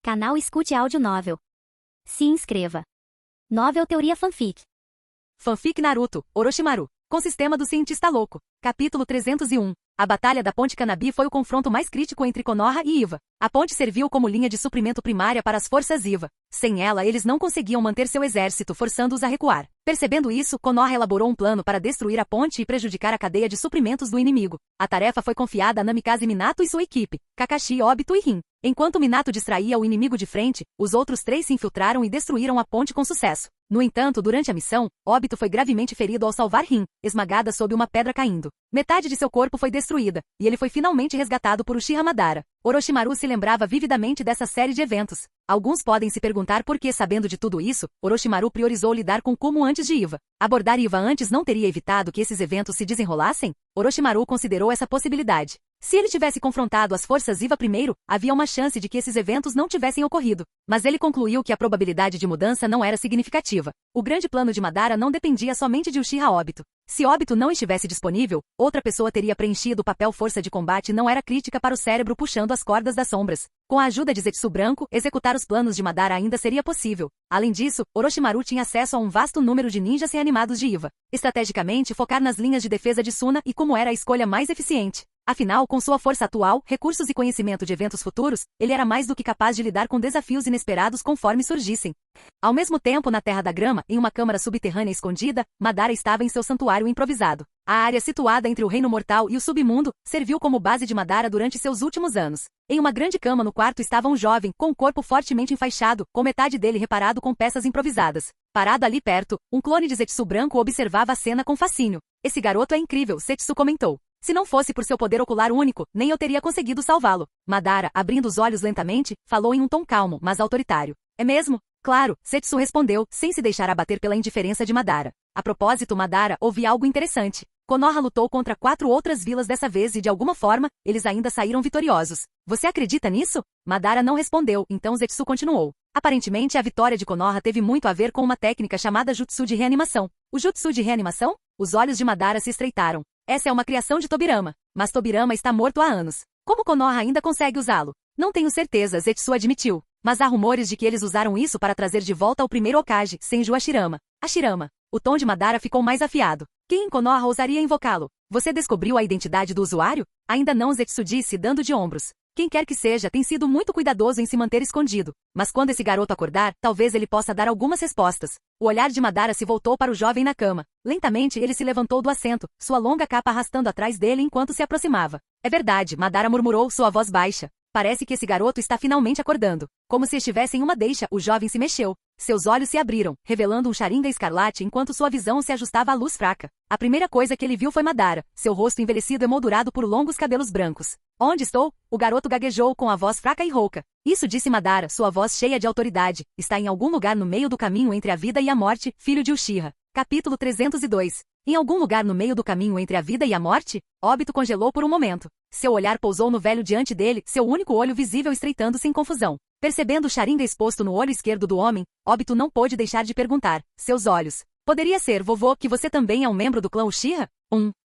Canal Escute Áudio Novel. Se inscreva. Novel Teoria Fanfic. Fanfic Naruto, Orochimaru, com sistema do cientista louco. Capítulo 301. A Batalha da Ponte Kanabi foi o confronto mais crítico entre Konoha e Iva. A ponte serviu como linha de suprimento primária para as forças Iva. Sem ela, eles não conseguiam manter seu exército, forçando-os a recuar. Percebendo isso, Konoha elaborou um plano para destruir a ponte e prejudicar a cadeia de suprimentos do inimigo. A tarefa foi confiada a Namikaze Minato e sua equipe, Kakashi, Obito e Rin. Enquanto Minato distraía o inimigo de frente, os outros três se infiltraram e destruíram a ponte com sucesso. No entanto, durante a missão, Obito foi gravemente ferido ao salvar Rin, esmagada sob uma pedra caindo. Metade de seu corpo foi destruída, e ele foi finalmente resgatado por Uchiha Madara. Orochimaru se lembrava vividamente dessa série de eventos. Alguns podem se perguntar por que, sabendo de tudo isso, Orochimaru priorizou lidar com Kumo antes de Iva. Abordar Iva antes não teria evitado que esses eventos se desenrolassem? Orochimaru considerou essa possibilidade. Se ele tivesse confrontado as forças Iva primeiro, havia uma chance de que esses eventos não tivessem ocorrido. Mas ele concluiu que a probabilidade de mudança não era significativa. O grande plano de Madara não dependia somente de Uchiha Obito. Se Obito não estivesse disponível, outra pessoa teria preenchido o papel. Força de combate não era crítica para o cérebro puxando as cordas das sombras. Com a ajuda de Zetsu Branco, executar os planos de Madara ainda seria possível. Além disso, Orochimaru tinha acesso a um vasto número de ninjas reanimados de Iva. Estrategicamente, focar nas linhas de defesa de Suna e como era a escolha mais eficiente. Afinal, com sua força atual, recursos e conhecimento de eventos futuros, ele era mais do que capaz de lidar com desafios inesperados conforme surgissem. Ao mesmo tempo, na Terra da Grama, em uma câmara subterrânea escondida, Madara estava em seu santuário improvisado. A área situada entre o Reino Mortal e o Submundo serviu como base de Madara durante seus últimos anos. Em uma grande cama no quarto estava um jovem, com o corpo fortemente enfaixado, com metade dele reparado com peças improvisadas. Parado ali perto, um clone de Zetsu Branco observava a cena com fascínio. "Esse garoto é incrível", Zetsu comentou. "Se não fosse por seu poder ocular único, nem eu teria conseguido salvá-lo." Madara, abrindo os olhos lentamente, falou em um tom calmo, mas autoritário. "É mesmo?" "Claro", Zetsu respondeu, sem se deixar abater pela indiferença de Madara. A propósito, Madara, ouvi algo interessante. Konoha lutou contra 4 outras vilas dessa vez e, de alguma forma, eles ainda saíram vitoriosos. "Você acredita nisso?" Madara não respondeu, então Zetsu continuou. "Aparentemente, a vitória de Konoha teve muito a ver com uma técnica chamada Jutsu de reanimação." "O Jutsu de reanimação?" Os olhos de Madara se estreitaram. "Essa é uma criação de Tobirama. Mas Tobirama está morto há anos. Como Konoha ainda consegue usá-lo?" "Não tenho certeza", Zetsu admitiu. "Mas há rumores de que eles usaram isso para trazer de volta o primeiro Hokage, Senju Hashirama." "Hashirama." O tom de Madara ficou mais afiado. "Quem em Konoha ousaria invocá-lo? Você descobriu a identidade do usuário?" "Ainda não", Zetsu disse, dando de ombros. "Quem quer que seja tem sido muito cuidadoso em se manter escondido. Mas quando esse garoto acordar, talvez ele possa dar algumas respostas." O olhar de Madara se voltou para o jovem na cama. Lentamente ele se levantou do assento, sua longa capa arrastando atrás dele enquanto se aproximava. "É verdade", Madara murmurou, sua voz baixa. "Parece que esse garoto está finalmente acordando." Como se estivesse em uma deixa, o jovem se mexeu. Seus olhos se abriram, revelando um Sharingan escarlate enquanto sua visão se ajustava à luz fraca. A primeira coisa que ele viu foi Madara, seu rosto envelhecido emoldurado por longos cabelos brancos. "Onde estou?" O garoto gaguejou com a voz fraca e rouca. "Isso", disse Madara, sua voz cheia de autoridade. "Está em algum lugar no meio do caminho entre a vida e a morte, filho de Uchiha." Capítulo 302. Em algum lugar no meio do caminho entre a vida e a morte? Obito congelou por um momento. Seu olhar pousou no velho diante dele, seu único olho visível estreitando-se em confusão. Percebendo o Sharingan exposto no olho esquerdo do homem, Obito não pôde deixar de perguntar. Seus olhos. "Poderia ser, vovô, que você também é um membro do clã Uchiha?"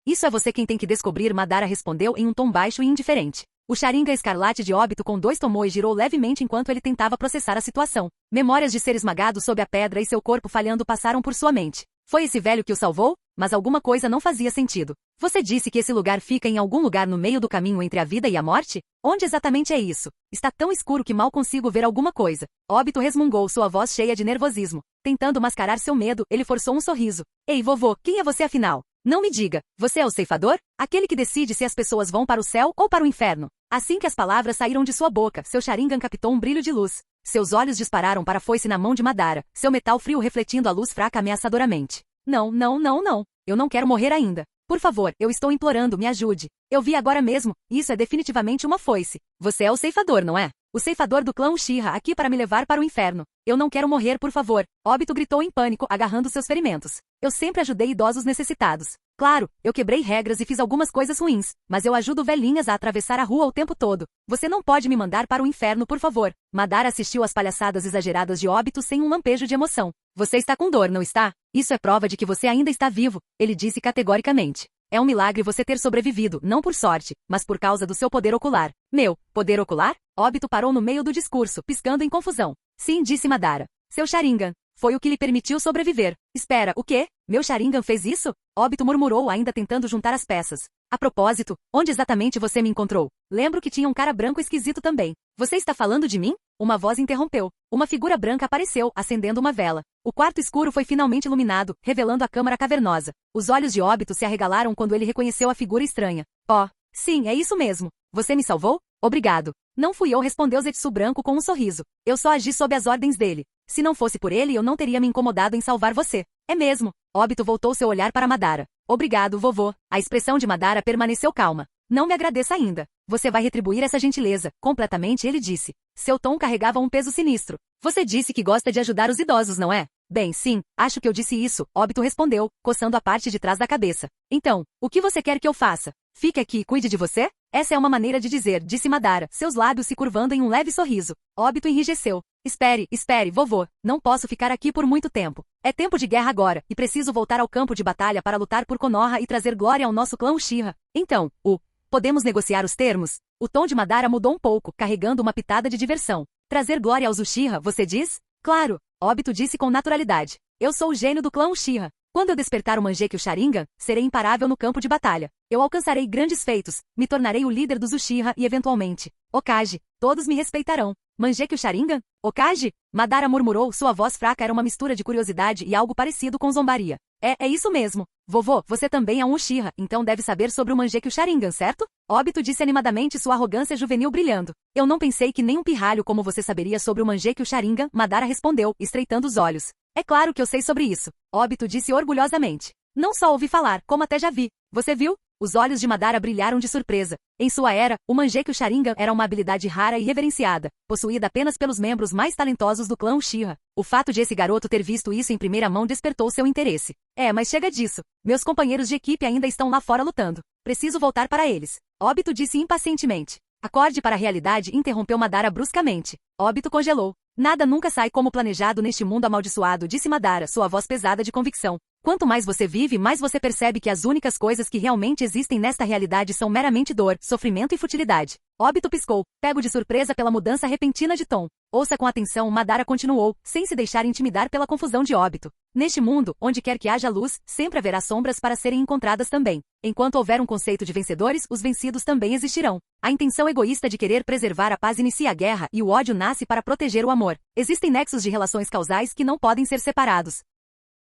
Isso é você quem tem que descobrir", Madara respondeu em um tom baixo e indiferente. O Sharingan escarlate de Obito com 2 tomoe girou levemente enquanto ele tentava processar a situação. Memórias de ser esmagado sob a pedra e seu corpo falhando passaram por sua mente. Foi esse velho que o salvou? Mas alguma coisa não fazia sentido. "Você disse que esse lugar fica em algum lugar no meio do caminho entre a vida e a morte? Onde exatamente é isso? Está tão escuro que mal consigo ver alguma coisa." Obito resmungou, sua voz cheia de nervosismo. Tentando mascarar seu medo, ele forçou um sorriso. "Ei, vovô, quem é você afinal? Não me diga, você é o ceifador? Aquele que decide se as pessoas vão para o céu ou para o inferno?" Assim que as palavras saíram de sua boca, seu Sharingan captou um brilho de luz. Seus olhos dispararam para a foice na mão de Madara, seu metal frio refletindo a luz fraca ameaçadoramente. Não. Eu não quero morrer ainda. Por favor, eu estou implorando, me ajude. Eu vi agora mesmo, isso é definitivamente uma foice. Você é o ceifador, não é? O ceifador do clã Uchiha aqui para me levar para o inferno. Eu não quero morrer, por favor. Obito gritou em pânico, agarrando seus ferimentos. Eu sempre ajudei idosos necessitados. Claro, eu quebrei regras e fiz algumas coisas ruins, mas eu ajudo velhinhas a atravessar a rua o tempo todo. Você não pode me mandar para o inferno, por favor. Madara assistiu às palhaçadas exageradas de Obito sem um lampejo de emoção. Você está com dor, não está? Isso é prova de que você ainda está vivo, ele disse categoricamente. É um milagre você ter sobrevivido, não por sorte, mas por causa do seu poder ocular. Meu, poder ocular? Obito parou no meio do discurso, piscando em confusão. Sim, disse Madara. Seu Sharingan. Foi o que lhe permitiu sobreviver. Espera, o quê? Meu Sharingan fez isso? Obito murmurou, ainda tentando juntar as peças. A propósito, onde exatamente você me encontrou? Lembro que tinha um cara branco esquisito também. Você está falando de mim? Uma voz interrompeu. Uma figura branca apareceu, acendendo uma vela. O quarto escuro foi finalmente iluminado, revelando a câmara cavernosa. Os olhos de Obito se arregalaram quando ele reconheceu a figura estranha. Oh, sim, é isso mesmo. Você me salvou? Obrigado. Não fui eu, respondeu Zetsu branco com um sorriso. Eu só agi sob as ordens dele. Se não fosse por ele, eu não teria me incomodado em salvar você. É mesmo. Obito voltou seu olhar para Madara. Obrigado, vovô. A expressão de Madara permaneceu calma. Não me agradeça ainda. Você vai retribuir essa gentileza. Completamente, ele disse. Seu tom carregava um peso sinistro. Você disse que gosta de ajudar os idosos, não é? Bem, sim, acho que eu disse isso, Obito respondeu, coçando a parte de trás da cabeça. Então, o que você quer que eu faça? Fique aqui e cuide de você? Essa é uma maneira de dizer, disse Madara, seus lábios se curvando em um leve sorriso. Obito enrijeceu. Espere, vovô, não posso ficar aqui por muito tempo. É tempo de guerra agora, e preciso voltar ao campo de batalha para lutar por Konoha e trazer glória ao nosso clã Uchiha. Então, podemos negociar os termos? O tom de Madara mudou um pouco, carregando uma pitada de diversão. Trazer glória aos Uchiha, você diz? Claro, Obito disse com naturalidade. Eu sou o gênio do clã Uchiha. Quando eu despertar o Mangekyou Sharingan, serei imparável no campo de batalha. Eu alcançarei grandes feitos, me tornarei o líder dos Uchiha e eventualmente, Hokage. Todos me respeitarão. Mangekyou Sharingan? Hokage? Madara murmurou, sua voz fraca era uma mistura de curiosidade e algo parecido com zombaria. É isso mesmo. Vovô, você também é um Uchiha, então deve saber sobre o Mangekyou Sharingan, certo? Obito disse animadamente, sua arrogância juvenil brilhando. Eu não pensei que nem um pirralho como você saberia sobre o Mangekyou Sharingan, Madara respondeu, estreitando os olhos. É claro que eu sei sobre isso. Obito disse orgulhosamente. Não só ouvi falar, como até já vi. Você viu? Os olhos de Madara brilharam de surpresa. Em sua era, o Mangekyou Sharingan era uma habilidade rara e reverenciada, possuída apenas pelos membros mais talentosos do clã Uchiha. O fato de esse garoto ter visto isso em primeira mão despertou seu interesse. Mas chega disso. Meus companheiros de equipe ainda estão lá fora lutando. Preciso voltar para eles. Obito disse impacientemente. Acorde para a realidade, interrompeu Madara bruscamente. Obito congelou. Nada nunca sai como planejado neste mundo amaldiçoado, disse Madara, sua voz pesada de convicção. Quanto mais você vive, mais você percebe que as únicas coisas que realmente existem nesta realidade são meramente dor, sofrimento e futilidade. Obito piscou, pego de surpresa pela mudança repentina de tom. Ouça com atenção, Madara continuou, sem se deixar intimidar pela confusão de Obito. Neste mundo, onde quer que haja luz, sempre haverá sombras para serem encontradas também. Enquanto houver um conceito de vencedores, os vencidos também existirão. A intenção egoísta de querer preservar a paz inicia a guerra e o ódio nasce para proteger o amor. Existem nexos de relações causais que não podem ser separados.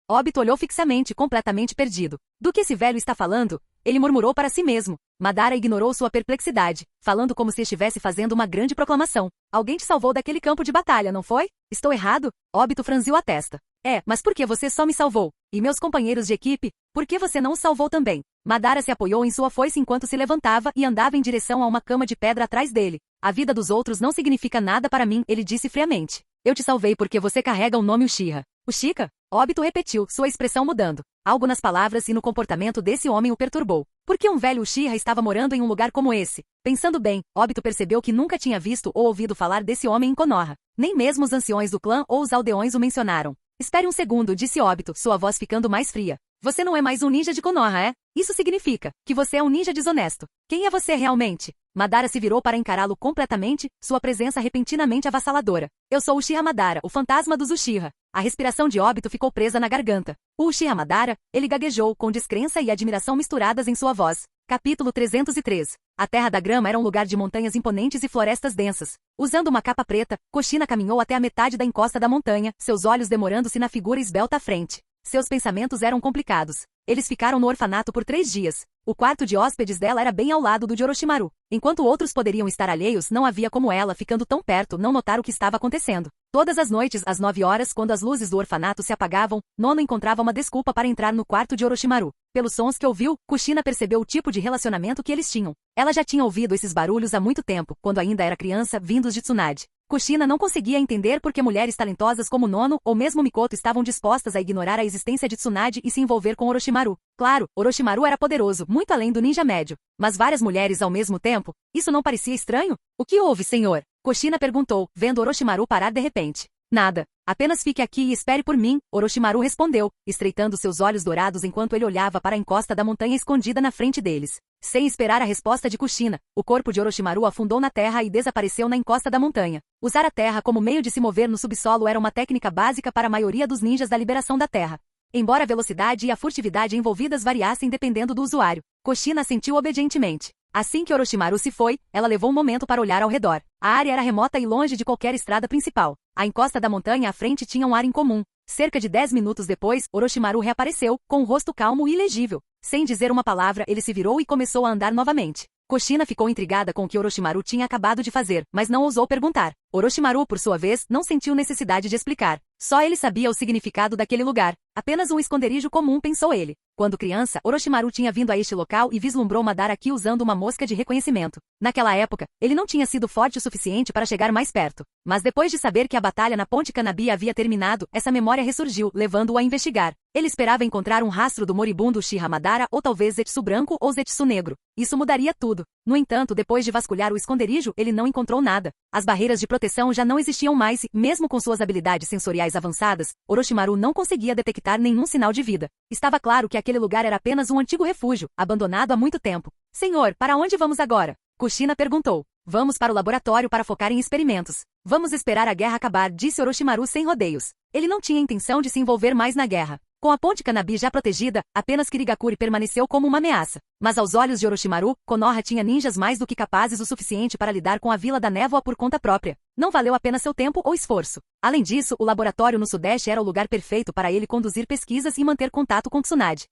Obito olhou fixamente, completamente perdido. Do que esse velho está falando? Ele murmurou para si mesmo. Madara ignorou sua perplexidade, falando como se estivesse fazendo uma grande proclamação. Alguém te salvou daquele campo de batalha, não foi? Estou errado? Obito franziu a testa. Mas por que você só me salvou? E meus companheiros de equipe? Por que você não os salvou também? Madara se apoiou em sua foice enquanto se levantava e andava em direção a uma cama de pedra atrás dele. A vida dos outros não significa nada para mim, ele disse friamente. Eu te salvei porque você carrega o nome Uchiha. Uchiha? Obito repetiu, sua expressão mudando. Algo nas palavras e no comportamento desse homem o perturbou. Por que um velho Uchiha estava morando em um lugar como esse? Pensando bem, Obito percebeu que nunca tinha visto ou ouvido falar desse homem em Konoha. Nem mesmo os anciões do clã ou os aldeões o mencionaram. Espere um segundo, disse Obito, sua voz ficando mais fria. Você não é mais um ninja de Konoha, é? Isso significa que você é um ninja desonesto. Quem é você realmente? Madara se virou para encará-lo completamente, sua presença repentinamente avassaladora. Eu sou Uchiha Madara, o fantasma dos Uchiha. A respiração de Obito ficou presa na garganta. O Uchiha Madara, ele gaguejou, com descrença e admiração misturadas em sua voz. Capítulo 303. A Terra da Grama era um lugar de montanhas imponentes e florestas densas. Usando uma capa preta, Kushina caminhou até a metade da encosta da montanha, seus olhos demorando-se na figura esbelta à frente. Seus pensamentos eram complicados. Eles ficaram no orfanato por 3 dias. O quarto de hóspedes dela era bem ao lado do de Orochimaru. Enquanto outros poderiam estar alheios, não havia como ela, ficando tão perto, não notar o que estava acontecendo. Todas as noites, às 9 horas, quando as luzes do orfanato se apagavam, Nono encontrava uma desculpa para entrar no quarto de Orochimaru. Pelos sons que ouviu, Kushina percebeu o tipo de relacionamento que eles tinham. Ela já tinha ouvido esses barulhos há muito tempo, quando ainda era criança, vindos de Tsunade. Kushina não conseguia entender por que mulheres talentosas como Nono ou mesmo Mikoto estavam dispostas a ignorar a existência de Tsunade e se envolver com Orochimaru. Claro, Orochimaru era poderoso, muito além do ninja médio. Mas várias mulheres ao mesmo tempo? Isso não parecia estranho? O que houve, senhor? Kushina perguntou, vendo Orochimaru parar de repente. Nada. Apenas fique aqui e espere por mim, Orochimaru respondeu, estreitando seus olhos dourados enquanto ele olhava para a encosta da montanha escondida na frente deles. Sem esperar a resposta de Kushina, o corpo de Orochimaru afundou na terra e desapareceu na encosta da montanha. Usar a terra como meio de se mover no subsolo era uma técnica básica para a maioria dos ninjas da liberação da terra. Embora a velocidade e a furtividade envolvidas variassem dependendo do usuário, Kushina assentiu obedientemente. Assim que Orochimaru se foi, ela levou um momento para olhar ao redor. A área era remota e longe de qualquer estrada principal. A encosta da montanha à frente tinha um ar incomum. Cerca de 10 minutos depois, Orochimaru reapareceu, com o rosto calmo e ilegível. Sem dizer uma palavra, ele se virou e começou a andar novamente. Kushina ficou intrigada com o que Orochimaru tinha acabado de fazer, mas não ousou perguntar. Orochimaru, por sua vez, não sentiu necessidade de explicar. Só ele sabia o significado daquele lugar. Apenas um esconderijo comum, pensou ele. Quando criança, Orochimaru tinha vindo a este local e vislumbrou Madara-ki usando uma mosca de reconhecimento. Naquela época, ele não tinha sido forte o suficiente para chegar mais perto. Mas depois de saber que a batalha na Ponte Kanabi havia terminado, essa memória ressurgiu, levando-o a investigar. Ele esperava encontrar um rastro do moribundo Uchiha Madara ou talvez Zetsu branco ou Zetsu negro. Isso mudaria tudo. No entanto, depois de vasculhar o esconderijo, ele não encontrou nada. As barreiras de proteção já não existiam mais e, mesmo com suas habilidades sensoriais avançadas, Orochimaru não conseguia detectar nenhum sinal de vida. Estava claro que aquele lugar era apenas um antigo refúgio, abandonado há muito tempo. Senhor, para onde vamos agora? Kushina perguntou. Vamos para o laboratório para focar em experimentos. Vamos esperar a guerra acabar, disse Orochimaru sem rodeios. Ele não tinha intenção de se envolver mais na guerra. Com a ponte Kanabi já protegida, apenas Kirigakuri permaneceu como uma ameaça. Mas aos olhos de Orochimaru, Konoha tinha ninjas mais do que capazes o suficiente para lidar com a Vila da Névoa por conta própria. Não valeu a pena seu tempo ou esforço. Além disso, o laboratório no Sudeste era o lugar perfeito para ele conduzir pesquisas e manter contato com Tsunade.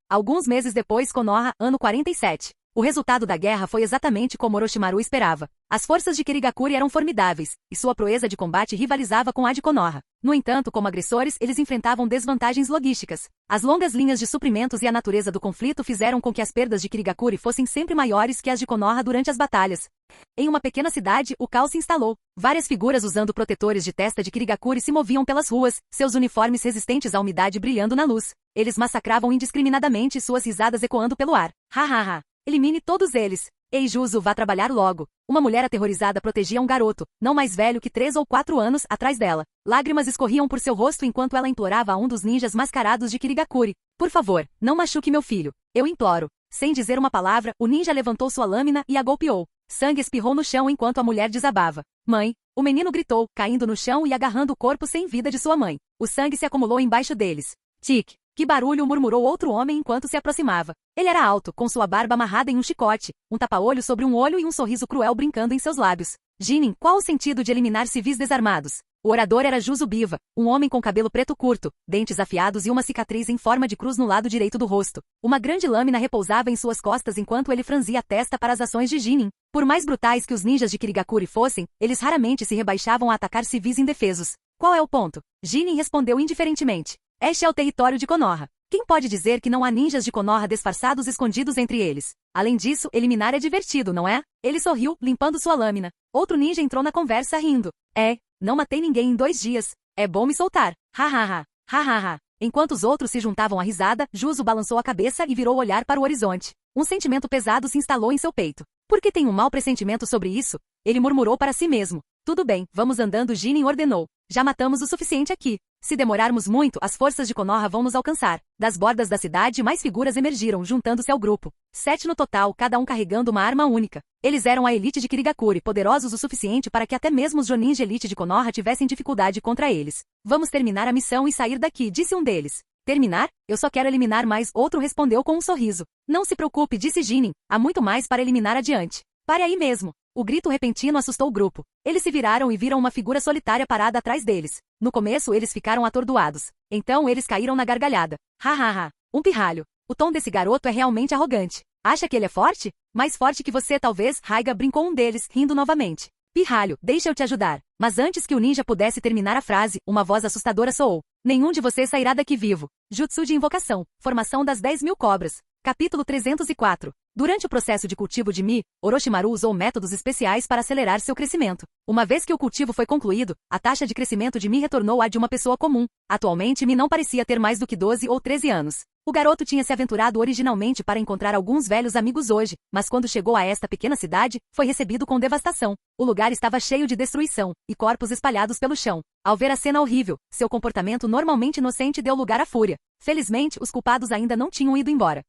Alguns meses depois, Konoha, ano 47. O resultado da guerra foi exatamente como Orochimaru esperava. As forças de Kirigakuri eram formidáveis, e sua proeza de combate rivalizava com a de Konoha. No entanto, como agressores, eles enfrentavam desvantagens logísticas. As longas linhas de suprimentos e a natureza do conflito fizeram com que as perdas de Kirigakuri fossem sempre maiores que as de Konoha durante as batalhas. Em uma pequena cidade, o caos se instalou. Várias figuras usando protetores de testa de Kirigakuri se moviam pelas ruas, seus uniformes resistentes à umidade brilhando na luz. Eles massacravam indiscriminadamente, suas risadas ecoando pelo ar. Ha. Elimine todos eles. Ei Juzo, vá trabalhar logo. Uma mulher aterrorizada protegia um garoto, não mais velho que 3 ou 4 anos, atrás dela. Lágrimas escorriam por seu rosto enquanto ela implorava a um dos ninjas mascarados de Kirigakuri. Por favor, não machuque meu filho. Eu imploro. Sem dizer uma palavra, o ninja levantou sua lâmina e a golpeou. Sangue espirrou no chão enquanto a mulher desabava. Mãe! O menino gritou, caindo no chão e agarrando o corpo sem vida de sua mãe. O sangue se acumulou embaixo deles. Tic! Que barulho, murmurou outro homem enquanto se aproximava. Ele era alto, com sua barba amarrada em um chicote, um tapa-olho sobre um olho e um sorriso cruel brincando em seus lábios. Jinin, qual o sentido de eliminar civis desarmados? O orador era Juzo Biva, um homem com cabelo preto curto, dentes afiados e uma cicatriz em forma de cruz no lado direito do rosto. Uma grande lâmina repousava em suas costas enquanto ele franzia a testa para as ações de Jinin. Por mais brutais que os ninjas de Kirigakuri fossem, eles raramente se rebaixavam a atacar civis indefesos. Qual é o ponto? Jinin respondeu indiferentemente. Este é o território de Konoha. Quem pode dizer que não há ninjas de Konoha disfarçados escondidos entre eles? Além disso, eliminar é divertido, não é? Ele sorriu, limpando sua lâmina. Outro ninja entrou na conversa rindo. Não matei ninguém em 2 dias. É bom me soltar. Ha. Enquanto os outros se juntavam à risada, Juzo balançou a cabeça e virou o olhar para o horizonte. Um sentimento pesado se instalou em seu peito. Por que tem um mau pressentimento sobre isso? Ele murmurou para si mesmo. Tudo bem, vamos andando, Jinin ordenou. Já matamos o suficiente aqui. Se demorarmos muito, as forças de Konoha vão nos alcançar. Das bordas da cidade, mais figuras emergiram, juntando-se ao grupo. 7 no total, cada um carregando uma arma única. Eles eram a elite de Kirigakuri, poderosos o suficiente para que até mesmo os Jonin de elite de Konoha tivessem dificuldade contra eles. Vamos terminar a missão e sair daqui, disse um deles. Terminar? Eu só quero eliminar mais, outro respondeu com um sorriso. Não se preocupe, disse Jinin. Há muito mais para eliminar adiante. Pare aí mesmo. O grito repentino assustou o grupo. Eles se viraram e viram uma figura solitária parada atrás deles. No começo eles ficaram atordoados. Então eles caíram na gargalhada. Ha. Um pirralho. O tom desse garoto é realmente arrogante. Acha que ele é forte? Mais forte que você talvez, Raiga, brincou um deles, rindo novamente. Pirralho, deixa eu te ajudar. Mas antes que o ninja pudesse terminar a frase, uma voz assustadora soou. Nenhum de vocês sairá daqui vivo. Jutsu de invocação. Formação das 10.000 cobras. Capítulo 304. Durante o processo de cultivo de Mi, Orochimaru usou métodos especiais para acelerar seu crescimento. Uma vez que o cultivo foi concluído, a taxa de crescimento de Mi retornou à de uma pessoa comum. Atualmente, Mi não parecia ter mais do que 12 ou 13 anos. O garoto tinha se aventurado originalmente para encontrar alguns velhos amigos hoje, mas quando chegou a esta pequena cidade, foi recebido com devastação. O lugar estava cheio de destruição, e corpos espalhados pelo chão. Ao ver a cena horrível, seu comportamento normalmente inocente deu lugar à fúria. Felizmente, os culpados ainda não tinham ido embora.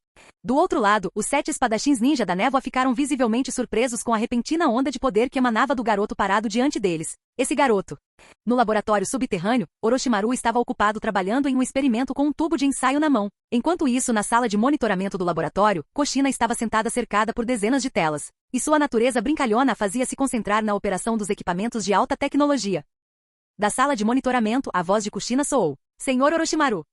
Do outro lado, os 7 espadachins ninja da névoa ficaram visivelmente surpresos com a repentina onda de poder que emanava do garoto parado diante deles. Esse garoto. No laboratório subterrâneo, Orochimaru estava ocupado trabalhando em um experimento com um tubo de ensaio na mão. Enquanto isso, na sala de monitoramento do laboratório, Kushina estava sentada cercada por dezenas de telas. E sua natureza brincalhona a fazia se concentrar na operação dos equipamentos de alta tecnologia. Da sala de monitoramento, a voz de Kushina soou. Senhor Orochimaru.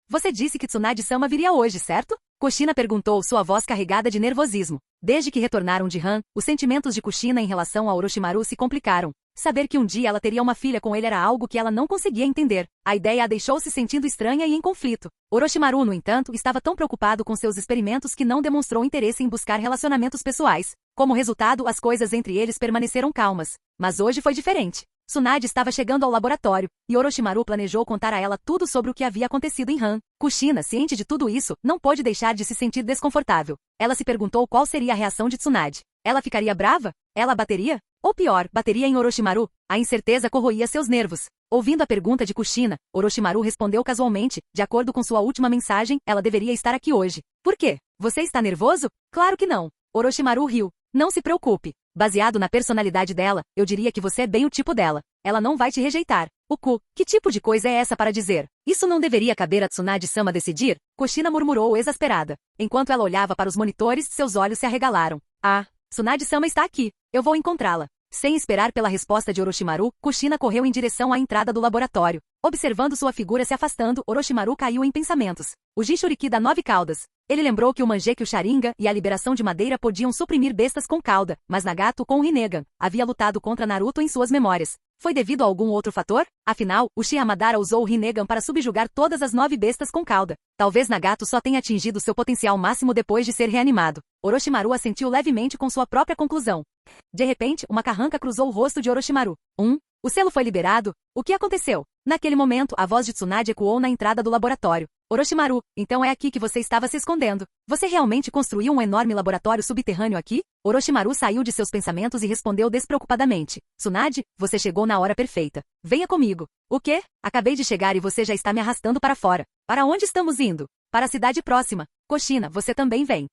Você disse que Tsunade-sama viria hoje, certo? Kushina perguntou, sua voz carregada de nervosismo. Desde que retornaram de Han, os sentimentos de Kushina em relação a Orochimaru se complicaram. Saber que um dia ela teria uma filha com ele era algo que ela não conseguia entender. A ideia a deixou se sentindo estranha e em conflito. Orochimaru, no entanto, estava tão preocupado com seus experimentos que não demonstrou interesse em buscar relacionamentos pessoais. Como resultado, as coisas entre eles permaneceram calmas. Mas hoje foi diferente. Tsunade estava chegando ao laboratório, e Orochimaru planejou contar a ela tudo sobre o que havia acontecido em Han. Kushina, ciente de tudo isso, não pôde deixar de se sentir desconfortável. Ela se perguntou qual seria a reação de Tsunade. Ela ficaria brava? Ela bateria? Ou pior, bateria em Orochimaru? A incerteza corroía seus nervos. Ouvindo a pergunta de Kushina, Orochimaru respondeu casualmente, de acordo com sua última mensagem, ela deveria estar aqui hoje. Por quê? Você está nervoso? Claro que não. Orochimaru riu. Não se preocupe. Baseado na personalidade dela, eu diria que você é bem o tipo dela. Ela não vai te rejeitar. Que tipo de coisa é essa para dizer? Isso não deveria caber a Tsunade-sama decidir? Kushina murmurou exasperada. Enquanto ela olhava para os monitores, seus olhos se arregalaram. Tsunade-sama está aqui. Eu vou encontrá-la. Sem esperar pela resposta de Orochimaru, Kushina correu em direção à entrada do laboratório. Observando sua figura se afastando, Orochimaru caiu em pensamentos. O Jinchuriki dá 9 caudas. Ele lembrou que o Mangekyou Sharingan e a liberação de madeira podiam suprimir bestas com cauda, mas Nagato, com o Rinnegan, havia lutado contra Naruto em suas memórias. Foi devido a algum outro fator? Afinal, Uchiha Madara usou o Rinnegan para subjugar todas as 9 bestas com cauda. Talvez Nagato só tenha atingido seu potencial máximo depois de ser reanimado. Orochimaru assentiu levemente com sua própria conclusão. De repente, uma carranca cruzou o rosto de Orochimaru. O selo foi liberado? O que aconteceu? Naquele momento, a voz de Tsunade ecoou na entrada do laboratório. Orochimaru, então é aqui que você estava se escondendo. Você realmente construiu um enorme laboratório subterrâneo aqui? Orochimaru saiu de seus pensamentos e respondeu despreocupadamente. Tsunade, você chegou na hora perfeita. Venha comigo. O quê? Acabei de chegar e você já está me arrastando para fora. Para onde estamos indo? Para a cidade próxima. Kushina, você também vem.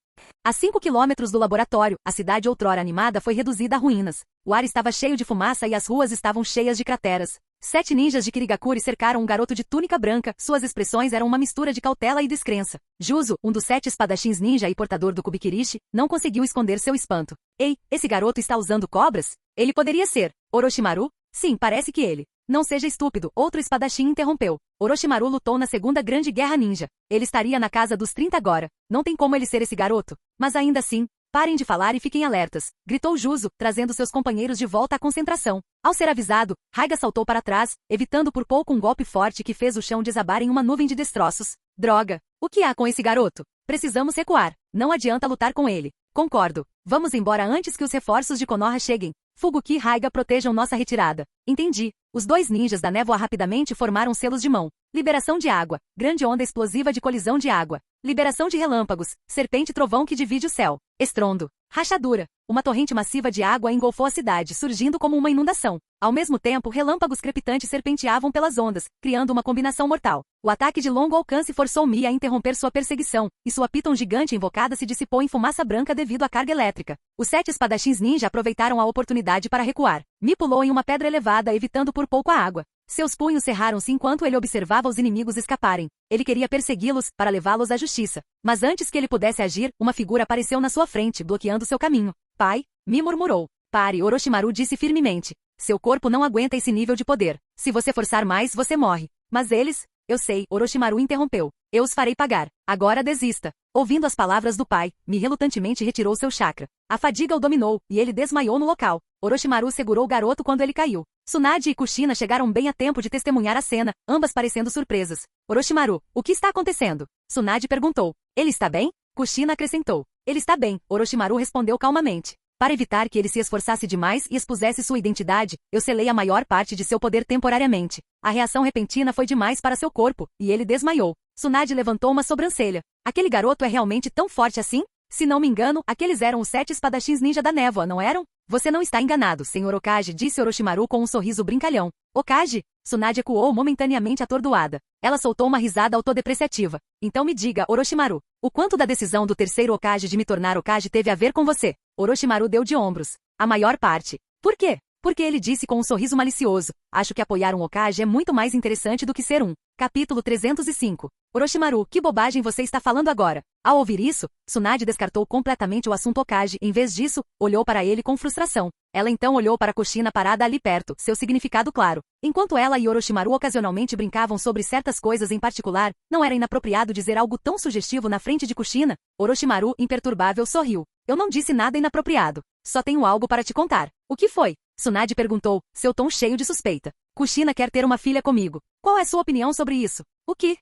A 5 quilômetros do laboratório, a cidade outrora animada foi reduzida a ruínas. O ar estava cheio de fumaça e as ruas estavam cheias de crateras. 7 ninjas de Kirigakuri cercaram um garoto de túnica branca, suas expressões eram uma mistura de cautela e descrença. Juzo, um dos 7 espadachins ninja e portador do Kubikirishi, não conseguiu esconder seu espanto. Ei, esse garoto está usando cobras? Ele poderia ser Orochimaru? Sim, parece que ele. Não seja estúpido, outro espadachim interrompeu. Orochimaru lutou na Segunda Grande Guerra Ninja. Ele estaria na casa dos 30 agora. Não tem como ele ser esse garoto. Mas ainda assim, parem de falar e fiquem alertas, gritou Juzo, trazendo seus companheiros de volta à concentração. Ao ser avisado, Raiga saltou para trás, evitando por pouco um golpe forte que fez o chão desabar em uma nuvem de destroços. Droga! O que há com esse garoto? Precisamos recuar. Não adianta lutar com ele. Concordo. Vamos embora antes que os reforços de Konoha cheguem. Fubuki e Raiga protejam nossa retirada. Entendi. Os 2 ninjas da névoa rapidamente formaram selos de mão. Liberação de água. Grande onda explosiva de colisão de água. Liberação de relâmpagos. Serpente trovão que divide o céu. Estrondo. Rachadura. Uma torrente massiva de água engolfou a cidade, surgindo como uma inundação. Ao mesmo tempo, relâmpagos crepitantes serpenteavam pelas ondas, criando uma combinação mortal. O ataque de longo alcance forçou Mi a interromper sua perseguição, e sua Piton gigante invocada se dissipou em fumaça branca devido à carga elétrica. Os 7 espadachins ninja aproveitaram a oportunidade para recuar. Mi pulou em uma pedra elevada, evitando por pouco a água. Seus punhos cerraram-se enquanto ele observava os inimigos escaparem. Ele queria persegui-los, para levá-los à justiça. Mas antes que ele pudesse agir, uma figura apareceu na sua frente, bloqueando seu caminho. Pai, Mi murmurou. Pare, Orochimaru disse firmemente. Seu corpo não aguenta esse nível de poder. Se você forçar mais, você morre. Mas eles... Eu sei, Orochimaru interrompeu. Eu os farei pagar. Agora desista. Ouvindo as palavras do pai, Mi relutantemente retirou seu chakra. A fadiga o dominou, e ele desmaiou no local. Orochimaru segurou o garoto quando ele caiu. Tsunade e Kushina chegaram bem a tempo de testemunhar a cena, ambas parecendo surpresas. Orochimaru, o que está acontecendo? Tsunade perguntou. Ele está bem? Kushina acrescentou. Ele está bem, Orochimaru respondeu calmamente. Para evitar que ele se esforçasse demais e expusesse sua identidade, eu selei a maior parte de seu poder temporariamente. A reação repentina foi demais para seu corpo, e ele desmaiou. Tsunade levantou uma sobrancelha. Aquele garoto é realmente tão forte assim? Se não me engano, aqueles eram os 7 espadachins ninja da névoa, não eram? Você não está enganado, Sr. Okage, disse Orochimaru com um sorriso brincalhão. Okage? Tsunade ecoou momentaneamente atordoada. Ela soltou uma risada autodepreciativa. Então me diga, Orochimaru, o quanto da decisão do terceiro Okage de me tornar Okage teve a ver com você? Orochimaru deu de ombros. A maior parte. Por quê? Porque ele disse com um sorriso malicioso. Acho que apoiar um Okage é muito mais interessante do que ser um. Capítulo 305. Orochimaru, que bobagem você está falando agora? Ao ouvir isso, Tsunade descartou completamente o assunto Okage e, em vez disso, olhou para ele com frustração. Ela então olhou para Kushina parada ali perto, seu significado claro. Enquanto ela e Orochimaru ocasionalmente brincavam sobre certas coisas em particular, não era inapropriado dizer algo tão sugestivo na frente de Kushina? Orochimaru, imperturbável, sorriu. Eu não disse nada inapropriado. Só tenho algo para te contar. O que foi? Tsunade perguntou, seu tom cheio de suspeita. Kushina quer ter uma filha comigo. Qual é sua opinião sobre isso? O que?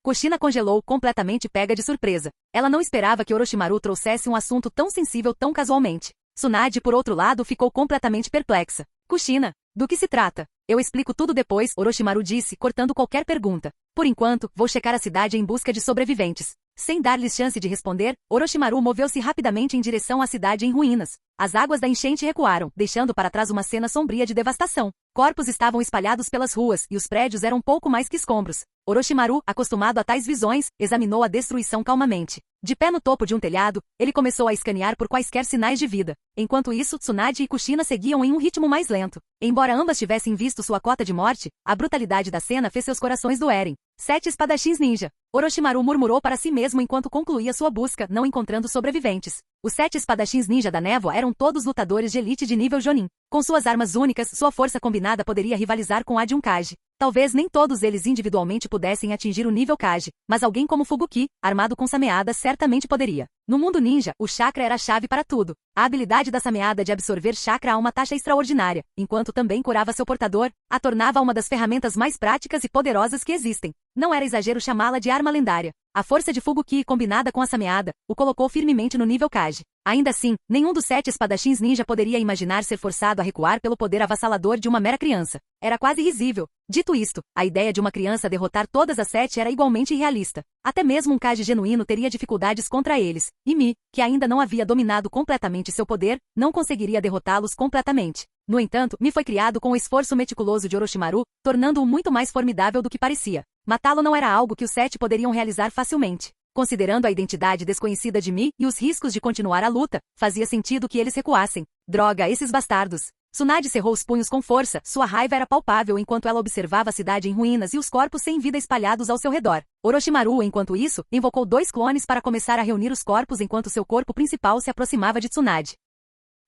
Kushina congelou, completamente pega de surpresa. Ela não esperava que Orochimaru trouxesse um assunto tão sensível tão casualmente. Tsunade, por outro lado, ficou completamente perplexa. Kushina, do que se trata? Eu explico tudo depois, Orochimaru disse, cortando qualquer pergunta. Por enquanto, vou checar a cidade em busca de sobreviventes. Sem dar-lhes chance de responder, Orochimaru moveu-se rapidamente em direção à cidade em ruínas. As águas da enchente recuaram, deixando para trás uma cena sombria de devastação. Corpos estavam espalhados pelas ruas, e os prédios eram pouco mais que escombros. Orochimaru, acostumado a tais visões, examinou a destruição calmamente. De pé no topo de um telhado, ele começou a escanear por quaisquer sinais de vida. Enquanto isso, Tsunade e Kushina seguiam em um ritmo mais lento. Embora ambas tivessem visto sua cota de morte, a brutalidade da cena fez seus corações doerem. 7 espadachins ninja. Orochimaru murmurou para si mesmo enquanto concluía sua busca, não encontrando sobreviventes. Os 7 espadachins ninja da névoa eram todos lutadores de elite de nível Jonin. Com suas armas únicas, sua força combinada poderia rivalizar com a de um Kage. Talvez nem todos eles individualmente pudessem atingir o nível Kage, mas alguém como Fubuki, armado com sameada, certamente poderia. No mundo ninja, o chakra era a chave para tudo. A habilidade da sameada de absorver chakra a uma taxa extraordinária, enquanto também curava seu portador, a tornava uma das ferramentas mais práticas e poderosas que existem. Não era exagero chamá-la de arma lendária. A força de Fubuki, combinada com a sameada, o colocou firmemente no nível Kage. Ainda assim, nenhum dos 7 espadachins ninja poderia imaginar ser forçado a recuar pelo poder avassalador de uma mera criança. Era quase risível. Dito isto, a ideia de uma criança derrotar todas as 7 era igualmente irrealista. Até mesmo um Kage genuíno teria dificuldades contra eles, e Mi, que ainda não havia dominado completamente seu poder, não conseguiria derrotá-los completamente. No entanto, Mi foi criado com o esforço meticuloso de Orochimaru, tornando-o muito mais formidável do que parecia. Matá-lo não era algo que os 7 poderiam realizar facilmente. Considerando a identidade desconhecida de Mi e os riscos de continuar a luta, fazia sentido que eles recuassem. Droga, esses bastardos! Tsunade cerrou os punhos com força, sua raiva era palpável enquanto ela observava a cidade em ruínas e os corpos sem vida espalhados ao seu redor. Orochimaru, enquanto isso, invocou 2 clones para começar a reunir os corpos enquanto seu corpo principal se aproximava de Tsunade.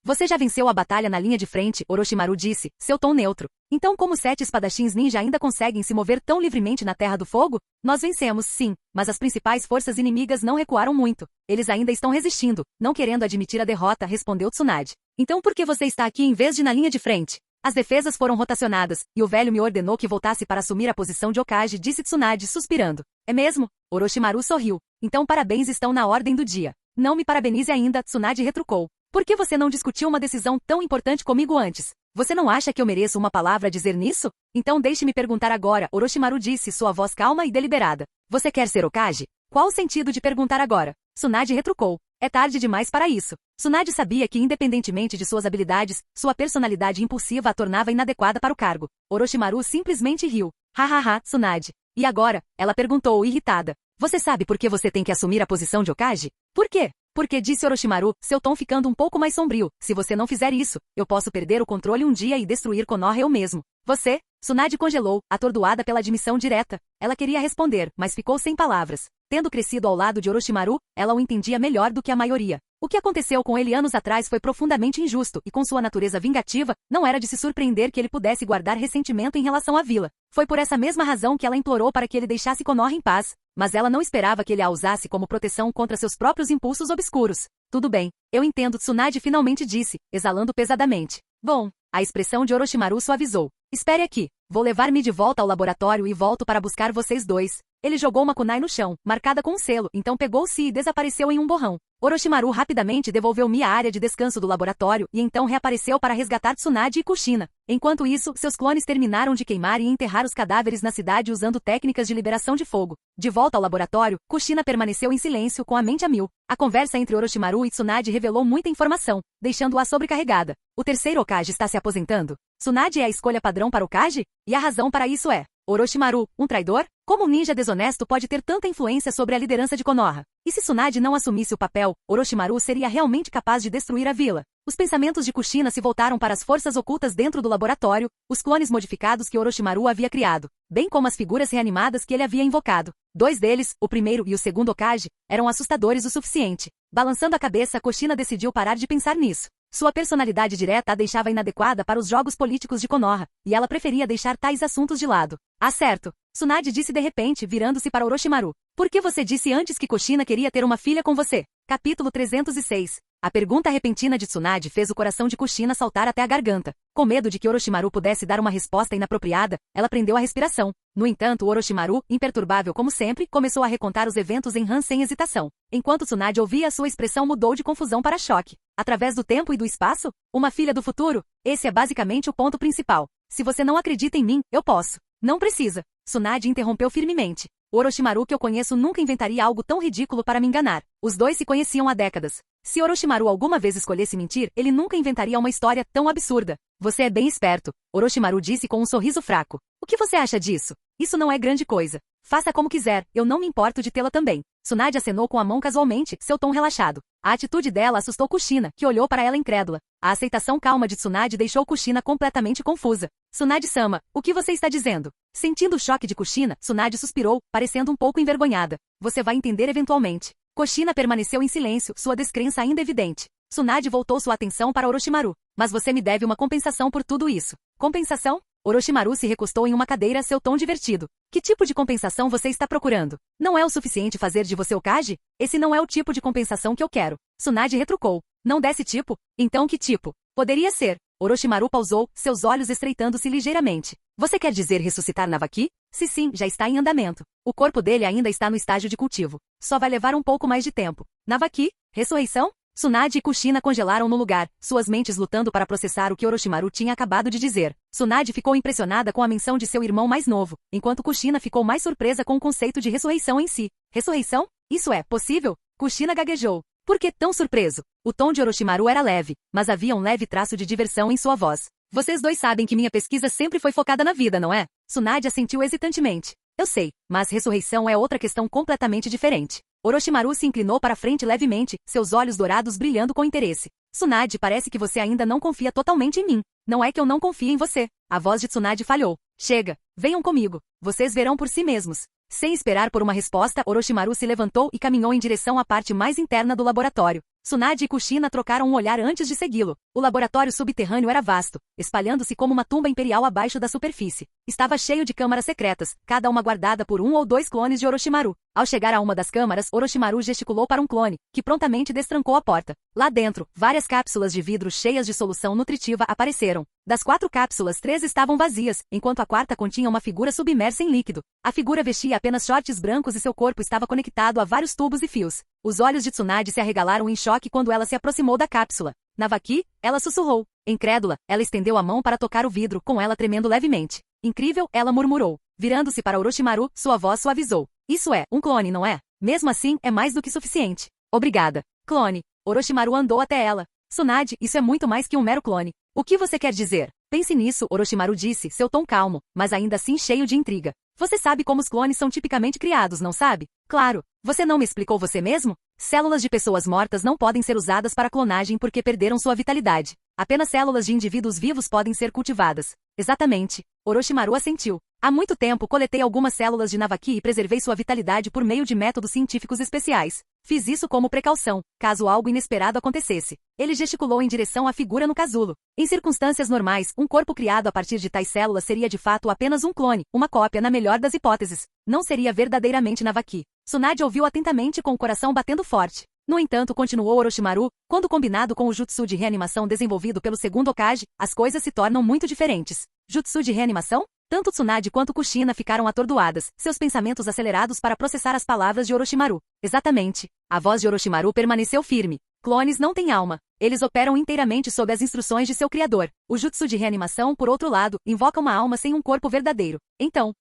Você já venceu a batalha na linha de frente, Orochimaru disse, seu tom neutro. Então como 7 espadachins ninja ainda conseguem se mover tão livremente na Terra do Fogo? Nós vencemos, sim, mas as principais forças inimigas não recuaram muito. Eles ainda estão resistindo, não querendo admitir a derrota, respondeu Tsunade. Então por que você está aqui em vez de na linha de frente? As defesas foram rotacionadas, e o velho me ordenou que voltasse para assumir a posição de Okage, disse Tsunade, suspirando. É mesmo? Orochimaru sorriu. Então parabéns estão na ordem do dia. Não me parabenize ainda, Tsunade retrucou. Por que você não discutiu uma decisão tão importante comigo antes? Você não acha que eu mereço uma palavra a dizer nisso? Então deixe-me perguntar agora, Orochimaru disse, sua voz calma e deliberada. Você quer ser Okage? Qual o sentido de perguntar agora? Tsunade retrucou. É tarde demais para isso. Tsunade sabia que independentemente de suas habilidades, sua personalidade impulsiva a tornava inadequada para o cargo. Orochimaru simplesmente riu. Hahaha, Tsunade. E agora? Ela perguntou, irritada. Você sabe por que você tem que assumir a posição de Okage? Por quê? Porque disse Orochimaru, seu tom ficando um pouco mais sombrio. Se você não fizer isso, eu posso perder o controle um dia e destruir Konoha eu mesmo. Você? Tsunade congelou, atordoada pela admissão direta. Ela queria responder, mas ficou sem palavras. Tendo crescido ao lado de Orochimaru, ela o entendia melhor do que a maioria. O que aconteceu com ele anos atrás foi profundamente injusto, e com sua natureza vingativa, não era de se surpreender que ele pudesse guardar ressentimento em relação à vila. Foi por essa mesma razão que ela implorou para que ele deixasse Konoha em paz, mas ela não esperava que ele a usasse como proteção contra seus próprios impulsos obscuros. Tudo bem, eu entendo, Tsunade finalmente disse, exalando pesadamente. Bom, a expressão de Orochimaru suavizou. Espere aqui, vou levar-me de volta ao laboratório e volto para buscar vocês dois. Ele jogou uma kunai no chão, marcada com um selo, então pegou-se e desapareceu em um borrão. Orochimaru rapidamente devolveu Mi à área de descanso do laboratório e então reapareceu para resgatar Tsunade e Kushina. Enquanto isso, seus clones terminaram de queimar e enterrar os cadáveres na cidade usando técnicas de liberação de fogo. De volta ao laboratório, Kushina permaneceu em silêncio com a mente a mil. A conversa entre Orochimaru e Tsunade revelou muita informação, deixando-a sobrecarregada. O terceiro Hokage está se aposentando? Tsunade é a escolha padrão para o Hokage? E a razão para isso é: Orochimaru, um traidor? Como um ninja desonesto pode ter tanta influência sobre a liderança de Konoha? E se Tsunade não assumisse o papel, Orochimaru seria realmente capaz de destruir a vila? Os pensamentos de Kushina se voltaram para as forças ocultas dentro do laboratório, os clones modificados que Orochimaru havia criado, bem como as figuras reanimadas que ele havia invocado. Dois deles, o primeiro e o segundo Hokage, eram assustadores o suficiente. Balançando a cabeça, Kushina decidiu parar de pensar nisso. Sua personalidade direta a deixava inadequada para os jogos políticos de Konoha, e ela preferia deixar tais assuntos de lado. Ah, certo. Tsunade disse de repente, virando-se para Orochimaru. Por que você disse antes que Kushina queria ter uma filha com você? Capítulo 306. A pergunta repentina de Tsunade fez o coração de Kushina saltar até a garganta. Com medo de que Orochimaru pudesse dar uma resposta inapropriada, ela prendeu a respiração. No entanto, Orochimaru, imperturbável como sempre, começou a recontar os eventos em Han sem hesitação. Enquanto Tsunade ouvia, sua expressão mudou de confusão para choque. Através do tempo e do espaço? Uma filha do futuro? Esse é basicamente o ponto principal. Se você não acredita em mim, eu posso. Não precisa. Tsunade interrompeu firmemente. O Orochimaru que eu conheço nunca inventaria algo tão ridículo para me enganar. Os dois se conheciam há décadas. Se Orochimaru alguma vez escolhesse mentir, ele nunca inventaria uma história tão absurda. Você é bem esperto, Orochimaru disse com um sorriso fraco. O que você acha disso? Isso não é grande coisa. Faça como quiser, eu não me importo de tê-la também. Tsunade acenou com a mão casualmente, seu tom relaxado. A atitude dela assustou Kushina, que olhou para ela incrédula. A aceitação calma de Tsunade deixou Kushina completamente confusa. Tsunade-sama, o que você está dizendo? Sentindo o choque de Kushina, Tsunade suspirou, parecendo um pouco envergonhada. Você vai entender eventualmente. Kushina permaneceu em silêncio, sua descrença ainda evidente. Tsunade voltou sua atenção para Orochimaru. Mas você me deve uma compensação por tudo isso. Compensação? Orochimaru se recostou em uma cadeira, seu tom divertido. Que tipo de compensação você está procurando? Não é o suficiente fazer de você Hokage? Esse não é o tipo de compensação que eu quero. Tsunade retrucou. Não desse tipo? Então que tipo? Poderia ser. Orochimaru pausou, seus olhos estreitando-se ligeiramente. Você quer dizer ressuscitar Navaki? Se sim, já está em andamento. O corpo dele ainda está no estágio de cultivo. Só vai levar um pouco mais de tempo. Navaki? Ressurreição? Tsunade e Kushina congelaram no lugar, suas mentes lutando para processar o que Orochimaru tinha acabado de dizer. Tsunade ficou impressionada com a menção de seu irmão mais novo, enquanto Kushina ficou mais surpresa com o conceito de ressurreição em si. Ressurreição? Isso é possível? Kushina gaguejou. Por que tão surpreso? O tom de Orochimaru era leve, mas havia um leve traço de diversão em sua voz. Vocês dois sabem que minha pesquisa sempre foi focada na vida, não é? Tsunade assentiu hesitantemente. Eu sei, mas ressurreição é outra questão completamente diferente. Orochimaru se inclinou para frente levemente, seus olhos dourados brilhando com interesse. Tsunade, parece que você ainda não confia totalmente em mim. Não é que eu não confie em você. A voz de Tsunade falhou. Chega, venham comigo. Vocês verão por si mesmos. Sem esperar por uma resposta, Orochimaru se levantou e caminhou em direção à parte mais interna do laboratório. Tsunade e Kushina trocaram um olhar antes de segui-lo. O laboratório subterrâneo era vasto, espalhando-se como uma tumba imperial abaixo da superfície. Estava cheio de câmaras secretas, cada uma guardada por um ou dois clones de Orochimaru. Ao chegar a uma das câmaras, Orochimaru gesticulou para um clone, que prontamente destrancou a porta. Lá dentro, várias cápsulas de vidro cheias de solução nutritiva apareceram. Das 4 cápsulas, 3 estavam vazias, enquanto a quarta continha uma figura submersa em líquido. A figura vestia apenas shorts brancos e seu corpo estava conectado a vários tubos e fios. Os olhos de Tsunade se arregalaram em choque quando ela se aproximou da cápsula. Navaki? Ela sussurrou. Incrédula, ela estendeu a mão para tocar o vidro, com ela tremendo levemente. Incrível, ela murmurou. Virando-se para Orochimaru, sua voz suavizou. Isso é, um clone, não é? Mesmo assim, é mais do que suficiente. Obrigada. Clone. Orochimaru andou até ela. Tsunade, isso é muito mais que um mero clone. O que você quer dizer? Pense nisso, Orochimaru disse, seu tom calmo, mas ainda assim cheio de intriga. Você sabe como os clones são tipicamente criados, não sabe? Claro. Você não me explicou você mesmo? Células de pessoas mortas não podem ser usadas para clonagem porque perderam sua vitalidade. Apenas células de indivíduos vivos podem ser cultivadas. Exatamente. Orochimaru assentiu. Há muito tempo coletei algumas células de Navaki e preservei sua vitalidade por meio de métodos científicos especiais. Fiz isso como precaução, caso algo inesperado acontecesse. Ele gesticulou em direção à figura no casulo. Em circunstâncias normais, um corpo criado a partir de tais células seria de fato apenas um clone, uma cópia na melhor das hipóteses. Não seria verdadeiramente Navaki. Tsunade ouviu atentamente com o coração batendo forte. No entanto, continuou Orochimaru, quando combinado com o jutsu de reanimação desenvolvido pelo segundo Hokage, as coisas se tornam muito diferentes. Jutsu de reanimação? Tanto Tsunade quanto Kushina ficaram atordoadas, seus pensamentos acelerados para processar as palavras de Orochimaru. Exatamente. A voz de Orochimaru permaneceu firme. Clones não têm alma. Eles operam inteiramente sob as instruções de seu criador. O jutsu de reanimação, por outro lado, invoca uma alma sem um corpo verdadeiro. Então,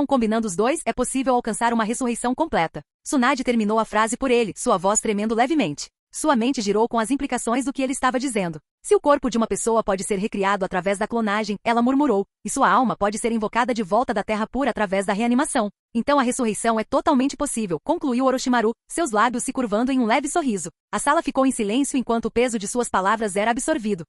combinando os dois, é possível alcançar uma ressurreição completa. Tsunade terminou a frase por ele, sua voz tremendo levemente. Sua mente girou com as implicações do que ele estava dizendo. Se o corpo de uma pessoa pode ser recriado através da clonagem, ela murmurou, e sua alma pode ser invocada de volta da terra pura através da reanimação. Então a ressurreição é totalmente possível, concluiu Orochimaru, seus lábios se curvando em um leve sorriso. A sala ficou em silêncio enquanto o peso de suas palavras era absorvido.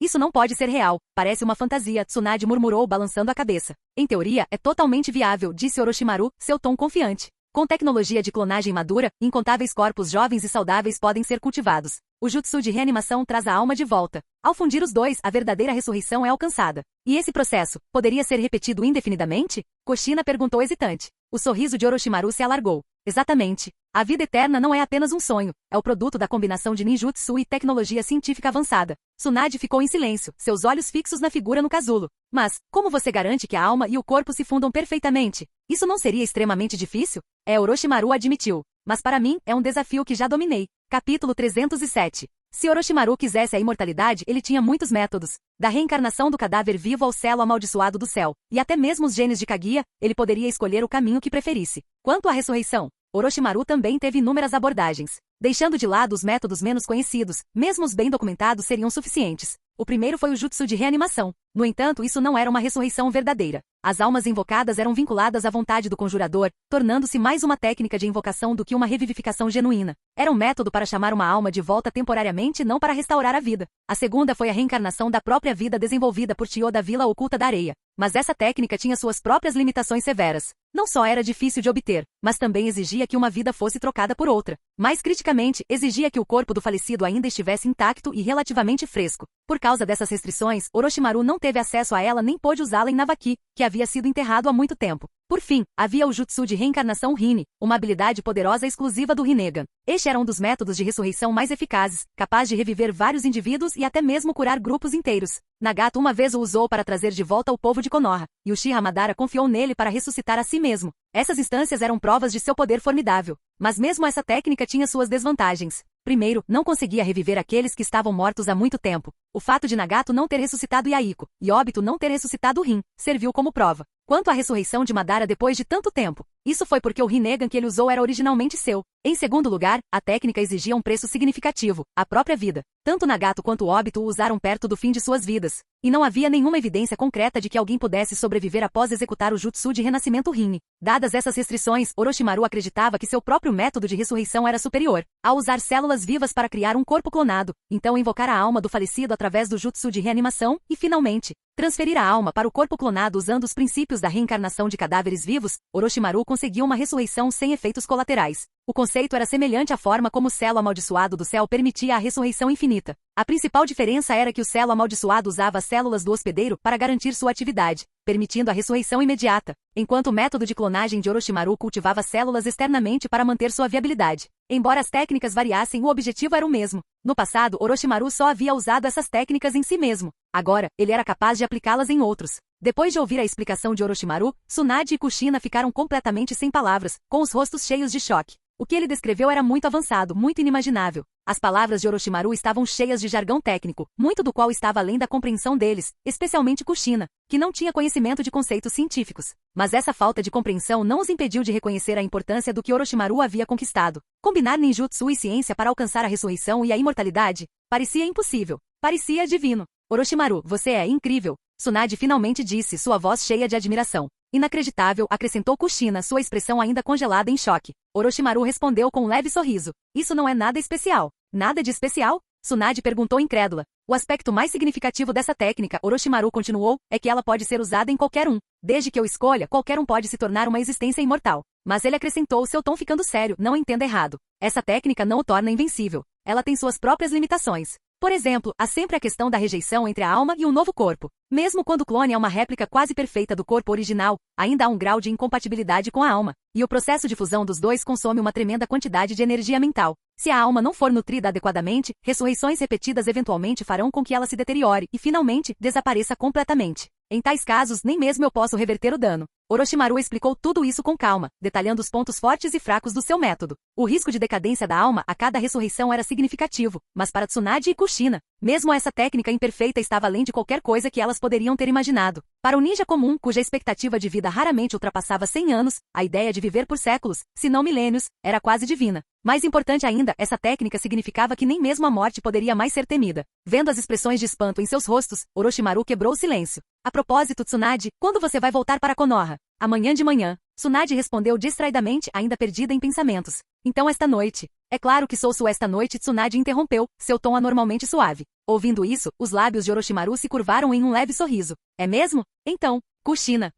Isso não pode ser real, parece uma fantasia, Tsunade murmurou balançando a cabeça. Em teoria, é totalmente viável, disse Orochimaru, seu tom confiante. Com tecnologia de clonagem madura, incontáveis corpos jovens e saudáveis podem ser cultivados. O jutsu de reanimação traz a alma de volta. Ao fundir os dois, a verdadeira ressurreição é alcançada. E esse processo, poderia ser repetido indefinidamente? Kushina perguntou hesitante. O sorriso de Orochimaru se alargou. Exatamente. A vida eterna não é apenas um sonho, é o produto da combinação de ninjutsu e tecnologia científica avançada. Tsunade ficou em silêncio, seus olhos fixos na figura no casulo. Mas, como você garante que a alma e o corpo se fundam perfeitamente? Isso não seria extremamente difícil? Orochimaru admitiu. Mas para mim, é um desafio que já dominei. Capítulo 307. Se Orochimaru quisesse a imortalidade, ele tinha muitos métodos. Da reencarnação do cadáver vivo ao selo amaldiçoado do céu, e até mesmo os genes de Kaguya, ele poderia escolher o caminho que preferisse. Quanto à ressurreição, Orochimaru também teve inúmeras abordagens. Deixando de lado os métodos menos conhecidos, mesmo os bem documentados seriam suficientes. O primeiro foi o jutsu de reanimação. No entanto, isso não era uma ressurreição verdadeira. As almas invocadas eram vinculadas à vontade do conjurador, tornando-se mais uma técnica de invocação do que uma revivificação genuína. Era um método para chamar uma alma de volta temporariamente, não para restaurar a vida. A segunda foi a reencarnação da própria vida desenvolvida por Tio da Vila Oculta da Areia. Mas essa técnica tinha suas próprias limitações severas. Não só era difícil de obter, mas também exigia que uma vida fosse trocada por outra. Mais criticamente, exigia que o corpo do falecido ainda estivesse intacto e relativamente fresco. Por causa dessas restrições, Orochimaru não teve acesso a ela nem pôde usá-la em Navaki, que havia sido enterrado há muito tempo. Por fim, havia o jutsu de reencarnação Rinne, uma habilidade poderosa exclusiva do Rinnegan. Este era um dos métodos de ressurreição mais eficazes, capaz de reviver vários indivíduos e até mesmo curar grupos inteiros. Nagato uma vez o usou para trazer de volta o povo de Konoha, e Uchiha Madara confiou nele para ressuscitar a si mesmo. Essas instâncias eram provas de seu poder formidável. Mas mesmo essa técnica tinha suas desvantagens. Primeiro, não conseguia reviver aqueles que estavam mortos há muito tempo. O fato de Nagato não ter ressuscitado Yahiko, e Obito não ter ressuscitado Rin, serviu como prova. Quanto à ressurreição de Madara depois de tanto tempo, isso foi porque o Rinnegan que ele usou era originalmente seu. Em segundo lugar, a técnica exigia um preço significativo, a própria vida. Tanto Nagato quanto Obito o usaram perto do fim de suas vidas, e não havia nenhuma evidência concreta de que alguém pudesse sobreviver após executar o jutsu de renascimento Rinne. Dadas essas restrições, Orochimaru acreditava que seu próprio método de ressurreição era superior. Ao usar células vivas para criar um corpo clonado, então invocar a alma do falecido através do jutsu de reanimação, e finalmente, transferir a alma para o corpo clonado usando os princípios da reencarnação de cadáveres vivos, Orochimaru conseguiu uma ressurreição sem efeitos colaterais. O conceito era semelhante à forma como o selo amaldiçoado do céu permitia a ressurreição infinita. A principal diferença era que o selo amaldiçoado usava as células do hospedeiro para garantir sua atividade, permitindo a ressurreição imediata, enquanto o método de clonagem de Orochimaru cultivava células externamente para manter sua viabilidade. Embora as técnicas variassem, o objetivo era o mesmo. No passado, Orochimaru só havia usado essas técnicas em si mesmo. Agora, ele era capaz de aplicá-las em outros. Depois de ouvir a explicação de Orochimaru, Tsunade e Kushina ficaram completamente sem palavras, com os rostos cheios de choque. O que ele descreveu era muito avançado, muito inimaginável. As palavras de Orochimaru estavam cheias de jargão técnico, muito do qual estava além da compreensão deles, especialmente Kushina, que não tinha conhecimento de conceitos científicos. Mas essa falta de compreensão não os impediu de reconhecer a importância do que Orochimaru havia conquistado. Combinar ninjutsu e ciência para alcançar a ressurreição e a imortalidade parecia impossível. Parecia divino. Orochimaru, você é incrível. Tsunade finalmente disse, sua voz cheia de admiração. Inacreditável, acrescentou Kushina, sua expressão ainda congelada em choque. Orochimaru respondeu com um leve sorriso. Isso não é nada especial. Nada de especial? Tsunade perguntou incrédula. O aspecto mais significativo dessa técnica, Orochimaru continuou, é que ela pode ser usada em qualquer um. Desde que eu escolha, qualquer um pode se tornar uma existência imortal. Mas ele acrescentou, seu tom ficando sério, não entenda errado. Essa técnica não o torna invencível. Ela tem suas próprias limitações. Por exemplo, há sempre a questão da rejeição entre a alma e um novo corpo. Mesmo quando o clone é uma réplica quase perfeita do corpo original, ainda há um grau de incompatibilidade com a alma, e o processo de fusão dos dois consome uma tremenda quantidade de energia mental. Se a alma não for nutrida adequadamente, ressurreições repetidas eventualmente farão com que ela se deteriore e, finalmente, desapareça completamente. Em tais casos, nem mesmo eu posso reverter o dano. Orochimaru explicou tudo isso com calma, detalhando os pontos fortes e fracos do seu método. O risco de decadência da alma a cada ressurreição era significativo, mas para Tsunade e Kushina, mesmo essa técnica imperfeita estava além de qualquer coisa que elas poderiam ter imaginado. Para o ninja comum, cuja expectativa de vida raramente ultrapassava 100 anos, a ideia de viver por séculos, se não milênios, era quase divina. Mais importante ainda, essa técnica significava que nem mesmo a morte poderia mais ser temida. Vendo as expressões de espanto em seus rostos, Orochimaru quebrou o silêncio. A propósito, Tsunade, quando você vai voltar para Konoha? Amanhã de manhã. Tsunade respondeu distraidamente, ainda perdida em pensamentos. Então esta noite. É claro que sou esta noite, Tsunade interrompeu, seu tom anormalmente suave. Ouvindo isso, os lábios de Orochimaru se curvaram em um leve sorriso. É mesmo? Então, Kushina.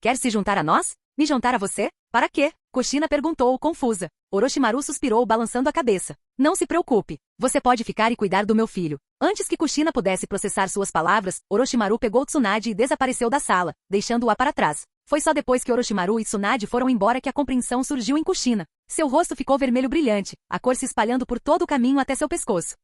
Quer se juntar a nós? Me juntar a você? Para quê? Kushina perguntou, confusa. Orochimaru suspirou, balançando a cabeça. Não se preocupe. Você pode ficar e cuidar do meu filho. Antes que Kushina pudesse processar suas palavras, Orochimaru pegou Tsunade e desapareceu da sala, deixando-a para trás. Foi só depois que Orochimaru e Tsunade foram embora que a compreensão surgiu em Kushina. Seu rosto ficou vermelho brilhante, a cor se espalhando por todo o caminho até seu pescoço.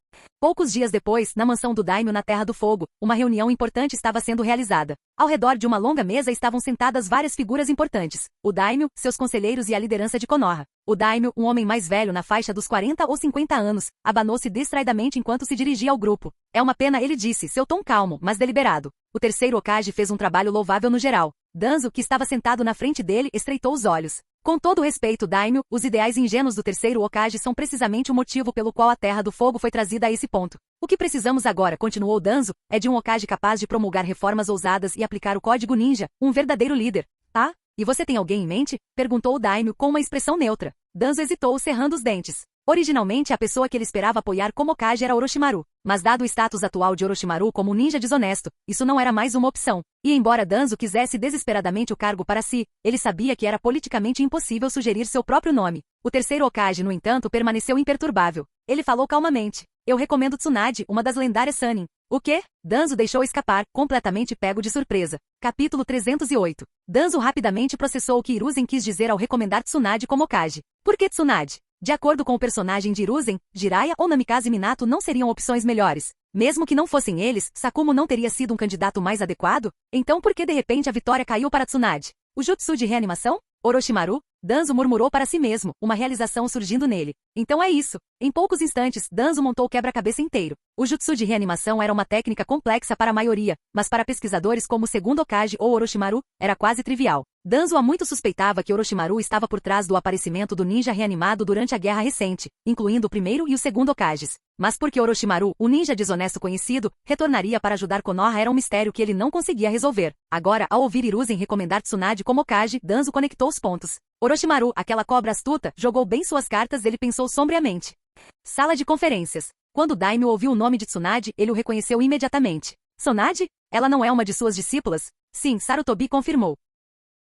Poucos dias depois, na mansão do Daimyo na Terra do Fogo, uma reunião importante estava sendo realizada. Ao redor de uma longa mesa estavam sentadas várias figuras importantes. O Daimyo, seus conselheiros e a liderança de Konoha. O Daimyo, um homem mais velho na faixa dos 40 ou 50 anos, abanou-se distraidamente enquanto se dirigia ao grupo. É uma pena, ele disse, seu tom calmo, mas deliberado. O terceiro Hokage fez um trabalho louvável no geral. Danzo, que estava sentado na frente dele, estreitou os olhos. Com todo o respeito, Daimyo, os ideais ingênuos do terceiro Hokage são precisamente o motivo pelo qual a Terra do Fogo foi trazida a esse ponto. O que precisamos agora, continuou Danzo, é de um Hokage capaz de promulgar reformas ousadas e aplicar o Código Ninja, um verdadeiro líder. Ah? E você tem alguém em mente? Perguntou o Daimyo com uma expressão neutra. Danzo hesitou, cerrando os dentes. Originalmente, a pessoa que ele esperava apoiar como Hokage era Orochimaru, mas dado o status atual de Orochimaru como um ninja desonesto, isso não era mais uma opção. E embora Danzo quisesse desesperadamente o cargo para si, ele sabia que era politicamente impossível sugerir seu próprio nome. O terceiro Hokage, no entanto, permaneceu imperturbável. Ele falou calmamente. Eu recomendo Tsunade, uma das lendárias Sannin. O quê? Danzo deixou escapar, completamente pego de surpresa. Capítulo 308. Danzo rapidamente processou o que Hiruzen quis dizer ao recomendar Tsunade como Hokage. Por que Tsunade? De acordo com o personagem de Hiruzen, Jiraiya ou Namikaze Minato não seriam opções melhores. Mesmo que não fossem eles, Sakumo não teria sido um candidato mais adequado? Então por que de repente a vitória caiu para Tsunade? O jutsu de reanimação? Orochimaru? Danzo murmurou para si mesmo, uma realização surgindo nele. Então é isso. Em poucos instantes, Danzo montou o quebra-cabeça inteiro. O jutsu de reanimação era uma técnica complexa para a maioria, mas para pesquisadores como o segundo Hokage ou Orochimaru, era quase trivial. Danzo há muito suspeitava que Orochimaru estava por trás do aparecimento do ninja reanimado durante a guerra recente, incluindo o primeiro e o segundo Hokages. Mas porque Orochimaru, o ninja desonesto conhecido, retornaria para ajudar Konoha era um mistério que ele não conseguia resolver. Agora, ao ouvir Hiruzen recomendar Tsunade como Hokage, Danzo conectou os pontos. Orochimaru, aquela cobra astuta, jogou bem suas cartas, ele pensou sombriamente. Sala de conferências. Quando Daimyo ouviu o nome de Tsunade, ele o reconheceu imediatamente. Tsunade? Ela não é uma de suas discípulas? Sim, Sarutobi confirmou.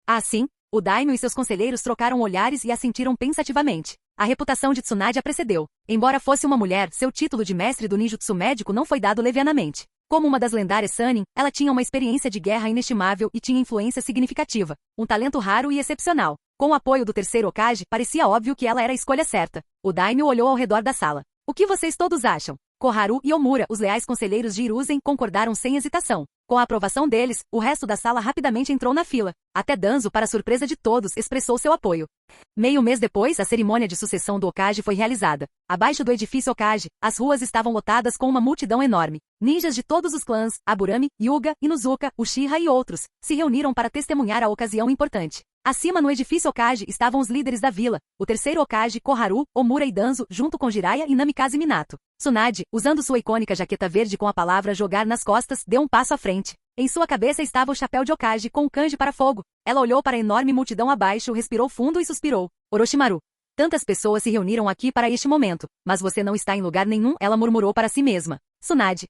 Ah, sim? O Daimyo e seus conselheiros trocaram olhares e assentiram pensativamente. A reputação de Tsunade a precedeu. Embora fosse uma mulher, seu título de mestre do ninjutsu médico não foi dado levianamente. Como uma das lendárias Sannin, ela tinha uma experiência de guerra inestimável e tinha influência significativa, um talento raro e excepcional. Com o apoio do terceiro Hokage, parecia óbvio que ela era a escolha certa. O Daimyo olhou ao redor da sala. O que vocês todos acham? Koharu e Omura, os leais conselheiros de Hiruzen, concordaram sem hesitação. Com a aprovação deles, o resto da sala rapidamente entrou na fila. Até Danzo, para surpresa de todos, expressou seu apoio. Meio mês depois, a cerimônia de sucessão do Hokage foi realizada. Abaixo do edifício Hokage, as ruas estavam lotadas com uma multidão enorme. Ninjas de todos os clãs, Aburame, Hyuga, Inuzuka, Uchiha e outros, se reuniram para testemunhar a ocasião importante. Acima no edifício Hokage estavam os líderes da vila, o terceiro Hokage, Koharu, Omura e Danzo, junto com Jiraiya e Namikaze Minato. Tsunade, usando sua icônica jaqueta verde com a palavra jogar nas costas, deu um passo à frente. Em sua cabeça estava o chapéu de Hokage com o kanji para fogo. Ela olhou para a enorme multidão abaixo, respirou fundo e suspirou. Orochimaru. Tantas pessoas se reuniram aqui para este momento, mas você não está em lugar nenhum, ela murmurou para si mesma. Tsunade.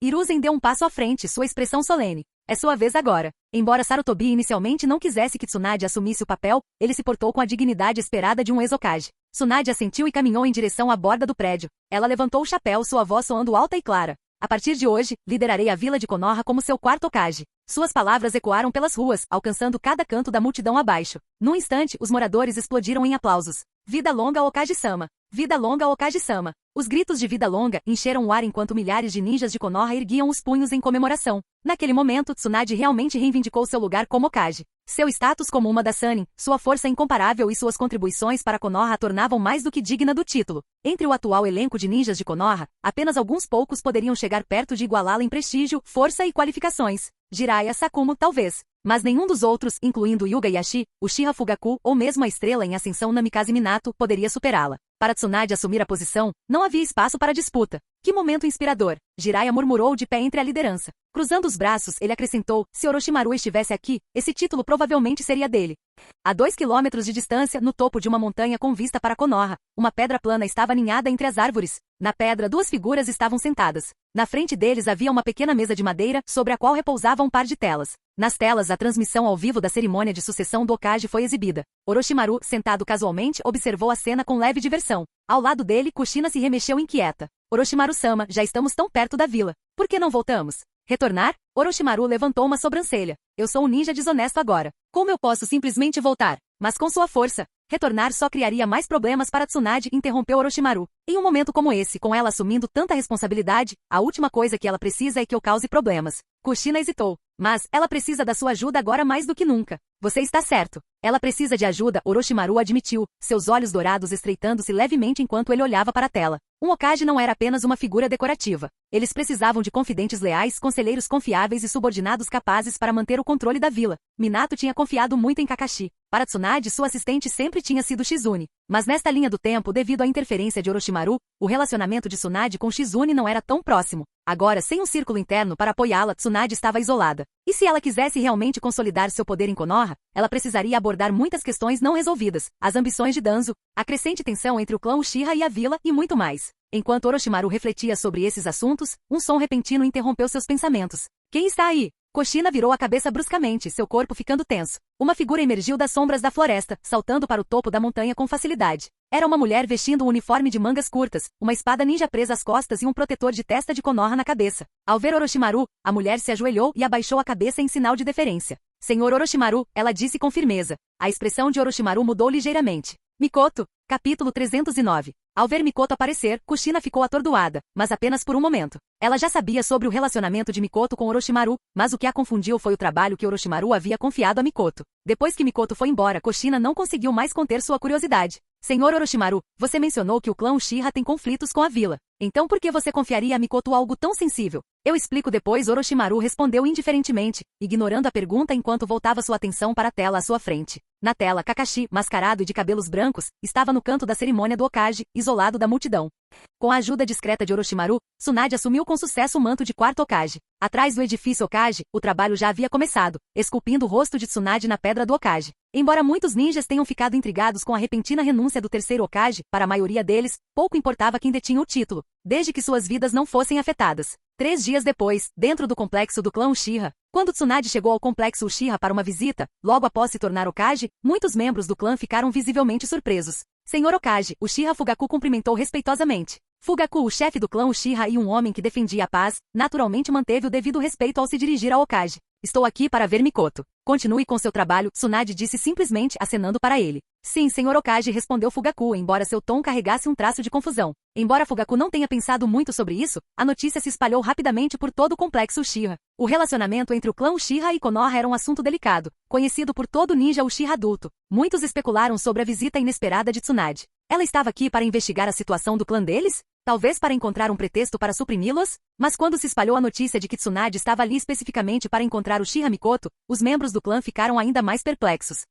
Hiruzen deu um passo à frente, sua expressão solene. É sua vez agora. Embora Sarutobi inicialmente não quisesse que Tsunade assumisse o papel, ele se portou com a dignidade esperada de um ex-Hokage. Tsunade assentiu e caminhou em direção à borda do prédio. Ela levantou o chapéu, sua voz soando alta e clara. A partir de hoje, liderarei a vila de Konoha como seu quarto Hokage. Suas palavras ecoaram pelas ruas, alcançando cada canto da multidão abaixo. Num instante, os moradores explodiram em aplausos. Vida longa Okage-sama! Vida longa Okage-sama! Os gritos de vida longa encheram o ar enquanto milhares de ninjas de Konoha erguiam os punhos em comemoração. Naquele momento, Tsunade realmente reivindicou seu lugar como Okage. Seu status como uma das Sannin, sua força incomparável e suas contribuições para Konoha a tornavam mais do que digna do título. Entre o atual elenco de ninjas de Konoha, apenas alguns poucos poderiam chegar perto de igualá-la em prestígio, força e qualificações. Jiraiya Sakumo talvez. Mas nenhum dos outros, incluindo Yuga Yashi, Uchiha Fugaku ou mesmo a estrela em ascensão Namikaze Minato, poderia superá-la. Para Tsunade assumir a posição, não havia espaço para disputa. Que momento inspirador! Jiraiya murmurou de pé entre a liderança. Cruzando os braços, ele acrescentou, se Orochimaru estivesse aqui, esse título provavelmente seria dele. A 2 quilômetros de distância, no topo de uma montanha com vista para Konoha, uma pedra plana estava aninhada entre as árvores. Na pedra, 2 figuras estavam sentadas. Na frente deles havia uma pequena mesa de madeira, sobre a qual repousava um par de telas. Nas telas, a transmissão ao vivo da cerimônia de sucessão do Okage foi exibida. Orochimaru, sentado casualmente, observou a cena com leve diversão. Ao lado dele, Kushina se remexeu inquieta. Orochimaru-sama, já estamos tão perto da vila. Por que não voltamos? Retornar? Orochimaru levantou uma sobrancelha. Eu sou um ninja desonesto agora. Como eu posso simplesmente voltar? Mas com sua força. Retornar só criaria mais problemas para Tsunade, interrompeu Orochimaru. Em um momento como esse, com ela assumindo tanta responsabilidade, a última coisa que ela precisa é que eu cause problemas. Kushina hesitou. Mas, ela precisa da sua ajuda agora mais do que nunca. Você está certo. Ela precisa de ajuda, Orochimaru admitiu, seus olhos dourados estreitando-se levemente enquanto ele olhava para a tela. Um Okage não era apenas uma figura decorativa. Eles precisavam de confidentes leais, conselheiros confiáveis e subordinados capazes para manter o controle da vila. Minato tinha confiado muito em Kakashi. Para Tsunade, sua assistente sempre tinha sido Shizune. Mas nesta linha do tempo, devido à interferência de Orochimaru, o relacionamento de Tsunade com Shizune não era tão próximo. Agora, sem um círculo interno para apoiá-la, Tsunade estava isolada. E se ela quisesse realmente consolidar seu poder em Konoha, ela precisaria abordar muitas questões não resolvidas, as ambições de Danzo, a crescente tensão entre o clã Uchiha e a vila, e muito mais. Enquanto Orochimaru refletia sobre esses assuntos, um som repentino interrompeu seus pensamentos. Quem está aí? Kushina virou a cabeça bruscamente, seu corpo ficando tenso. Uma figura emergiu das sombras da floresta, saltando para o topo da montanha com facilidade. Era uma mulher vestindo um uniforme de mangas curtas, uma espada ninja presa às costas e um protetor de testa de Konoha na cabeça. Ao ver Orochimaru, a mulher se ajoelhou e abaixou a cabeça em sinal de deferência. Senhor Orochimaru, ela disse com firmeza. A expressão de Orochimaru mudou ligeiramente. Mikoto, capítulo 309. Ao ver Mikoto aparecer, Kushina ficou atordoada, mas apenas por um momento. Ela já sabia sobre o relacionamento de Mikoto com Orochimaru, mas o que a confundiu foi o trabalho que Orochimaru havia confiado a Mikoto. Depois que Mikoto foi embora, Kushina não conseguiu mais conter sua curiosidade. Senhor Orochimaru, você mencionou que o clã Uchiha tem conflitos com a vila. Então por que você confiaria a Mikoto algo tão sensível? Eu explico depois, Orochimaru respondeu indiferentemente, ignorando a pergunta enquanto voltava sua atenção para a tela à sua frente. Na tela, Kakashi, mascarado e de cabelos brancos, estava no canto da cerimônia do Okage, isolado da multidão. Com a ajuda discreta de Orochimaru, Tsunade assumiu com sucesso o manto de quarto Okage. Atrás do edifício Okage, o trabalho já havia começado, esculpindo o rosto de Tsunade na pedra do Okage. Embora muitos ninjas tenham ficado intrigados com a repentina renúncia do terceiro Okage, para a maioria deles, pouco importava quem detinha o título, desde que suas vidas não fossem afetadas. 3 dias depois, dentro do complexo do clã Uchiha, quando Tsunade chegou ao complexo Uchiha para uma visita, logo após se tornar Okage, muitos membros do clã ficaram visivelmente surpresos. Senhor Okage, Uchiha Fugaku cumprimentou respeitosamente. Fugaku, o chefe do clã Uchiha e um homem que defendia a paz, naturalmente manteve o devido respeito ao se dirigir ao Okage. Estou aqui para ver Mikoto. Continue com seu trabalho, Tsunade disse simplesmente, acenando para ele. Sim, senhor Okage, respondeu Fugaku, embora seu tom carregasse um traço de confusão. Embora Fugaku não tenha pensado muito sobre isso, a notícia se espalhou rapidamente por todo o complexo Uchiha. O relacionamento entre o clã Uchiha e Konoha era um assunto delicado, conhecido por todo ninja Uchiha adulto. Muitos especularam sobre a visita inesperada de Tsunade. Ela estava aqui para investigar a situação do clã deles? Talvez para encontrar um pretexto para suprimi-los? Mas quando se espalhou a notícia de que Tsunade estava ali especificamente para encontrar Uchiha Mikoto, os membros do clã ficaram ainda mais perplexos.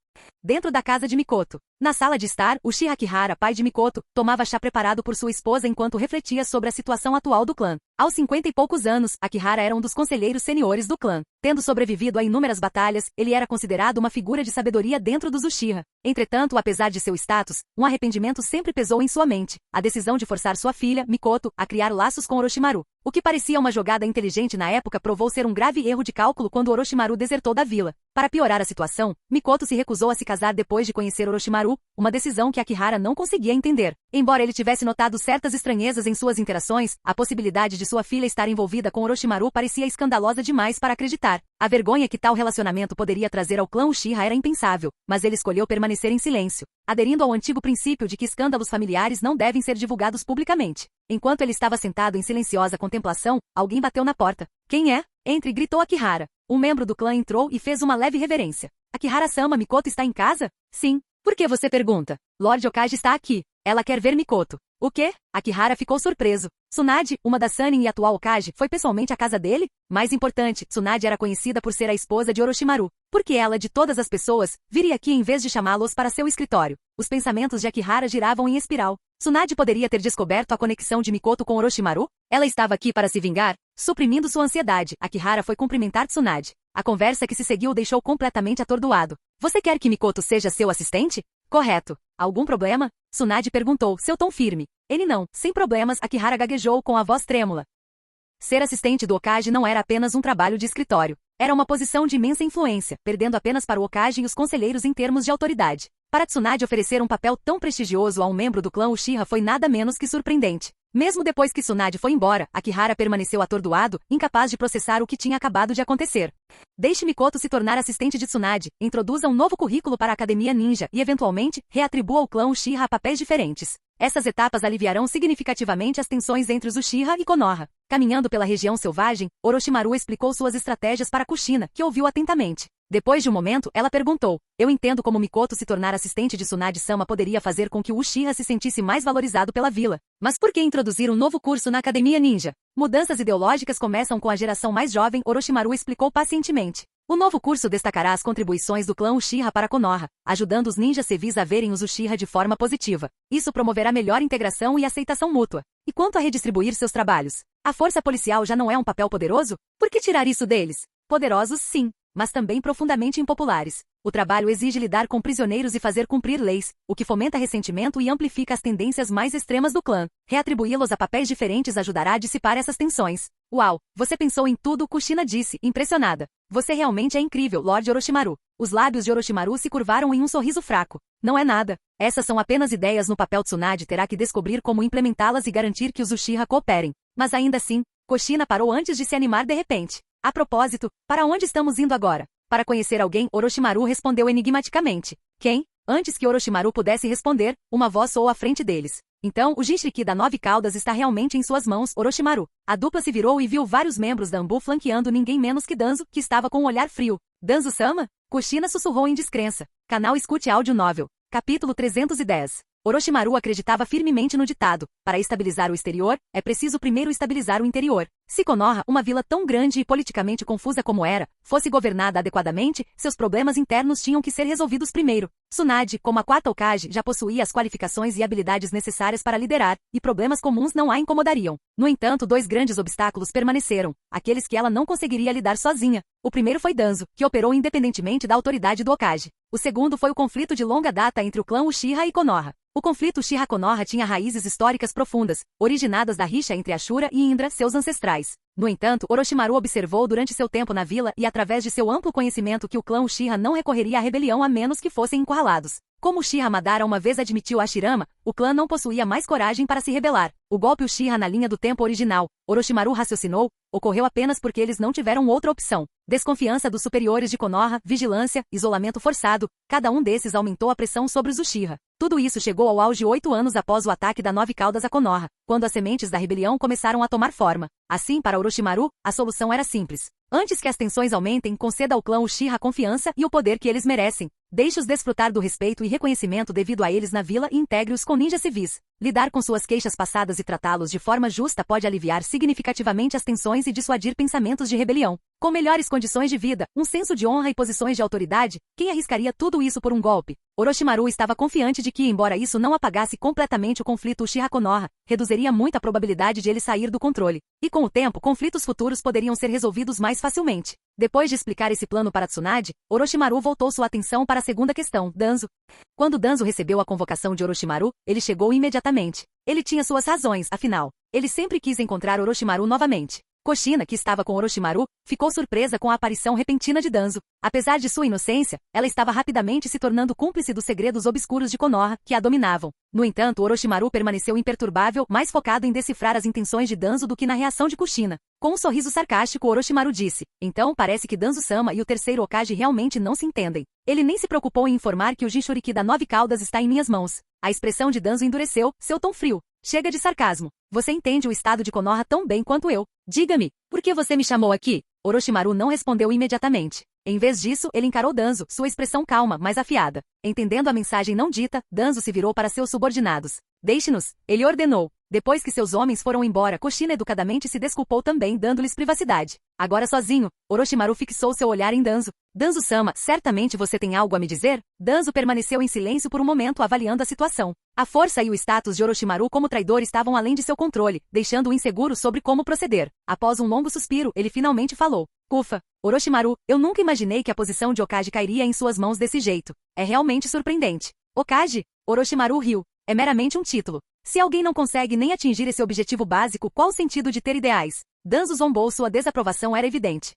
Dentro da casa de Mikoto. Na sala de estar, Uchiha Akihara, pai de Mikoto, tomava chá preparado por sua esposa enquanto refletia sobre a situação atual do clã. Aos 50 e poucos anos, Akihara era um dos conselheiros seniores do clã. Tendo sobrevivido a inúmeras batalhas, ele era considerado uma figura de sabedoria dentro dos Uchiha. Entretanto, apesar de seu status, um arrependimento sempre pesou em sua mente. A decisão de forçar sua filha, Mikoto, a criar laços com Orochimaru. O que parecia uma jogada inteligente na época provou ser um grave erro de cálculo quando Orochimaru desertou da vila. Para piorar a situação, Mikoto se recusou a se casar depois de conhecer Orochimaru, uma decisão que Akihara não conseguia entender. Embora ele tivesse notado certas estranhezas em suas interações, a possibilidade de sua filha estar envolvida com Orochimaru parecia escandalosa demais para acreditar. A vergonha que tal relacionamento poderia trazer ao clã Uchiha era impensável, mas ele escolheu permanecer em silêncio, aderindo ao antigo princípio de que escândalos familiares não devem ser divulgados publicamente. Enquanto ele estava sentado em silenciosa contemplação, alguém bateu na porta. Quem é? Entre, gritou Akihara. Um membro do clã entrou e fez uma leve reverência. Akihara-sama, Mikoto está em casa? Sim. Por que você pergunta? Lord Hokage está aqui. Ela quer ver Mikoto. O quê? Akihara ficou surpreso. Tsunade, uma das Sannin e atual Hokage, foi pessoalmente à casa dele? Mais importante, Tsunade era conhecida por ser a esposa de Orochimaru. Porque ela, de todas as pessoas, viria aqui em vez de chamá-los para seu escritório. Os pensamentos de Akihara giravam em espiral. Tsunade poderia ter descoberto a conexão de Mikoto com Orochimaru? Ela estava aqui para se vingar? Suprimindo sua ansiedade, Akihara foi cumprimentar Tsunade. A conversa que se seguiu o deixou completamente atordoado. Você quer que Mikoto seja seu assistente? Correto. Algum problema? Tsunade perguntou, seu tom firme. Ele não, sem problemas, Akihara gaguejou com a voz trêmula. Ser assistente do Hokage não era apenas um trabalho de escritório. Era uma posição de imensa influência, perdendo apenas para o Hokage e os conselheiros em termos de autoridade. Para Tsunade oferecer um papel tão prestigioso a um membro do clã Uchiha foi nada menos que surpreendente. Mesmo depois que Tsunade foi embora, Akihara permaneceu atordoado, incapaz de processar o que tinha acabado de acontecer. Deixe Mikoto se tornar assistente de Tsunade, introduza um novo currículo para a Academia Ninja e, eventualmente, reatribua ao clã Uchiha a papéis diferentes. Essas etapas aliviarão significativamente as tensões entre os Uchiha e Konoha. Caminhando pela região selvagem, Orochimaru explicou suas estratégias para Kushina, que ouviu atentamente. Depois de um momento, ela perguntou, eu entendo como Mikoto se tornar assistente de Tsunade-sama poderia fazer com que o Uchiha se sentisse mais valorizado pela vila. Mas por que introduzir um novo curso na Academia Ninja? Mudanças ideológicas começam com a geração mais jovem, Orochimaru explicou pacientemente. O novo curso destacará as contribuições do clã Uchiha para Konoha, ajudando os ninjas civis a verem os Uchiha de forma positiva. Isso promoverá melhor integração e aceitação mútua. E quanto a redistribuir seus trabalhos? A força policial já não é um papel poderoso? Por que tirar isso deles? Poderosos, sim, mas também profundamente impopulares. O trabalho exige lidar com prisioneiros e fazer cumprir leis, o que fomenta ressentimento e amplifica as tendências mais extremas do clã. Reatribuí-los a papéis diferentes ajudará a dissipar essas tensões. Uau, você pensou em tudo, Kushina disse, impressionada. Você realmente é incrível, Lord Orochimaru. Os lábios de Orochimaru se curvaram em um sorriso fraco. Não é nada. Essas são apenas ideias no papel. Tsunade terá que descobrir como implementá-las e garantir que os Uchiha cooperem. Mas ainda assim, Kushina parou antes de se animar de repente. A propósito, para onde estamos indo agora? Para conhecer alguém, Orochimaru respondeu enigmaticamente. Quem? Antes que Orochimaru pudesse responder, uma voz soou à frente deles. Então, o Jinchuriki da Nove Caudas está realmente em suas mãos, Orochimaru. A dupla se virou e viu vários membros da Anbu flanqueando ninguém menos que Danzo, que estava com um olhar frio. Danzo-sama? Kushina sussurrou em descrença. Canal Escute Áudio Novel. Capítulo 310. Orochimaru acreditava firmemente no ditado, para estabilizar o exterior, é preciso primeiro estabilizar o interior. Se Konoha, uma vila tão grande e politicamente confusa como era, fosse governada adequadamente, seus problemas internos tinham que ser resolvidos primeiro. Tsunade, como a quarta Hokage, já possuía as qualificações e habilidades necessárias para liderar, e problemas comuns não a incomodariam. No entanto, dois grandes obstáculos permaneceram, aqueles que ela não conseguiria lidar sozinha. O primeiro foi Danzo, que operou independentemente da autoridade do Hokage. O segundo foi o conflito de longa data entre o clã Uchiha e Konoha. O conflito Uchiha-Konoha tinha raízes históricas profundas, originadas da rixa entre Ashura e Indra, seus ancestrais. No entanto, Orochimaru observou durante seu tempo na vila e através de seu amplo conhecimento que o clã Uchiha não recorreria à rebelião a menos que fossem encurralados. Como Uchiha Madara uma vez admitiu a Hashirama, o clã não possuía mais coragem para se rebelar. O golpe Uchiha na linha do tempo original, Orochimaru raciocinou, ocorreu apenas porque eles não tiveram outra opção. Desconfiança dos superiores de Konoha, vigilância, isolamento forçado, cada um desses aumentou a pressão sobre os Uchiha. Tudo isso chegou ao auge 8 anos após o ataque da Nove Caudas a Konoha, quando as sementes da rebelião começaram a tomar forma. Assim, para Orochimaru, a solução era simples. Antes que as tensões aumentem, conceda ao clã Uchiha a confiança e o poder que eles merecem. Deixe-os desfrutar do respeito e reconhecimento devido a eles na vila e integre-os com ninjas civis. Lidar com suas queixas passadas e tratá-los de forma justa pode aliviar significativamente as tensões e dissuadir pensamentos de rebelião. Com melhores condições de vida, um senso de honra e posições de autoridade, quem arriscaria tudo isso por um golpe? Orochimaru estava confiante de que, embora isso não apagasse completamente o conflito Uchiha-Konoha, reduziria muito a probabilidade de ele sair do controle. E com o tempo, conflitos futuros poderiam ser resolvidos mais facilmente. Depois de explicar esse plano para Tsunade, Orochimaru voltou sua atenção para a segunda questão, Danzo. Quando Danzo recebeu a convocação de Orochimaru, ele chegou imediatamente. Ele tinha suas razões, afinal. Ele sempre quis encontrar Orochimaru novamente. Kushina, que estava com Orochimaru, ficou surpresa com a aparição repentina de Danzo. Apesar de sua inocência, ela estava rapidamente se tornando cúmplice dos segredos obscuros de Konoha, que a dominavam. No entanto, Orochimaru permaneceu imperturbável, mais focado em decifrar as intenções de Danzo do que na reação de Kushina. Com um sorriso sarcástico, Orochimaru disse: "Então parece que Danzo-sama e o terceiro Hokage realmente não se entendem." Ele nem se preocupou em informar que o Jinchuriki da 9 caudas está em minhas mãos. A expressão de Danzo endureceu, seu tom frio. "Chega de sarcasmo. Você entende o estado de Konoha tão bem quanto eu. Diga-me, por que você me chamou aqui?" Orochimaru não respondeu imediatamente. Em vez disso, ele encarou Danzo, sua expressão calma, mas afiada. Entendendo a mensagem não dita, Danzo se virou para seus subordinados. "Deixe-nos", ele ordenou. Depois que seus homens foram embora, Kushina educadamente se desculpou também, dando-lhes privacidade. Agora sozinho, Orochimaru fixou seu olhar em Danzo. "Danzo-sama, certamente você tem algo a me dizer?" Danzo permaneceu em silêncio por um momento, avaliando a situação. A força e o status de Orochimaru como traidor estavam além de seu controle, deixando-o inseguro sobre como proceder. Após um longo suspiro, ele finalmente falou: "Ufa, Orochimaru, eu nunca imaginei que a posição de Hokage cairia em suas mãos desse jeito. É realmente surpreendente." "Hokage?" Orochimaru riu. "É meramente um título. Se alguém não consegue nem atingir esse objetivo básico, qual o sentido de ter ideais?" Danzo zombou, sua desaprovação era evidente.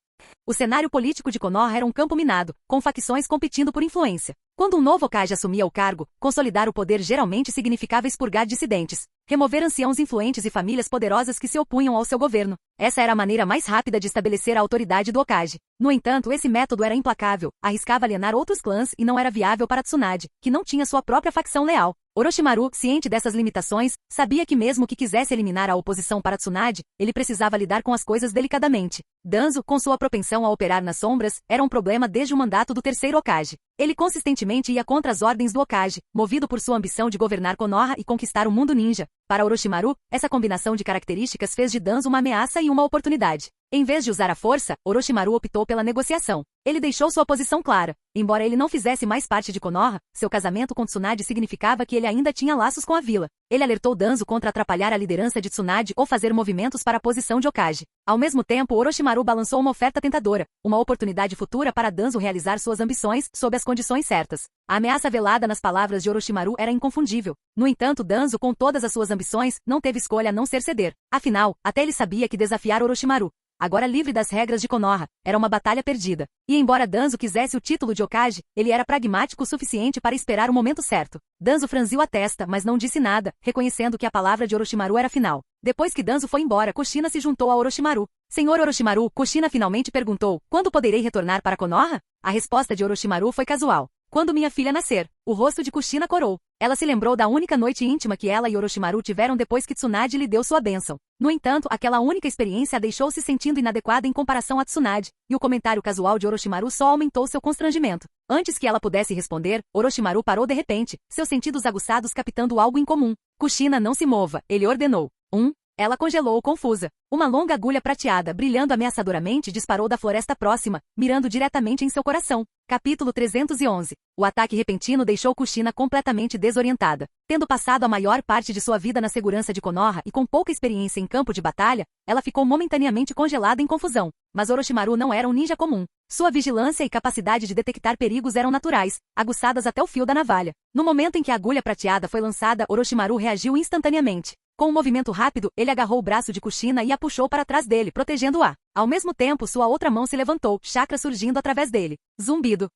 O cenário político de Konoha era um campo minado, com facções competindo por influência. Quando um novo Hokage assumia o cargo, consolidar o poder geralmente significava expurgar dissidentes, remover anciãos influentes e famílias poderosas que se opunham ao seu governo. Essa era a maneira mais rápida de estabelecer a autoridade do Hokage. No entanto, esse método era implacável, arriscava alienar outros clãs e não era viável para Tsunade, que não tinha sua própria facção leal. Orochimaru, ciente dessas limitações, sabia que mesmo que quisesse eliminar a oposição para Tsunade, ele precisava lidar com as coisas delicadamente. Danzo, com sua propensão a operar nas sombras, era um problema desde o mandato do terceiro Hokage. Ele consistentemente ia contra as ordens do Hokage, movido por sua ambição de governar Konoha e conquistar o mundo ninja. Para Orochimaru, essa combinação de características fez de Danzo uma ameaça e uma oportunidade. Em vez de usar a força, Orochimaru optou pela negociação. Ele deixou sua posição clara. Embora ele não fizesse mais parte de Konoha, seu casamento com Tsunade significava que ele ainda tinha laços com a vila. Ele alertou Danzo contra atrapalhar a liderança de Tsunade ou fazer movimentos para a posição de Hokage. Ao mesmo tempo, Orochimaru balançou uma oferta tentadora, uma oportunidade futura para Danzo realizar suas ambições, sob as condições certas. A ameaça velada nas palavras de Orochimaru era inconfundível. No entanto, Danzo, com todas as suas ambições, não teve escolha a não ser ceder. Afinal, até ele sabia que desafiar Orochimaru, agora livre das regras de Konoha, era uma batalha perdida. E embora Danzo quisesse o título de Hokage, ele era pragmático o suficiente para esperar o momento certo. Danzo franziu a testa, mas não disse nada, reconhecendo que a palavra de Orochimaru era final. Depois que Danzo foi embora, Kushina se juntou a Orochimaru. "Senhor Orochimaru", Kushina finalmente perguntou, "quando poderei retornar para Konoha?" A resposta de Orochimaru foi casual: "Quando minha filha nascer." O rosto de Kushina corou. Ela se lembrou da única noite íntima que ela e Orochimaru tiveram depois que Tsunade lhe deu sua bênção. No entanto, aquela única experiência a deixou se sentindo inadequada em comparação a Tsunade, e o comentário casual de Orochimaru só aumentou seu constrangimento. Antes que ela pudesse responder, Orochimaru parou de repente, seus sentidos aguçados captando algo incomum. "Kushina, não se mova", ele ordenou. Ela congelou, confusa. Uma longa agulha prateada, brilhando ameaçadoramente, disparou da floresta próxima, mirando diretamente em seu coração. Capítulo 311. O ataque repentino deixou Kushina completamente desorientada. Tendo passado a maior parte de sua vida na segurança de Konoha e com pouca experiência em campo de batalha, ela ficou momentaneamente congelada em confusão. Mas Orochimaru não era um ninja comum. Sua vigilância e capacidade de detectar perigos eram naturais, aguçadas até o fio da navalha. No momento em que a agulha prateada foi lançada, Orochimaru reagiu instantaneamente. Com um movimento rápido, ele agarrou o braço de Kushina e a puxou para trás dele, protegendo-a. Ao mesmo tempo, sua outra mão se levantou, chakra surgindo através dele. Zumbido.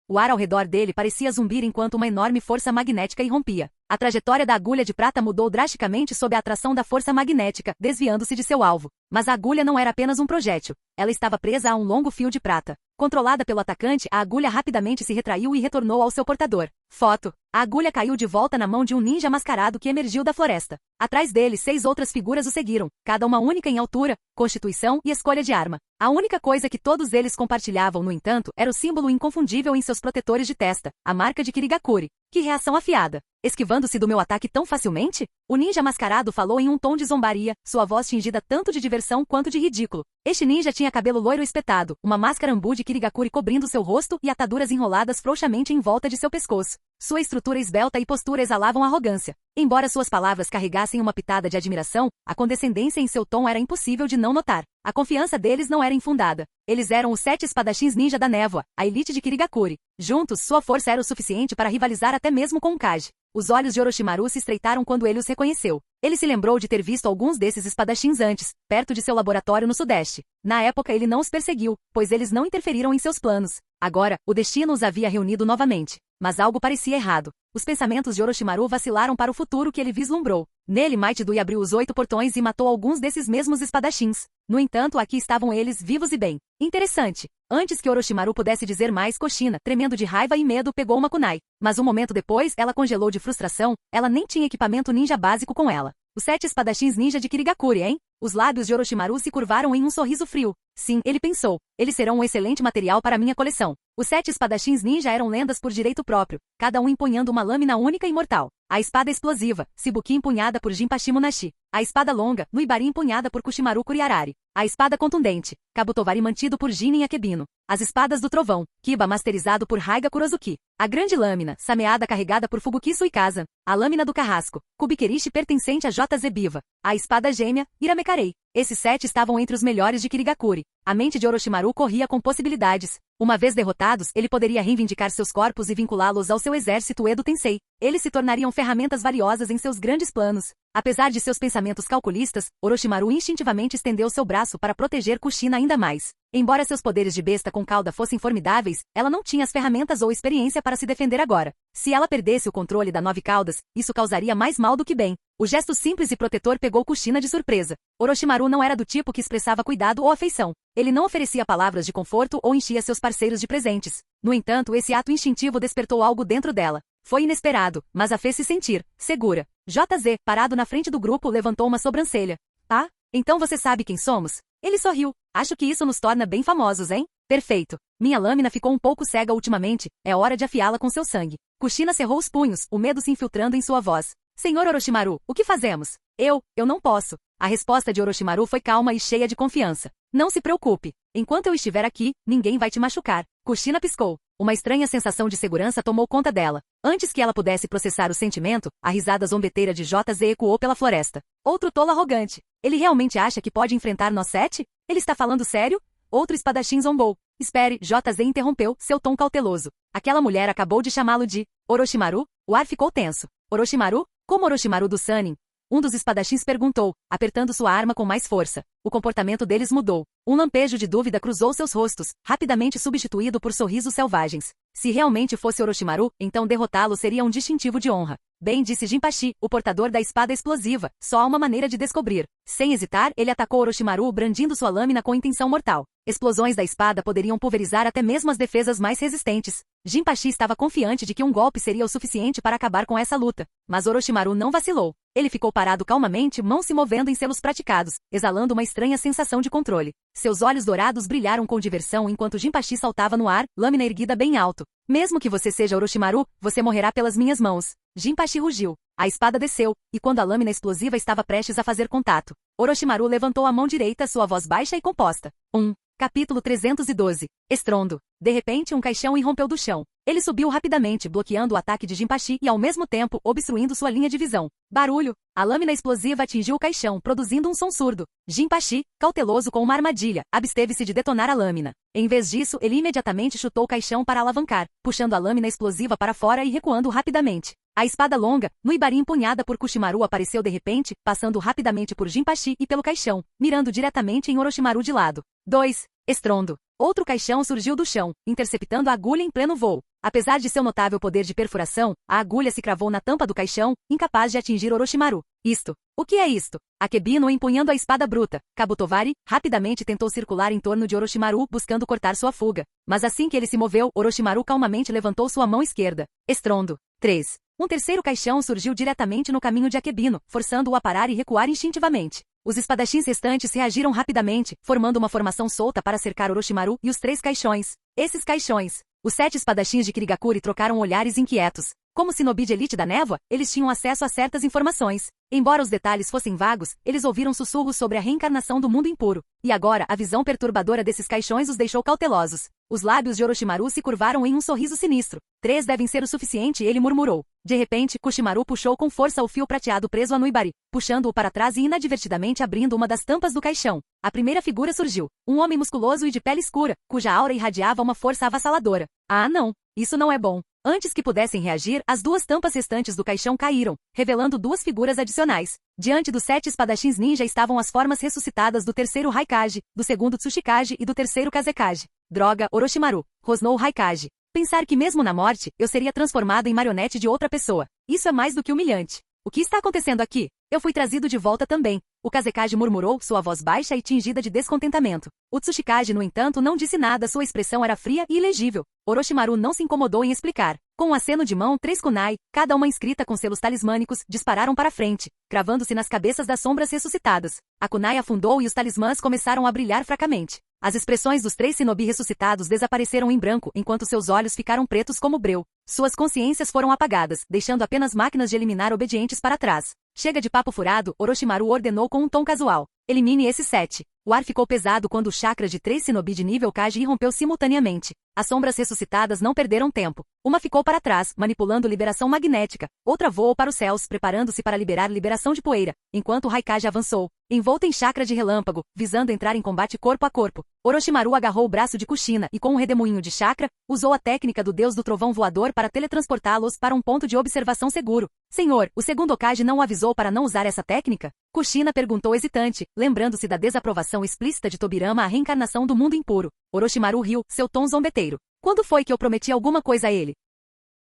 O ar ao redor dele parecia zumbir enquanto uma enorme força magnética irrompia. A trajetória da agulha de prata mudou drasticamente sob a atração da força magnética, desviando-se de seu alvo. Mas a agulha não era apenas um projétil. Ela estava presa a um longo fio de prata. Controlada pelo atacante, a agulha rapidamente se retraiu e retornou ao seu portador. Foto. A agulha caiu de volta na mão de um ninja mascarado que emergiu da floresta. Atrás dele, 6 outras figuras o seguiram, cada uma única em altura, constituição e escolha de arma. A única coisa que todos eles compartilhavam, no entanto, era o símbolo inconfundível em seus protetores de testa, a marca de Kirigakuri. Que reação afiada! Esquivando-se do meu ataque tão facilmente? O ninja mascarado falou em um tom de zombaria, sua voz tingida tanto de diversão quanto de ridículo. Este ninja tinha cabelo loiro espetado, uma máscara ambu de Kirigakuri cobrindo seu rosto e ataduras enroladas frouxamente em volta de seu pescoço. Sua estrutura esbelta e postura exalavam arrogância. Embora suas palavras carregassem uma pitada de admiração, a condescendência em seu tom era impossível de não notar. A confiança deles não era infundada. Eles eram os 7 espadachins ninja da névoa, a elite de Kirigakuri. Juntos, sua força era o suficiente para rivalizar até mesmo com o Kage. Os olhos de Orochimaru se estreitaram quando ele os reconheceu. Ele se lembrou de ter visto alguns desses espadachins antes, perto de seu laboratório no sudeste. Na época ele não os perseguiu, pois eles não interferiram em seus planos. Agora, o destino os havia reunido novamente. Mas algo parecia errado. Os pensamentos de Orochimaru vacilaram para o futuro que ele vislumbrou. Nele, Might Dui abriu os 8 portões e matou alguns desses mesmos espadachins. No entanto, aqui estavam eles vivos e bem. Interessante. Antes que Orochimaru pudesse dizer mais, Kushina, tremendo de raiva e medo, pegou uma kunai. Mas um momento depois, ela congelou de frustração. Ela nem tinha equipamento ninja básico com ela. Os 7 espadachins ninja de Kirigakuri, hein? Os lábios de Orochimaru se curvaram em um sorriso frio. Sim, ele pensou. Eles serão um excelente material para minha coleção. Os 7 espadachins ninja eram lendas por direito próprio, cada um empunhando uma lâmina única e mortal. A espada explosiva, Shibuki empunhada por Jinpachi Munashi. A espada longa, Nuibari empunhada por Kushimaru Kuriarari. A espada contundente, Kabutovari mantido por Jinin Akebino. As espadas do trovão, Kiba masterizado por Raiga Kurozuki. A grande lâmina, Sameada carregada por Fubuki Suikazan. A lâmina do carrasco, Kubikerishi pertencente a JZ Biva. A espada gêmea, Iramekarei. Esses 7 estavam entre os melhores de Kirigakuri. A mente de Orochimaru corria com possibilidades. Uma vez derrotados, ele poderia reivindicar seus corpos e vinculá-los ao seu exército Edo Tensei. Eles se tornariam ferramentas valiosas em seus grandes planos. Apesar de seus pensamentos calculistas, Orochimaru instintivamente estendeu seu braço para proteger Kushina ainda mais. Embora seus poderes de besta com cauda fossem formidáveis, ela não tinha as ferramentas ou experiência para se defender agora. Se ela perdesse o controle da 9 caudas, isso causaria mais mal do que bem. O gesto simples e protetor pegou Kushina de surpresa. Orochimaru não era do tipo que expressava cuidado ou afeição. Ele não oferecia palavras de conforto ou enchia seus parceiros de presentes. No entanto, esse ato instintivo despertou algo dentro dela. Foi inesperado, mas a fez se sentir segura. JZ, parado na frente do grupo, levantou uma sobrancelha. Ah, então você sabe quem somos? Ele sorriu. Acho que isso nos torna bem famosos, hein? Perfeito. Minha lâmina ficou um pouco cega ultimamente. É hora de afiá-la com seu sangue. Kushina cerrou os punhos, o medo se infiltrando em sua voz. Senhor Orochimaru, o que fazemos? Eu não posso. A resposta de Orochimaru foi calma e cheia de confiança. Não se preocupe. Enquanto eu estiver aqui, ninguém vai te machucar. Kushina piscou. Uma estranha sensação de segurança tomou conta dela. Antes que ela pudesse processar o sentimento, a risada zombeteira de JZ ecoou pela floresta. Outro tolo arrogante. Ele realmente acha que pode enfrentar nós 7? Ele está falando sério? Outro espadachim zombou. Espere, JZ interrompeu, seu tom cauteloso. Aquela mulher acabou de chamá-lo de Orochimaru? O ar ficou tenso. Orochimaru? Como Orochimaru do Sannin? Um dos espadachins perguntou, apertando sua arma com mais força. O comportamento deles mudou. Um lampejo de dúvida cruzou seus rostos, rapidamente substituído por sorrisos selvagens. Se realmente fosse Orochimaru, então derrotá-lo seria um distintivo de honra. Bem, disse Jinpachi, o portador da espada explosiva. Só há uma maneira de descobrir. Sem hesitar, ele atacou Orochimaru brandindo sua lâmina com intenção mortal. Explosões da espada poderiam pulverizar até mesmo as defesas mais resistentes. Jinpachi estava confiante de que um golpe seria o suficiente para acabar com essa luta. Mas Orochimaru não vacilou. Ele ficou parado calmamente, mãos se movendo em selos praticados, exalando uma estranha sensação de controle. Seus olhos dourados brilharam com diversão enquanto Jinpachi saltava no ar, lâmina erguida bem alto. Mesmo que você seja Orochimaru, você morrerá pelas minhas mãos. Jinpachi rugiu. A espada desceu, e quando a lâmina explosiva estava prestes a fazer contato, Orochimaru levantou a mão direita, sua voz baixa e composta. Capítulo 312. Estrondo. De repente, um caixão irrompeu do chão. Ele subiu rapidamente, bloqueando o ataque de Jinpachi e, ao mesmo tempo, obstruindo sua linha de visão. Barulho. A lâmina explosiva atingiu o caixão, produzindo um som surdo. Jinpachi, cauteloso com uma armadilha, absteve-se de detonar a lâmina. Em vez disso, ele imediatamente chutou o caixão para alavancar, puxando a lâmina explosiva para fora e recuando rapidamente. A espada longa, Nuibari empunhada por Kushimaru apareceu de repente, passando rapidamente por Jinpachi e pelo caixão, mirando diretamente em Orochimaru de lado. 2. Estrondo. Outro caixão surgiu do chão, interceptando a agulha em pleno voo. Apesar de seu notável poder de perfuração, a agulha se cravou na tampa do caixão, incapaz de atingir Orochimaru. Isto. O que é isto? Akebino empunhando a espada bruta. Kabutovari rapidamente tentou circular em torno de Orochimaru, buscando cortar sua fuga. Mas assim que ele se moveu, Orochimaru calmamente levantou sua mão esquerda. Estrondo. 3. Um terceiro caixão surgiu diretamente no caminho de Akebino, forçando-o a parar e recuar instintivamente. Os espadachins restantes reagiram rapidamente, formando uma formação solta para cercar Orochimaru e os 3 caixões. Esses caixões. Os 7 espadachins de Kirigakuri trocaram olhares inquietos. Como shinobi de elite da névoa, eles tinham acesso a certas informações. Embora os detalhes fossem vagos, eles ouviram sussurros sobre a reencarnação do mundo impuro. E agora, a visão perturbadora desses caixões os deixou cautelosos. Os lábios de Orochimaru se curvaram em um sorriso sinistro. 3 devem ser o suficiente, ele murmurou. De repente, Kushimaru puxou com força o fio prateado preso a Nuibari, puxando-o para trás e inadvertidamente abrindo uma das tampas do caixão. A primeira figura surgiu. Um homem musculoso e de pele escura, cuja aura irradiava uma força avassaladora. Ah, não. Isso não é bom. Antes que pudessem reagir, as duas tampas restantes do caixão caíram, revelando duas figuras adicionais. Diante dos 7 espadachins ninja estavam as formas ressuscitadas do terceiro Raikage, do segundo Tsuchikage e do terceiro Kazekage. Droga, Orochimaru, rosnou o Raikage. Pensar que mesmo na morte, eu seria transformado em marionete de outra pessoa. Isso é mais do que humilhante. O que está acontecendo aqui? Eu fui trazido de volta também. O Kazekage murmurou, sua voz baixa e tingida de descontentamento. O Tsuchikage, no entanto, não disse nada, sua expressão era fria e ilegível. Orochimaru não se incomodou em explicar. Com um aceno de mão, 3 kunai, cada uma inscrita com selos talismânicos, dispararam para frente, cravando-se nas cabeças das sombras ressuscitadas. A kunai afundou e os talismãs começaram a brilhar fracamente. As expressões dos 3 shinobi ressuscitados desapareceram em branco, enquanto seus olhos ficaram pretos como breu. Suas consciências foram apagadas, deixando apenas máquinas de eliminar obedientes para trás. Chega de papo furado, Orochimaru ordenou com um tom casual. Elimine esses 7. O ar ficou pesado quando o chakra de 3 shinobi de nível Kage irrompeu simultaneamente. As sombras ressuscitadas não perderam tempo. Uma ficou para trás, manipulando liberação magnética. Outra voou para os céus, preparando-se para liberar liberação de poeira, enquanto o Raikage avançou, envolto em chakra de relâmpago, visando entrar em combate corpo a corpo. Orochimaru agarrou o braço de Kushina e com um redemoinho de chakra, usou a técnica do deus do trovão voador para teletransportá-los para um ponto de observação seguro. Senhor, o segundo Hokage não o avisou para não usar essa técnica? Kushina perguntou hesitante, lembrando-se da desaprovação explícita de Tobirama à reencarnação do mundo impuro. Orochimaru riu, seu tom zombeteiro. Quando foi que eu prometi alguma coisa a ele?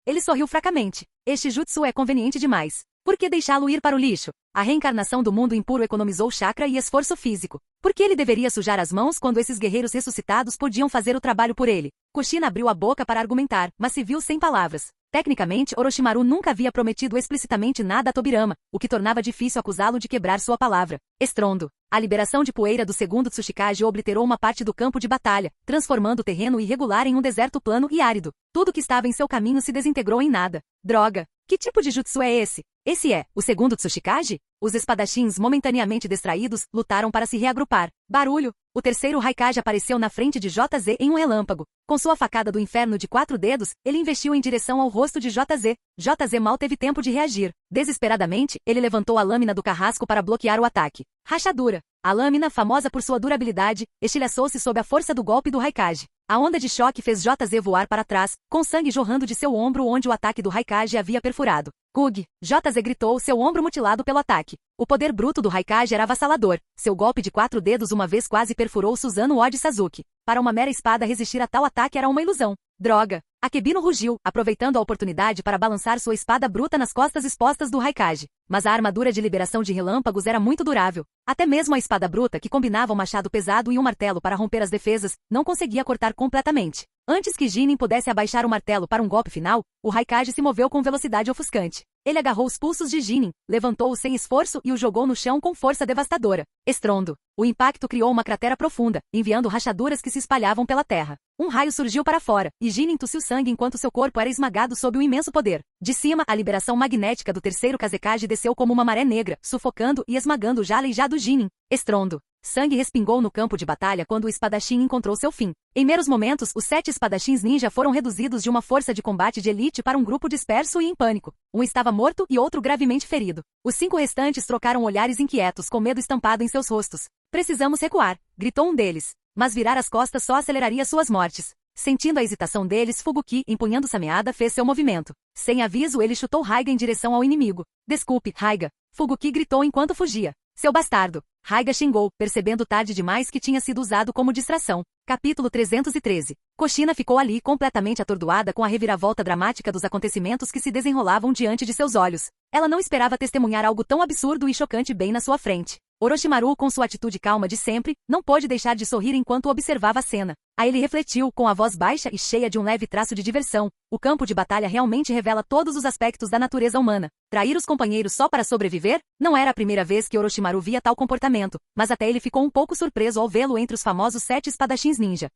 Ele sorriu fracamente. Este jutsu é conveniente demais. Por que deixá-lo ir para o lixo? A reencarnação do mundo impuro economizou chakra e esforço físico. Por que ele deveria sujar as mãos quando esses guerreiros ressuscitados podiam fazer o trabalho por ele? Kushina abriu a boca para argumentar, mas se viu sem palavras. Tecnicamente, Orochimaru nunca havia prometido explicitamente nada a Tobirama, o que tornava difícil acusá-lo de quebrar sua palavra. Estrondo. A liberação de poeira do segundo Tsuchikage obliterou uma parte do campo de batalha, transformando o terreno irregular em um deserto plano e árido. Tudo que estava em seu caminho se desintegrou em nada. Droga! Que tipo de jutsu é esse? Esse é o segundo Tsuchikage? Os espadachins, momentaneamente distraídos, lutaram para se reagrupar. Barulho! O terceiro Raikage apareceu na frente de JZ em um relâmpago. Com sua facada do inferno de 4 dedos, ele investiu em direção ao rosto de JZ. JZ mal teve tempo de reagir. Desesperadamente, ele levantou a lâmina do carrasco para bloquear o ataque. Rachadura. A lâmina, famosa por sua durabilidade, estilhaçou-se sob a força do golpe do Raikage. A onda de choque fez JZ voar para trás, com sangue jorrando de seu ombro onde o ataque do Raikage havia perfurado. Kug! JZ gritou, seu ombro mutilado pelo ataque. O poder bruto do Raikage era avassalador. Seu golpe de 4 dedos uma vez quase perfurou Susanoo Odi Sasuke. Para uma mera espada resistir a tal ataque era uma ilusão. Droga! Akebino rugiu, aproveitando a oportunidade para balançar sua espada bruta nas costas expostas do Raikage. Mas a armadura de liberação de relâmpagos era muito durável. Até mesmo a espada bruta, que combinava um machado pesado e um martelo para romper as defesas, não conseguia cortar completamente. Antes que Jinin pudesse abaixar o martelo para um golpe final, o Raikage se moveu com velocidade ofuscante. Ele agarrou os pulsos de Jinin, levantou-o sem esforço e o jogou no chão com força devastadora. Estrondo. O impacto criou uma cratera profunda, enviando rachaduras que se espalhavam pela terra. Um raio surgiu para fora, e Jinin tossiu sangue enquanto seu corpo era esmagado sob o imenso poder. De cima, a liberação magnética do terceiro Kazekage desceu como uma maré negra, sufocando e esmagando o já aleijado Jinin. Estrondo. Sangue respingou no campo de batalha quando o espadachim encontrou seu fim. Em meros momentos, os 7 espadachins ninja foram reduzidos de uma força de combate de elite para um grupo disperso e em pânico. Um estava morto e outro gravemente ferido. Os 5 restantes trocaram olhares inquietos com medo estampado em seus rostos. Precisamos recuar, gritou um deles. Mas virar as costas só aceleraria suas mortes. Sentindo a hesitação deles, Fubuki, empunhando sua meada, fez seu movimento. Sem aviso, ele chutou Raiga em direção ao inimigo. Desculpe, Raiga. Fubuki gritou enquanto fugia. Seu bastardo. Raiga xingou, percebendo tarde demais que tinha sido usado como distração. Capítulo 313. Kushina ficou ali completamente atordoada com a reviravolta dramática dos acontecimentos que se desenrolavam diante de seus olhos. Ela não esperava testemunhar algo tão absurdo e chocante bem na sua frente. Orochimaru, com sua atitude calma de sempre, não pôde deixar de sorrir enquanto observava a cena. Aí ele refletiu, com a voz baixa e cheia de um leve traço de diversão. O campo de batalha realmente revela todos os aspectos da natureza humana. Trair os companheiros só para sobreviver? Não era a primeira vez que Orochimaru via tal comportamento, mas até ele ficou um pouco surpreso ao vê-lo entre os famosos 7 espadachins ninja.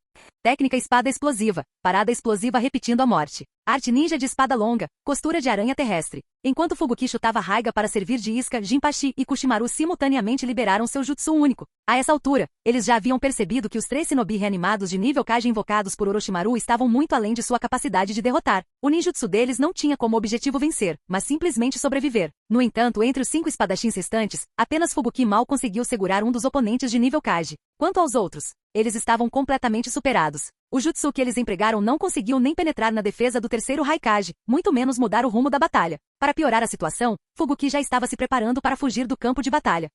Técnica espada explosiva. Parada explosiva repetindo a morte. Arte ninja de espada longa. Costura de aranha terrestre. Enquanto Fubuki chutava Raiga para servir de isca, Jinpachi e Kushimaru simultaneamente liberaram seu jutsu único. A essa altura, eles já haviam percebido que os 3 shinobi reanimados de nível Kage invocados por Orochimaru estavam muito além de sua capacidade de derrotar. O ninjutsu deles não tinha como objetivo vencer, mas simplesmente sobreviver. No entanto, entre os 5 espadachins restantes, apenas Fubuki mal conseguiu segurar um dos oponentes de nível Kage. Quanto aos outros, eles estavam completamente superados. O jutsu que eles empregaram não conseguiu nem penetrar na defesa do terceiro Raikage, muito menos mudar o rumo da batalha. Para piorar a situação, Fubuki já estava se preparando para fugir do campo de batalha.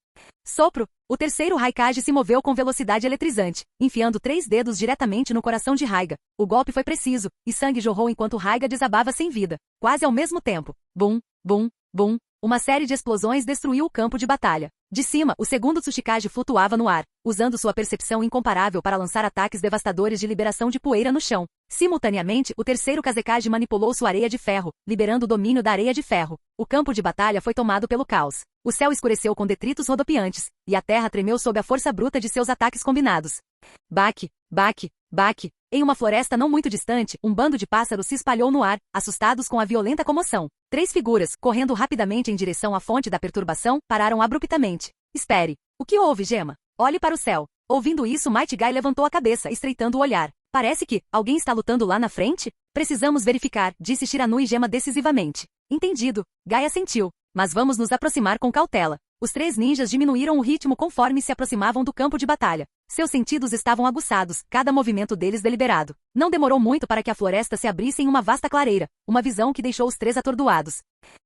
Sopro! O terceiro Raikage se moveu com velocidade eletrizante, enfiando 3 dedos diretamente no coração de Raiga. O golpe foi preciso, e sangue jorrou enquanto Raiga desabava sem vida. Quase ao mesmo tempo. Bum, bum, bum. Uma série de explosões destruiu o campo de batalha. De cima, o segundo Tsuchikage flutuava no ar, usando sua percepção incomparável para lançar ataques devastadores de liberação de poeira no chão. Simultaneamente, o terceiro Kazekage manipulou sua areia de ferro, liberando o domínio da areia de ferro. O campo de batalha foi tomado pelo caos. O céu escureceu com detritos rodopiantes, e a terra tremeu sob a força bruta de seus ataques combinados. Baque, baque, baque. Em uma floresta não muito distante, um bando de pássaros se espalhou no ar, assustados com a violenta comoção. 3 figuras, correndo rapidamente em direção à fonte da perturbação, pararam abruptamente. Espere. O que houve, Gema? Olhe para o céu. Ouvindo isso, Might Guy levantou a cabeça, estreitando o olhar. Parece que alguém está lutando lá na frente? Precisamos verificar, disse Shiranui Gema decisivamente. Entendido. Guy assentiu. Mas vamos nos aproximar com cautela. Os 3 ninjas diminuíram o ritmo conforme se aproximavam do campo de batalha. Seus sentidos estavam aguçados, cada movimento deles deliberado. Não demorou muito para que a floresta se abrisse em uma vasta clareira, uma visão que deixou os 3 atordoados.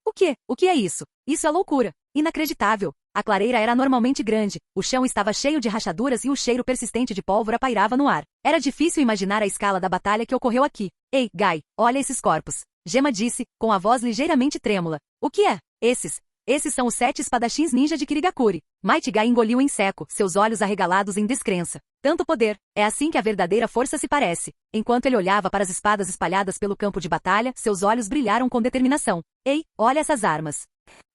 O quê? O que é isso? Isso é loucura. Inacreditável. A clareira era anormalmente grande, o chão estava cheio de rachaduras e o cheiro persistente de pólvora pairava no ar. Era difícil imaginar a escala da batalha que ocorreu aqui. Ei, Guy, olha esses corpos. Gema disse, com a voz ligeiramente trêmula. O que é? Esses são os 7 espadachins ninja de Kirigakuri. Might Guy engoliu em seco, seus olhos arregalados em descrença. Tanto poder, é assim que a verdadeira força se parece. Enquanto ele olhava para as espadas espalhadas pelo campo de batalha, seus olhos brilharam com determinação. Ei, olha essas armas.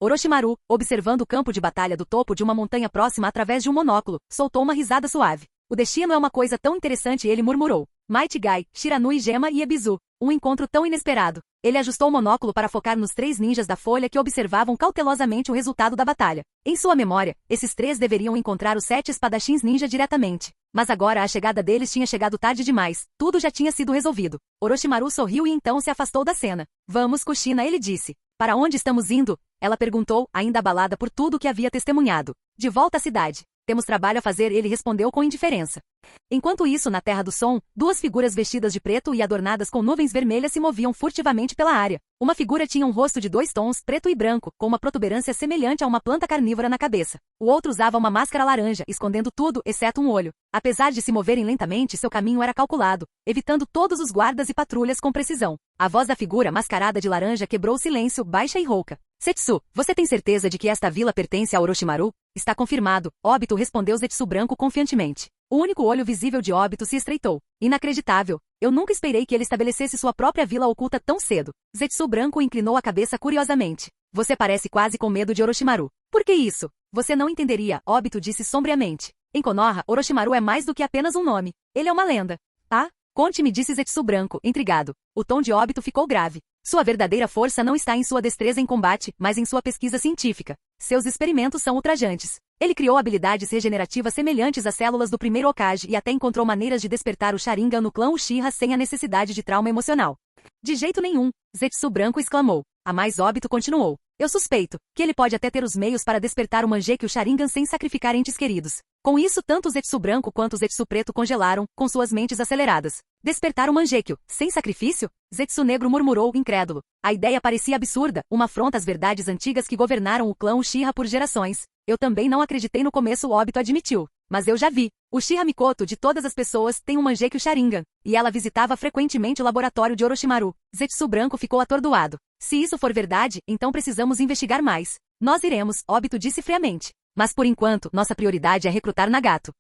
Orochimaru, observando o campo de batalha do topo de uma montanha próxima através de um monóculo, soltou uma risada suave. O destino é uma coisa tão interessante, ele murmurou. Might Guy, Shiranui Gema e Ebizu. Um encontro tão inesperado. Ele ajustou o monóculo para focar nos 3 ninjas da folha que observavam cautelosamente o resultado da batalha. Em sua memória, esses 3 deveriam encontrar os 7 espadachins ninja diretamente. Mas agora a chegada deles tinha chegado tarde demais. Tudo já tinha sido resolvido. Orochimaru sorriu e então se afastou da cena. Vamos, Kushina, ele disse. Para onde estamos indo? Ela perguntou, ainda abalada por tudo o que havia testemunhado. De volta à cidade. Temos trabalho a fazer, ele respondeu com indiferença. Enquanto isso, na Terra do Som, 2 figuras vestidas de preto e adornadas com nuvens vermelhas se moviam furtivamente pela área. Uma figura tinha um rosto de 2 tons, preto e branco, com uma protuberância semelhante a uma planta carnívora na cabeça. O outro usava uma máscara laranja, escondendo tudo, exceto um olho. Apesar de se moverem lentamente, seu caminho era calculado, evitando todos os guardas e patrulhas com precisão. A voz da figura mascarada de laranja quebrou o silêncio, baixa e rouca. Zetsu, você tem certeza de que esta vila pertence a Orochimaru? Está confirmado, Obito respondeu Zetsu branco confiantemente. O único olho visível de Obito se estreitou. Inacreditável. Eu nunca esperei que ele estabelecesse sua própria vila oculta tão cedo. Zetsu branco inclinou a cabeça curiosamente. Você parece quase com medo de Orochimaru. Por que isso? Você não entenderia, Obito disse sombriamente. Em Konoha, Orochimaru é mais do que apenas um nome. Ele é uma lenda. Ah? Conte-me, disse Zetsu branco, intrigado. O tom de Obito ficou grave. Sua verdadeira força não está em sua destreza em combate, mas em sua pesquisa científica. Seus experimentos são ultrajantes. Ele criou habilidades regenerativas semelhantes às células do primeiro Hokage e até encontrou maneiras de despertar o Sharingan no clã Uchiha sem a necessidade de trauma emocional. De jeito nenhum, Zetsu branco exclamou. A mais Obito continuou. Eu suspeito que ele pode até ter os meios para despertar o Mangekyou Sharingan sem sacrificar entes queridos. Com isso, tanto o Zetsu branco quanto o Zetsu preto congelaram, com suas mentes aceleradas. Despertar o Mangekyou, sem sacrifício? Zetsu negro murmurou, incrédulo. A ideia parecia absurda, uma afronta às verdades antigas que governaram o clã Uchiha por gerações. Eu também não acreditei no começo, Obito admitiu. Mas eu já vi. Uchiha Mikoto, de todas as pessoas, tem um Mangekyou Sharingan. E ela visitava frequentemente o laboratório de Orochimaru. Zetsu branco ficou atordoado. Se isso for verdade, então precisamos investigar mais. Nós iremos, Obito disse friamente. Mas por enquanto, nossa prioridade é recrutar Nagato.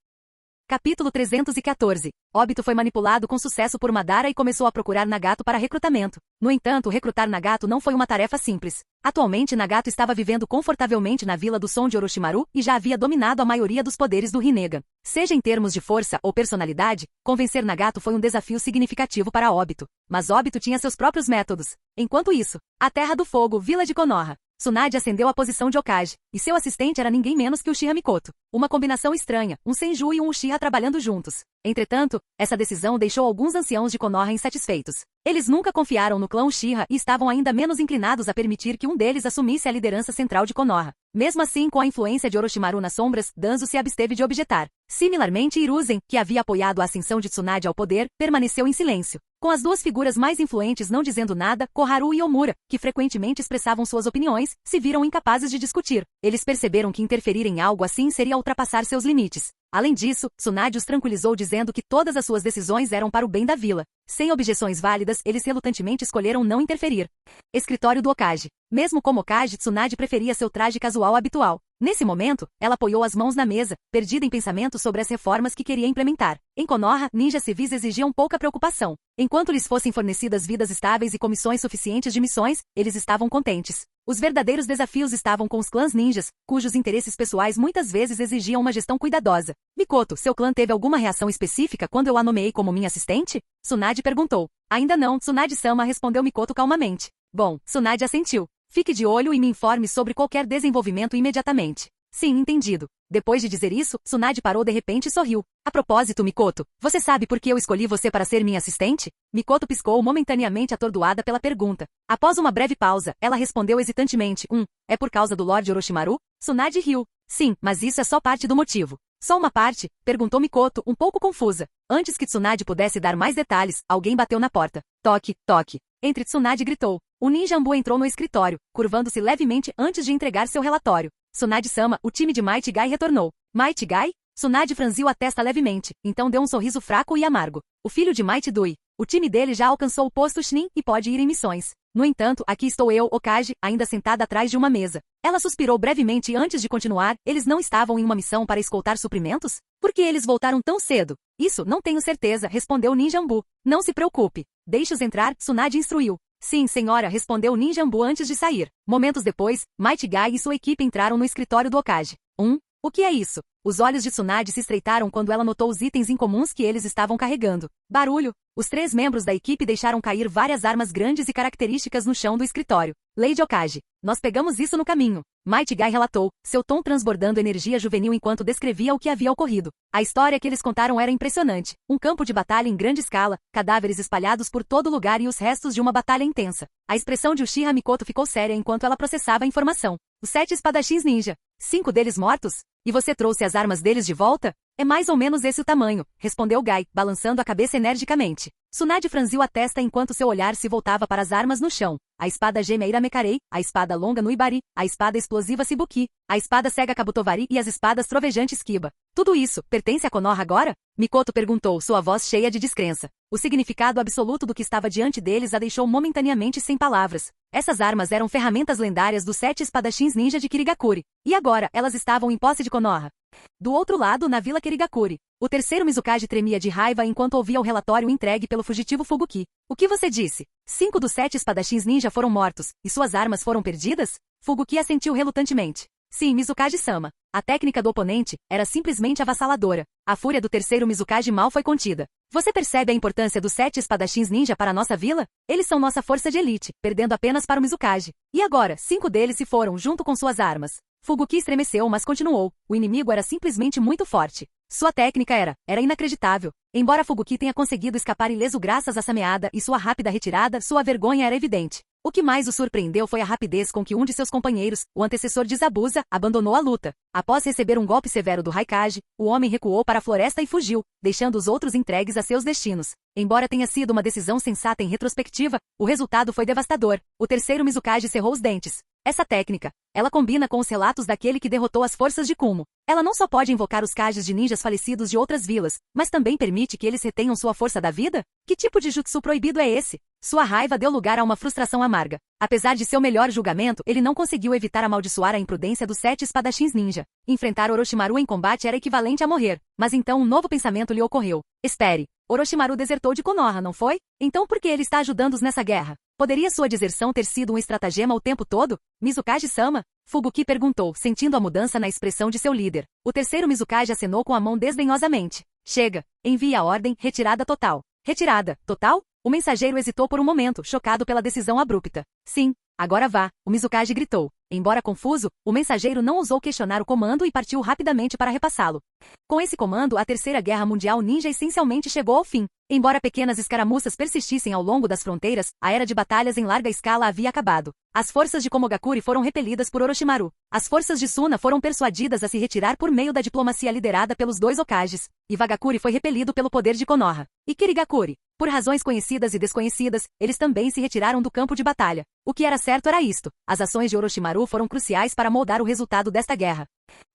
Capítulo 314. Obito foi manipulado com sucesso por Madara e começou a procurar Nagato para recrutamento. No entanto, recrutar Nagato não foi uma tarefa simples. Atualmente, Nagato estava vivendo confortavelmente na Vila do Som de Orochimaru e já havia dominado a maioria dos poderes do Rinnegan. Seja em termos de força ou personalidade, convencer Nagato foi um desafio significativo para Obito. Mas Obito tinha seus próprios métodos. Enquanto isso, a Terra do Fogo, Vila de Konoha. Tsunade ascendeu à posição de Hokage, e seu assistente era ninguém menos que Uchiha Mikoto. Uma combinação estranha, um Senju e um Uchiha trabalhando juntos. Entretanto, essa decisão deixou alguns anciãos de Konoha insatisfeitos. Eles nunca confiaram no clã Uchiha e estavam ainda menos inclinados a permitir que um deles assumisse a liderança central de Konoha. Mesmo assim, com a influência de Orochimaru nas sombras, Danzo se absteve de objetar. Similarmente, Hiruzen, que havia apoiado a ascensão de Tsunade ao poder, permaneceu em silêncio. Com as duas figuras mais influentes não dizendo nada, Koharu e Omura, que frequentemente expressavam suas opiniões, se viram incapazes de discutir. Eles perceberam que interferir em algo assim seria ultrapassar seus limites. Além disso, Tsunade os tranquilizou dizendo que todas as suas decisões eram para o bem da vila. Sem objeções válidas, eles relutantemente escolheram não interferir. Escritório do Hokage. Mesmo como Hokage, Tsunade preferia seu traje casual habitual. Nesse momento, ela apoiou as mãos na mesa, perdida em pensamentos sobre as reformas que queria implementar. Em Konoha, ninjas civis exigiam pouca preocupação. Enquanto lhes fossem fornecidas vidas estáveis e comissões suficientes de missões, eles estavam contentes. Os verdadeiros desafios estavam com os clãs ninjas, cujos interesses pessoais muitas vezes exigiam uma gestão cuidadosa. Mikoto, seu clã teve alguma reação específica quando eu a nomeei como minha assistente? Tsunade perguntou. Ainda não, Tsunade-sama, respondeu Mikoto calmamente. Bom, Tsunade assentiu. Fique de olho e me informe sobre qualquer desenvolvimento imediatamente. Sim, entendido. Depois de dizer isso, Tsunade parou de repente e sorriu. A propósito, Mikoto, você sabe por que eu escolhi você para ser minha assistente? Mikoto piscou momentaneamente atordoada pela pergunta. Após uma breve pausa, ela respondeu hesitantemente. É por causa do Lorde Orochimaru? Tsunade riu. Sim, mas isso é só parte do motivo. Só uma parte? Perguntou Mikoto, um pouco confusa. Antes que Tsunade pudesse dar mais detalhes, alguém bateu na porta. Toque, toque. Entre Tsunade gritou. O ninja Ambu entrou no escritório, curvando-se levemente antes de entregar seu relatório. Tsunade-sama, o time de Might Guy retornou. Might Guy? Tsunade franziu a testa levemente, então deu um sorriso fraco e amargo. O filho de Might Dui. O time dele já alcançou o posto Chunin e pode ir em missões. No entanto, aqui estou eu, Hokage, ainda sentada atrás de uma mesa. Ela suspirou brevemente antes de continuar. Eles não estavam em uma missão para escoltar suprimentos? Por que eles voltaram tão cedo? Isso, não tenho certeza, respondeu Ninja Ambu. Não se preocupe. Deixe-os entrar, Tsunade instruiu. Sim, senhora, respondeu Ninja Ambu antes de sair. Momentos depois, Might Guy e sua equipe entraram no escritório do Hokage. O que é isso? Os olhos de Tsunade se estreitaram quando ela notou os itens incomuns que eles estavam carregando. Barulho! Os 3 membros da equipe deixaram cair várias armas grandes e características no chão do escritório. Lady Hokage. Nós pegamos isso no caminho. Might Guy relatou, seu tom transbordando energia juvenil enquanto descrevia o que havia ocorrido. A história que eles contaram era impressionante. Um campo de batalha em grande escala, cadáveres espalhados por todo lugar e os restos de uma batalha intensa. A expressão de Uchiha Mikoto ficou séria enquanto ela processava a informação. Os 7 espadachins ninja. 5 deles mortos? E você trouxe as armas deles de volta? É mais ou menos esse o tamanho, respondeu Guy, balançando a cabeça energicamente. Tsunade franziu a testa enquanto seu olhar se voltava para as armas no chão. A espada gêmea Iramekarei, a espada longa Nuibari, a espada explosiva Shibuki, a espada cega Kabutovari e as espadas trovejantes Kiba. Tudo isso, pertence a Konoha agora? Mikoto perguntou, sua voz cheia de descrença. O significado absoluto do que estava diante deles a deixou momentaneamente sem palavras. Essas armas eram ferramentas lendárias dos 7 espadachins ninja de Kirigakuri. E agora, elas estavam em posse de Konoha. Do outro lado, na Vila Kirigakuri, o terceiro Mizukage tremia de raiva enquanto ouvia o relatório entregue pelo fugitivo Fubuki. O que você disse? 5 dos 7 espadachins ninja foram mortos, e suas armas foram perdidas? Fubuki assentiu relutantemente. Sim, Mizukage-sama. A técnica do oponente era simplesmente avassaladora. A fúria do terceiro Mizukage mal foi contida. Você percebe a importância dos 7 espadachins ninja para nossa vila? Eles são nossa força de elite, perdendo apenas para o Mizukage. E agora, 5 deles se foram junto com suas armas. Fubuki estremeceu, mas continuou. O inimigo era simplesmente muito forte. Sua técnica era inacreditável. Embora Fubuki tenha conseguido escapar ileso graças à sameada e sua rápida retirada, sua vergonha era evidente. O que mais o surpreendeu foi a rapidez com que um de seus companheiros, o antecessor de Zabuza, abandonou a luta. Após receber um golpe severo do Raikage, o homem recuou para a floresta e fugiu, deixando os outros entregues a seus destinos. Embora tenha sido uma decisão sensata em retrospectiva, o resultado foi devastador. O terceiro Mizukage cerrou os dentes. Essa técnica, ela combina com os relatos daquele que derrotou as forças de Kumo. Ela não só pode invocar os Kages de ninjas falecidos de outras vilas, mas também permite que eles retenham sua força da vida? Que tipo de jutsu proibido é esse? Sua raiva deu lugar a uma frustração amarga. Apesar de seu melhor julgamento, ele não conseguiu evitar amaldiçoar a imprudência dos 7 espadachins ninja. Enfrentar Orochimaru em combate era equivalente a morrer. Mas então um novo pensamento lhe ocorreu. Espere. Orochimaru desertou de Konoha, não foi? Então por que ele está ajudando-os nessa guerra? Poderia sua deserção ter sido um estratagema o tempo todo? Mizukage-sama? Fubuki perguntou, sentindo a mudança na expressão de seu líder. O terceiro Mizukage acenou com a mão desdenhosamente. Chega. Envie a ordem, retirada total. Retirada, total? O mensageiro hesitou por um momento, chocado pela decisão abrupta. Sim, agora vá, o Mizukage gritou. Embora confuso, o mensageiro não ousou questionar o comando e partiu rapidamente para repassá-lo. Com esse comando, a Terceira Guerra Mundial Ninja essencialmente chegou ao fim. Embora pequenas escaramuças persistissem ao longo das fronteiras, a era de batalhas em larga escala havia acabado. As forças de Komogakure foram repelidas por Orochimaru. As forças de Suna foram persuadidas a se retirar por meio da diplomacia liderada pelos dois Hokages. Iwagakure foi repelido pelo poder de Konoha. E Kirigakure, por razões conhecidas e desconhecidas, eles também se retiraram do campo de batalha. O que era certo era isto: as ações de Orochimaru foram cruciais para moldar o resultado desta guerra.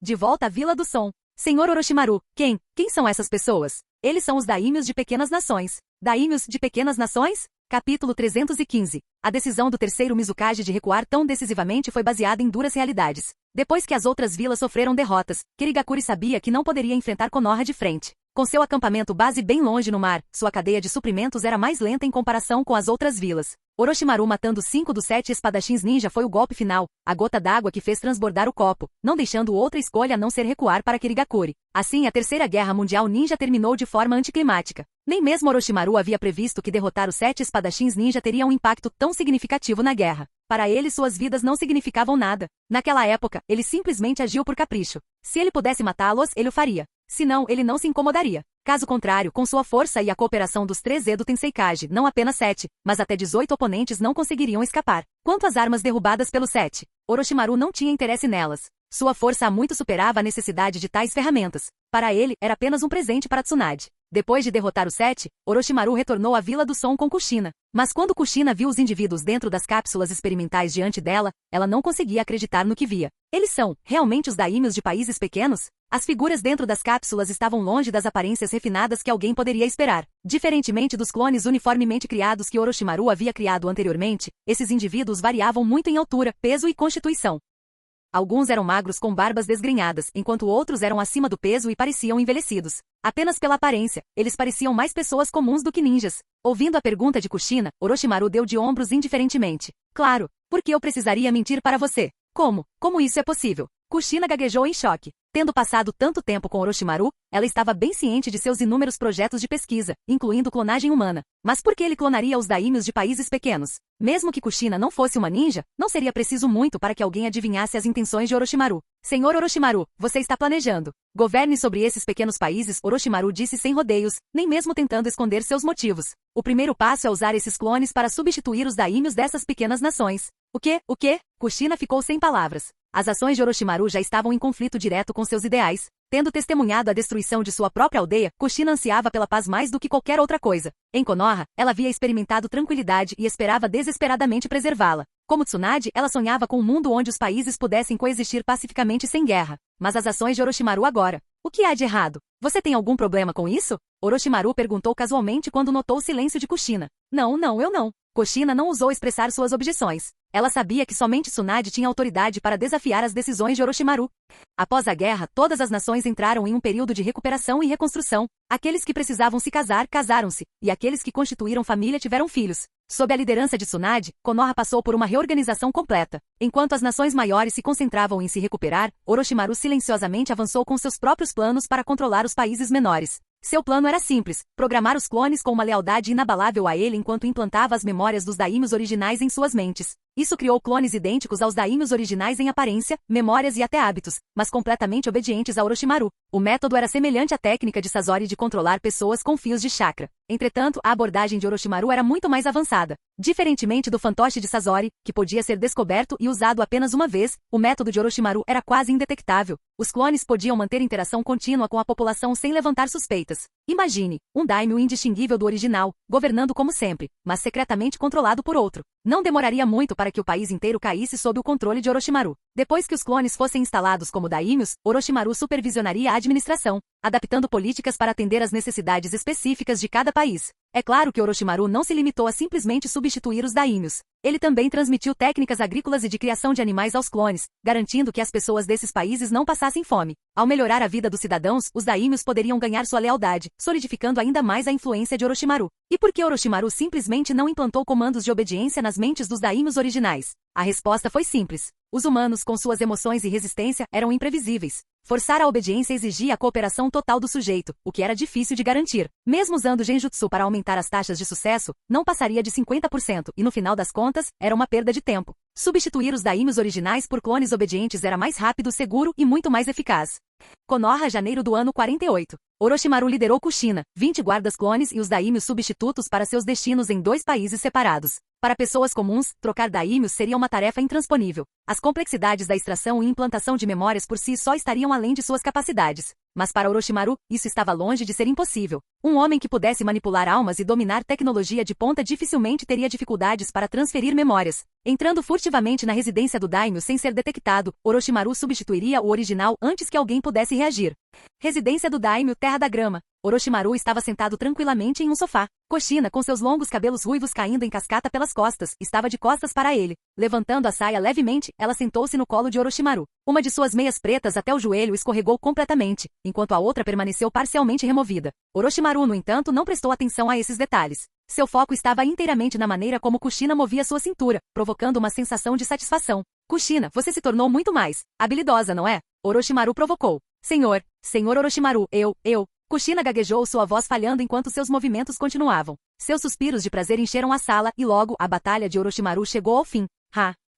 De volta à Vila do Som. Senhor Orochimaru, quem são essas pessoas? Eles são os daímios de pequenas nações. Daímios de pequenas nações? Capítulo 315. A decisão do terceiro Mizukage de recuar tão decisivamente foi baseada em duras realidades. Depois que as outras vilas sofreram derrotas, Kirigakure sabia que não poderia enfrentar Konoha de frente. Com seu acampamento base bem longe no mar, sua cadeia de suprimentos era mais lenta em comparação com as outras vilas. Orochimaru matando 5 dos 7 espadachins ninja foi o golpe final, a gota d'água que fez transbordar o copo, não deixando outra escolha a não ser recuar para Kirigakure. Assim, a Terceira Guerra Mundial Ninja terminou de forma anticlimática. Nem mesmo Orochimaru havia previsto que derrotar os 7 espadachins ninja teria um impacto tão significativo na guerra. Para ele, suas vidas não significavam nada. Naquela época, ele simplesmente agiu por capricho. Se ele pudesse matá-los, ele o faria. Senão, ele não se incomodaria. Caso contrário, com sua força e a cooperação dos 3 Edo Tenseikage, não apenas 7, mas até 18 oponentes não conseguiriam escapar. Quanto às armas derrubadas pelos 7, Orochimaru não tinha interesse nelas. Sua força muito superava a necessidade de tais ferramentas. Para ele, era apenas um presente para Tsunade. Depois de derrotar os 7, Orochimaru retornou à Vila do Som com Kushina. Mas quando Kushina viu os indivíduos dentro das cápsulas experimentais diante dela, ela não conseguia acreditar no que via. Eles são, realmente, os daímios de países pequenos? As figuras dentro das cápsulas estavam longe das aparências refinadas que alguém poderia esperar. Diferentemente dos clones uniformemente criados que Orochimaru havia criado anteriormente, esses indivíduos variavam muito em altura, peso e constituição. Alguns eram magros com barbas desgrenhadas, enquanto outros eram acima do peso e pareciam envelhecidos. Apenas pela aparência, eles pareciam mais pessoas comuns do que ninjas. Ouvindo a pergunta de Kushina, Orochimaru deu de ombros indiferentemente. Claro, por que eu precisaria mentir para você? Como isso é possível? Kushina gaguejou em choque. Tendo passado tanto tempo com Orochimaru, ela estava bem ciente de seus inúmeros projetos de pesquisa, incluindo clonagem humana. Mas por que ele clonaria os daímios de países pequenos? Mesmo que Kushina não fosse uma ninja, não seria preciso muito para que alguém adivinhasse as intenções de Orochimaru. Senhor Orochimaru, você está planejando. Governe sobre esses pequenos países, Orochimaru disse sem rodeios, nem mesmo tentando esconder seus motivos. O primeiro passo é usar esses clones para substituir os daímios dessas pequenas nações. O quê? Kushina ficou sem palavras. As ações de Orochimaru já estavam em conflito direto com seus ideais. Tendo testemunhado a destruição de sua própria aldeia, Kushina ansiava pela paz mais do que qualquer outra coisa. Em Konoha, ela havia experimentado tranquilidade e esperava desesperadamente preservá-la. Como Tsunade, ela sonhava com um mundo onde os países pudessem coexistir pacificamente sem guerra. Mas as ações de Orochimaru agora. O que há de errado? Você tem algum problema com isso? Orochimaru perguntou casualmente quando notou o silêncio de Kushina. Não, eu não. Kushina não ousou expressar suas objeções. Ela sabia que somente Tsunade tinha autoridade para desafiar as decisões de Orochimaru. Após a guerra, todas as nações entraram em um período de recuperação e reconstrução. Aqueles que precisavam se casar, casaram-se, e aqueles que constituíram família tiveram filhos. Sob a liderança de Tsunade, Konoha passou por uma reorganização completa. Enquanto as nações maiores se concentravam em se recuperar, Orochimaru silenciosamente avançou com seus próprios planos para controlar os países menores. Seu plano era simples: programar os clones com uma lealdade inabalável a ele enquanto implantava as memórias dos daímios originais em suas mentes. Isso criou clones idênticos aos daímios originais em aparência, memórias e até hábitos, mas completamente obedientes a Orochimaru. O método era semelhante à técnica de Sasori de controlar pessoas com fios de chakra. Entretanto, a abordagem de Orochimaru era muito mais avançada. Diferentemente do fantoche de Sasori, que podia ser descoberto e usado apenas uma vez, o método de Orochimaru era quase indetectável. Os clones podiam manter interação contínua com a população sem levantar suspeitas. Imagine, um daimyo indistinguível do original, governando como sempre, mas secretamente controlado por outro. Não demoraria muito para que o país inteiro caísse sob o controle de Orochimaru. Depois que os clones fossem instalados como daímios, Orochimaru supervisionaria a administração, adaptando políticas para atender às necessidades específicas de cada país. É claro que Orochimaru não se limitou a simplesmente substituir os daímios. Ele também transmitiu técnicas agrícolas e de criação de animais aos clones, garantindo que as pessoas desses países não passassem fome. Ao melhorar a vida dos cidadãos, os daímios poderiam ganhar sua lealdade, solidificando ainda mais a influência de Orochimaru. E por que Orochimaru simplesmente não implantou comandos de obediência nas mentes dos daímios originais? A resposta foi simples. Os humanos, com suas emoções e resistência, eram imprevisíveis. Forçar a obediência exigia a cooperação total do sujeito, o que era difícil de garantir. Mesmo usando genjutsu para aumentar as taxas de sucesso, não passaria de 50% e no final das contas, era uma perda de tempo. Substituir os daimyos originais por clones obedientes era mais rápido, seguro e muito mais eficaz. Konoha, janeiro do ano 48. Orochimaru liderou Kushina, 20 guardas clones e os daimyos substitutos para seus destinos em 2 países separados. Para pessoas comuns, trocar daimyos seria uma tarefa intransponível. As complexidades da extração e implantação de memórias por si só estariam além de suas capacidades. Mas para Orochimaru, isso estava longe de ser impossível. Um homem que pudesse manipular almas e dominar tecnologia de ponta dificilmente teria dificuldades para transferir memórias. Entrando furtivamente na residência do daimyo sem ser detectado, Orochimaru substituiria o original antes que alguém pudesse reagir. Residência do daimyo, Terra da Grama. Orochimaru estava sentado tranquilamente em um sofá. Kushina, com seus longos cabelos ruivos caindo em cascata pelas costas, estava de costas para ele. Levantando a saia levemente, ela sentou-se no colo de Orochimaru. Uma de suas meias pretas até o joelho escorregou completamente, enquanto a outra permaneceu parcialmente removida. Orochimaru, no entanto, não prestou atenção a esses detalhes. Seu foco estava inteiramente na maneira como Kushina movia sua cintura, provocando uma sensação de satisfação. Kushina, você se tornou muito mais habilidosa, não é? Orochimaru provocou. Senhor Orochimaru, eu... Kushina gaguejou, sua voz falhando enquanto seus movimentos continuavam. Seus suspiros de prazer encheram a sala e logo a batalha de Orochimaru chegou ao fim.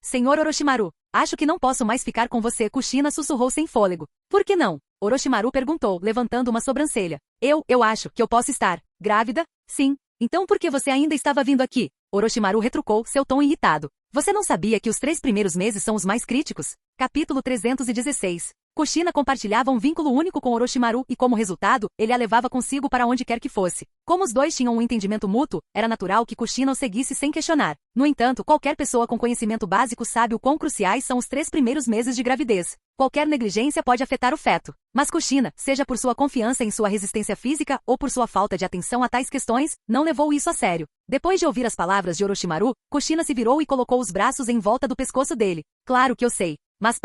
Senhor Orochimaru, acho que não posso mais ficar com você, Kushina sussurrou sem fôlego. Por que não? Orochimaru perguntou, levantando uma sobrancelha. Eu acho que eu posso estar grávida? Sim. Então por que você ainda estava vindo aqui? Orochimaru retrucou, seu tom irritado. Você não sabia que os 3 primeiros meses são os mais críticos? Capítulo 316. Kushina compartilhava um vínculo único com Orochimaru e, como resultado, ele a levava consigo para onde quer que fosse. Como os dois tinham um entendimento mútuo, era natural que Kushina o seguisse sem questionar. No entanto, qualquer pessoa com conhecimento básico sabe o quão cruciais são os 3 primeiros meses de gravidez. Qualquer negligência pode afetar o feto. Mas Kushina, seja por sua confiança em sua resistência física ou por sua falta de atenção a tais questões, não levou isso a sério. Depois de ouvir as palavras de Orochimaru, Kushina se virou e colocou os braços em volta do pescoço dele. Claro que eu sei. Mas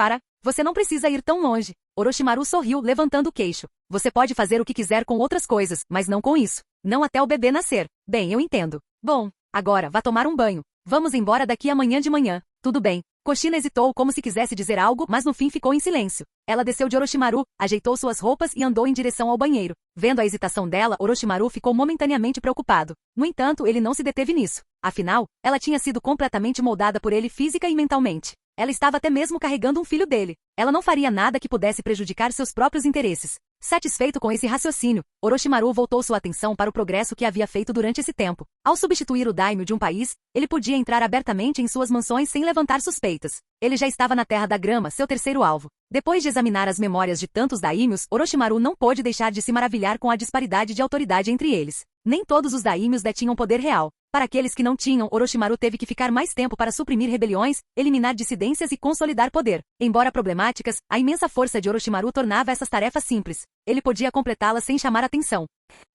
você não precisa ir tão longe. Orochimaru sorriu, levantando o queixo. Você pode fazer o que quiser com outras coisas, mas não com isso. Não até o bebê nascer. Bem, eu entendo. Bom, agora vá tomar um banho. Vamos embora daqui amanhã de manhã. Tudo bem. Kushina hesitou como se quisesse dizer algo, mas no fim ficou em silêncio. Ela desceu de Orochimaru, ajeitou suas roupas e andou em direção ao banheiro. Vendo a hesitação dela, Orochimaru ficou momentaneamente preocupado. No entanto, ele não se deteve nisso. Afinal, ela tinha sido completamente moldada por ele física e mentalmente. Ela estava até mesmo carregando um filho dele. Ela não faria nada que pudesse prejudicar seus próprios interesses. Satisfeito com esse raciocínio, Orochimaru voltou sua atenção para o progresso que havia feito durante esse tempo. Ao substituir o daimyo de um país, ele podia entrar abertamente em suas mansões sem levantar suspeitas. Ele já estava na Terra da Grama, seu terceiro alvo. Depois de examinar as memórias de tantos daimyos, Orochimaru não pôde deixar de se maravilhar com a disparidade de autoridade entre eles. Nem todos os daimyos detinham poder real. Para aqueles que não tinham, Orochimaru teve que ficar mais tempo para suprimir rebeliões, eliminar dissidências e consolidar poder. Embora problemáticas, a imensa força de Orochimaru tornava essas tarefas simples. Ele podia completá-las sem chamar atenção.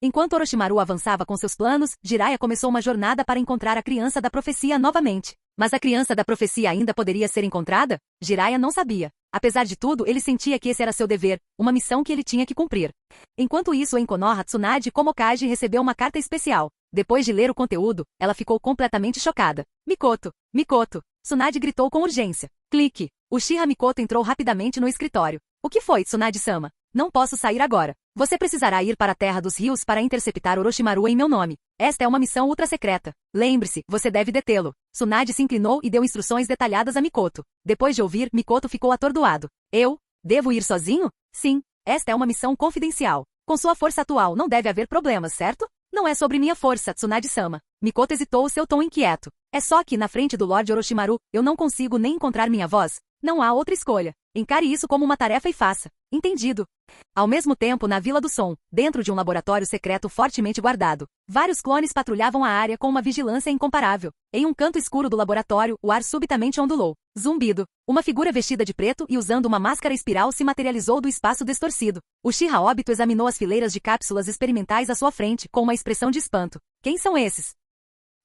Enquanto Orochimaru avançava com seus planos, Jiraiya começou uma jornada para encontrar a criança da profecia novamente. Mas a criança da profecia ainda poderia ser encontrada? Jiraiya não sabia. Apesar de tudo, ele sentia que esse era seu dever, uma missão que ele tinha que cumprir. Enquanto isso, em Konoha, Tsunade Komokage recebeu uma carta especial. Depois de ler o conteúdo, ela ficou completamente chocada. Mikoto! Tsunade gritou com urgência. Clique! Uchiha Mikoto entrou rapidamente no escritório. O que foi, Tsunade-sama? Não posso sair agora. Você precisará ir para a Terra dos Rios para interceptar Orochimaru em meu nome. Esta é uma missão ultra-secreta. Lembre-se, você deve detê-lo. Tsunade se inclinou e deu instruções detalhadas a Mikoto. Depois de ouvir, Mikoto ficou atordoado. Eu? Devo ir sozinho? Sim. Esta é uma missão confidencial. Com sua força atual não deve haver problemas, certo? Não é sobre minha força, Tsunade-sama. Mikoto hesitou, seu tom inquieto. É só que, na frente do Lorde Orochimaru, eu não consigo nem encontrar minha voz. Não há outra escolha. Encare isso como uma tarefa e faça. Entendido. Ao mesmo tempo, na Vila do Som, dentro de um laboratório secreto fortemente guardado, vários clones patrulhavam a área com uma vigilância incomparável. Em um canto escuro do laboratório, o ar subitamente ondulou. Zumbido. Uma figura vestida de preto e usando uma máscara espiral se materializou do espaço distorcido. Uchiha Obito examinou as fileiras de cápsulas experimentais à sua frente, com uma expressão de espanto. Quem são esses?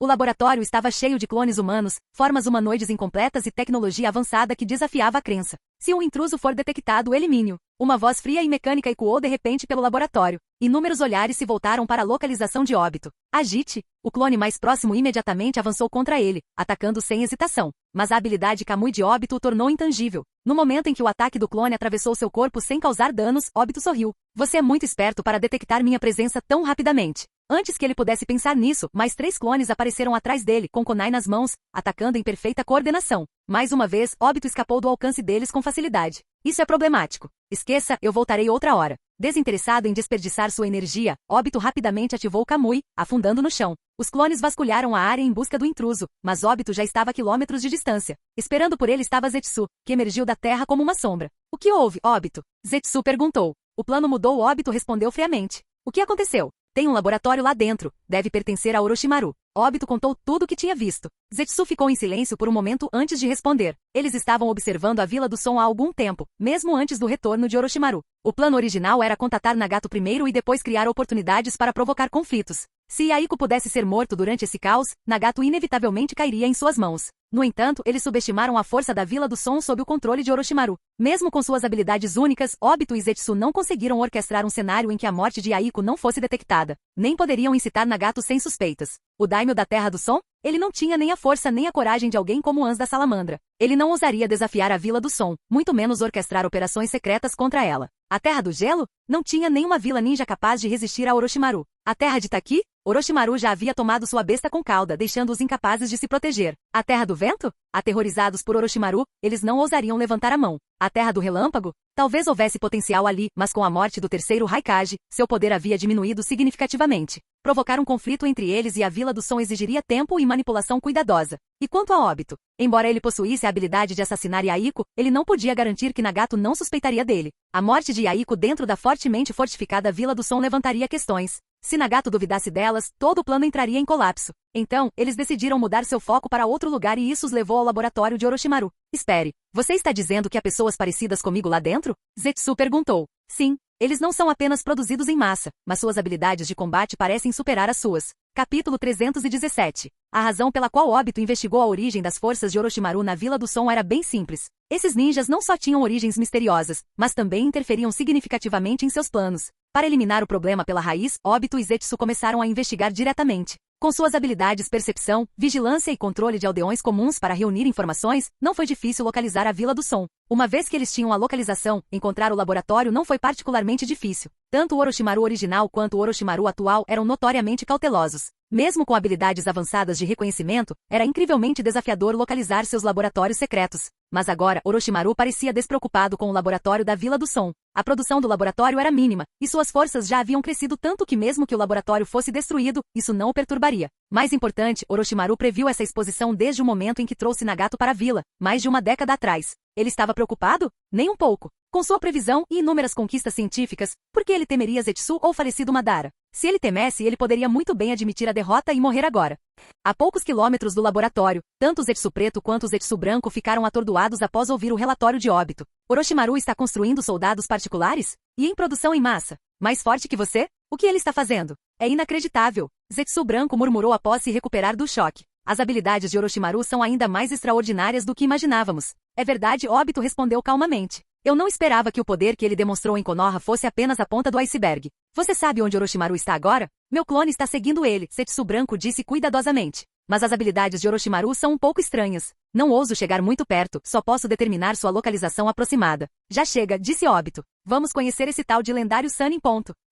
O laboratório estava cheio de clones humanos, formas humanoides incompletas e tecnologia avançada que desafiava a crença. Se um intruso for detectado, elimine-o. Uma voz fria e mecânica ecoou de repente pelo laboratório. Inúmeros olhares se voltaram para a localização de óbito. Agite! O clone mais próximo imediatamente avançou contra ele, atacando sem hesitação. Mas a habilidade Kamui de óbito o tornou intangível. No momento em que o ataque do clone atravessou seu corpo sem causar danos, óbito sorriu. Você é muito esperto para detectar minha presença tão rapidamente. Antes que ele pudesse pensar nisso, mais 3 clones apareceram atrás dele, com kunai nas mãos, atacando em perfeita coordenação. Mais uma vez, óbito escapou do alcance deles com facilidade. Isso é problemático. Esqueça, eu voltarei outra hora. Desinteressado em desperdiçar sua energia, óbito rapidamente ativou Kamui, afundando no chão. Os clones vasculharam a área em busca do intruso, mas óbito já estava a quilômetros de distância. Esperando por ele estava Zetsu, que emergiu da terra como uma sombra. O que houve, óbito? Zetsu perguntou. O plano mudou, óbito respondeu friamente. O que aconteceu? Tem um laboratório lá dentro. Deve pertencer a Orochimaru. Óbito contou tudo o que tinha visto. Zetsu ficou em silêncio por um momento antes de responder. Eles estavam observando a Vila do Som há algum tempo, mesmo antes do retorno de Orochimaru. O plano original era contatar Nagato primeiro e depois criar oportunidades para provocar conflitos. Se Yaiko pudesse ser morto durante esse caos, Nagato inevitavelmente cairia em suas mãos. No entanto, eles subestimaram a força da Vila do Som sob o controle de Orochimaru. Mesmo com suas habilidades únicas, Obito e Zetsu não conseguiram orquestrar um cenário em que a morte de Yaiko não fosse detectada. Nem poderiam incitar Nagato sem suspeitas. O daimyo da Terra do Som? Ele não tinha nem a força nem a coragem de alguém como Ans da Salamandra. Ele não ousaria desafiar a Vila do Som, muito menos orquestrar operações secretas contra ela. A Terra do Gelo? Não tinha nenhuma vila ninja capaz de resistir a Orochimaru. A Terra de Taki? Orochimaru já havia tomado sua besta com cauda, deixando-os incapazes de se proteger. A Terra do Vento? Aterrorizados por Orochimaru, eles não ousariam levantar a mão. A Terra do Relâmpago? Talvez houvesse potencial ali, mas com a morte do terceiro Raikage, seu poder havia diminuído significativamente. Provocar um conflito entre eles e a Vila do Som exigiria tempo e manipulação cuidadosa. E quanto a Obito? Embora ele possuísse a habilidade de assassinar Yaiko, ele não podia garantir que Nagato não suspeitaria dele. A morte de Yaiko dentro da fortemente fortificada Vila do Som levantaria questões. Se Nagato duvidasse delas, todo o plano entraria em colapso. Então, eles decidiram mudar seu foco para outro lugar e isso os levou ao laboratório de Orochimaru. Espere, você está dizendo que há pessoas parecidas comigo lá dentro? Zetsu perguntou. Sim, eles não são apenas produzidos em massa, mas suas habilidades de combate parecem superar as suas. Capítulo 317. A razão pela qual Obito investigou a origem das forças de Orochimaru na Vila do Som era bem simples. Esses ninjas não só tinham origens misteriosas, mas também interferiam significativamente em seus planos. Para eliminar o problema pela raiz, Obito e Zetsu começaram a investigar diretamente. Com suas habilidades percepção, vigilância e controle de aldeões comuns para reunir informações, não foi difícil localizar a Vila do Som. Uma vez que eles tinham a localização, encontrar o laboratório não foi particularmente difícil. Tanto o Orochimaru original quanto o Orochimaru atual eram notoriamente cautelosos. Mesmo com habilidades avançadas de reconhecimento, era incrivelmente desafiador localizar seus laboratórios secretos. Mas agora, Orochimaru parecia despreocupado com o laboratório da Vila do Som. A produção do laboratório era mínima, e suas forças já haviam crescido tanto que mesmo que o laboratório fosse destruído, isso não o perturbaria. Mais importante, Orochimaru previu essa exposição desde o momento em que trouxe Nagato para a vila, mais de uma década atrás. Ele estava preocupado? Nem um pouco. Com sua previsão e inúmeras conquistas científicas, por que ele temeria Zetsu ou falecido Madara? Se ele temesse, ele poderia muito bem admitir a derrota e morrer agora. A poucos quilômetros do laboratório, tanto o Zetsu preto quanto o Zetsu branco ficaram atordoados após ouvir o relatório de Obito. Orochimaru está construindo soldados particulares? E em produção em massa? Mais forte que você? O que ele está fazendo? É inacreditável. Zetsu branco murmurou após se recuperar do choque. As habilidades de Orochimaru são ainda mais extraordinárias do que imaginávamos. É verdade, Obito respondeu calmamente. Eu não esperava que o poder que ele demonstrou em Konoha fosse apenas a ponta do iceberg. Você sabe onde Orochimaru está agora? Meu clone está seguindo ele, Zetsu branco disse cuidadosamente. Mas as habilidades de Orochimaru são um pouco estranhas. Não ouso chegar muito perto, só posso determinar sua localização aproximada. Já chega, disse Obito. Vamos conhecer esse tal de lendário Sannin.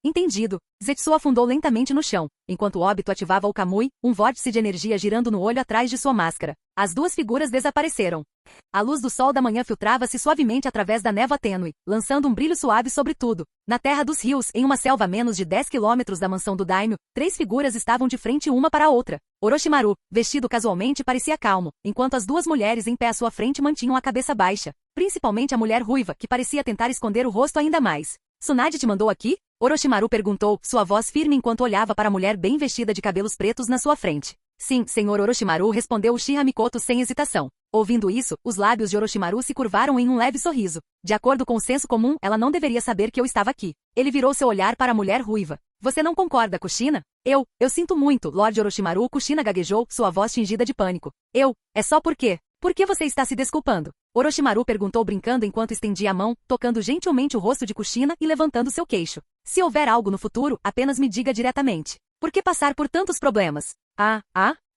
Entendido. Zetsu afundou lentamente no chão, enquanto Obito ativava o Kamui, um vórtice de energia girando no olho atrás de sua máscara. As duas figuras desapareceram. A luz do sol da manhã filtrava-se suavemente através da névoa tênue, lançando um brilho suave sobre tudo. Na Terra dos Rios, em uma selva a menos de 10 quilômetros da mansão do daimyo, 3 figuras estavam de frente uma para a outra. Orochimaru, vestido casualmente, parecia calmo, enquanto as duas mulheres em pé à sua frente mantinham a cabeça baixa. Principalmente a mulher ruiva, que parecia tentar esconder o rosto ainda mais. Tsunade te mandou aqui? Orochimaru perguntou, sua voz firme enquanto olhava para a mulher bem vestida de cabelos pretos na sua frente. Sim, senhor Orochimaru, respondeu Uchiha Mikoto sem hesitação. Ouvindo isso, os lábios de Orochimaru se curvaram em um leve sorriso. De acordo com o senso comum, ela não deveria saber que eu estava aqui. Ele virou seu olhar para a mulher ruiva. Você não concorda, Kushina? Eu sinto muito, Lorde Orochimaru. Kushina gaguejou, sua voz tingida de pânico. É só por quê? Por que você está se desculpando? Orochimaru perguntou brincando enquanto estendia a mão, tocando gentilmente o rosto de Kushina e levantando seu queixo. Se houver algo no futuro, apenas me diga diretamente. Por que passar por tantos problemas?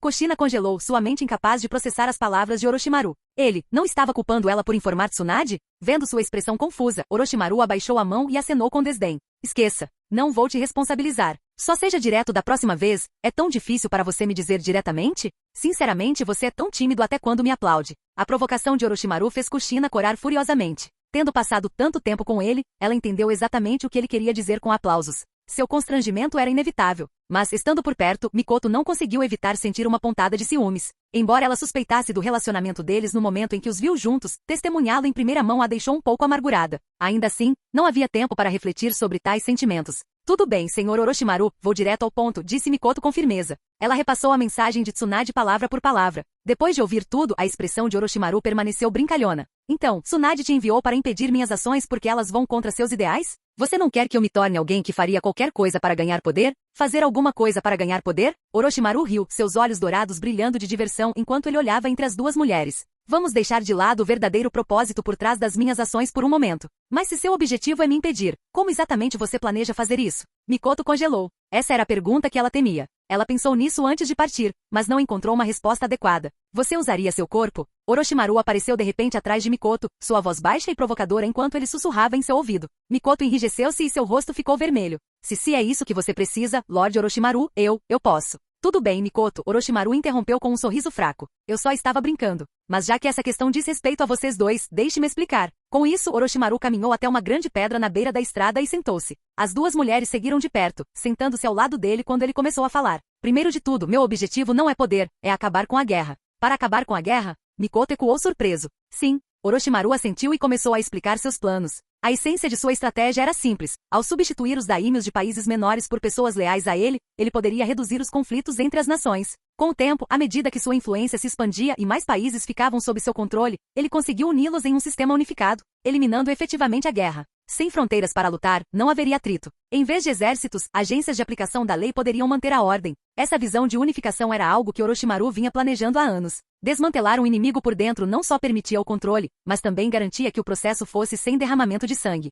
Kushina congelou, sua mente incapaz de processar as palavras de Orochimaru. Ele não estava culpando ela por informar Tsunade? Vendo sua expressão confusa, Orochimaru abaixou a mão e acenou com desdém. Esqueça. Não vou te responsabilizar. Só seja direto da próxima vez. É tão difícil para você me dizer diretamente? Sinceramente, você é tão tímido até quando me aplaude. A provocação de Orochimaru fez Kushina corar furiosamente. Tendo passado tanto tempo com ele, ela entendeu exatamente o que ele queria dizer com aplausos. Seu constrangimento era inevitável. Mas, estando por perto, Mikoto não conseguiu evitar sentir uma pontada de ciúmes. Embora ela suspeitasse do relacionamento deles no momento em que os viu juntos, testemunhá-lo em primeira mão a deixou um pouco amargurada. Ainda assim, não havia tempo para refletir sobre tais sentimentos. Tudo bem, senhor Orochimaru, vou direto ao ponto, disse Mikoto com firmeza. Ela repassou a mensagem de Tsunade palavra por palavra. Depois de ouvir tudo, a expressão de Orochimaru permaneceu brincalhona. Então, Tsunade te enviou para impedir minhas ações porque elas vão contra seus ideais? Você não quer que eu me torne alguém que faria qualquer coisa para ganhar poder? Fazer alguma coisa para ganhar poder? Orochimaru riu, seus olhos dourados brilhando de diversão enquanto ele olhava entre as duas mulheres. Vamos deixar de lado o verdadeiro propósito por trás das minhas ações por um momento. Mas se seu objetivo é me impedir, como exatamente você planeja fazer isso? Mikoto congelou. Essa era a pergunta que ela temia. Ela pensou nisso antes de partir, mas não encontrou uma resposta adequada. Você usaria seu corpo? Orochimaru apareceu de repente atrás de Mikoto, sua voz baixa e provocadora enquanto ele sussurrava em seu ouvido. Mikoto enrijeceu-se e seu rosto ficou vermelho. Se é isso que você precisa, Lorde Orochimaru, eu posso. Tudo bem, Mikoto, Orochimaru interrompeu com um sorriso fraco. Eu só estava brincando. Mas já que essa questão diz respeito a vocês dois, deixe-me explicar. Com isso, Orochimaru caminhou até uma grande pedra na beira da estrada e sentou-se. As duas mulheres seguiram de perto, sentando-se ao lado dele quando ele começou a falar. Primeiro de tudo, meu objetivo não é poder, é acabar com a guerra. Para acabar com a guerra? Mikoto ecoou surpreso. Sim. Orochimaru assentiu e começou a explicar seus planos. A essência de sua estratégia era simples. Ao substituir os daímios de países menores por pessoas leais a ele, ele poderia reduzir os conflitos entre as nações. Com o tempo, à medida que sua influência se expandia e mais países ficavam sob seu controle, ele conseguiu uni-los em um sistema unificado, eliminando efetivamente a guerra. Sem fronteiras para lutar, não haveria atrito. Em vez de exércitos, agências de aplicação da lei poderiam manter a ordem. Essa visão de unificação era algo que Orochimaru vinha planejando há anos. Desmantelar um inimigo por dentro não só permitia o controle, mas também garantia que o processo fosse sem derramamento de sangue.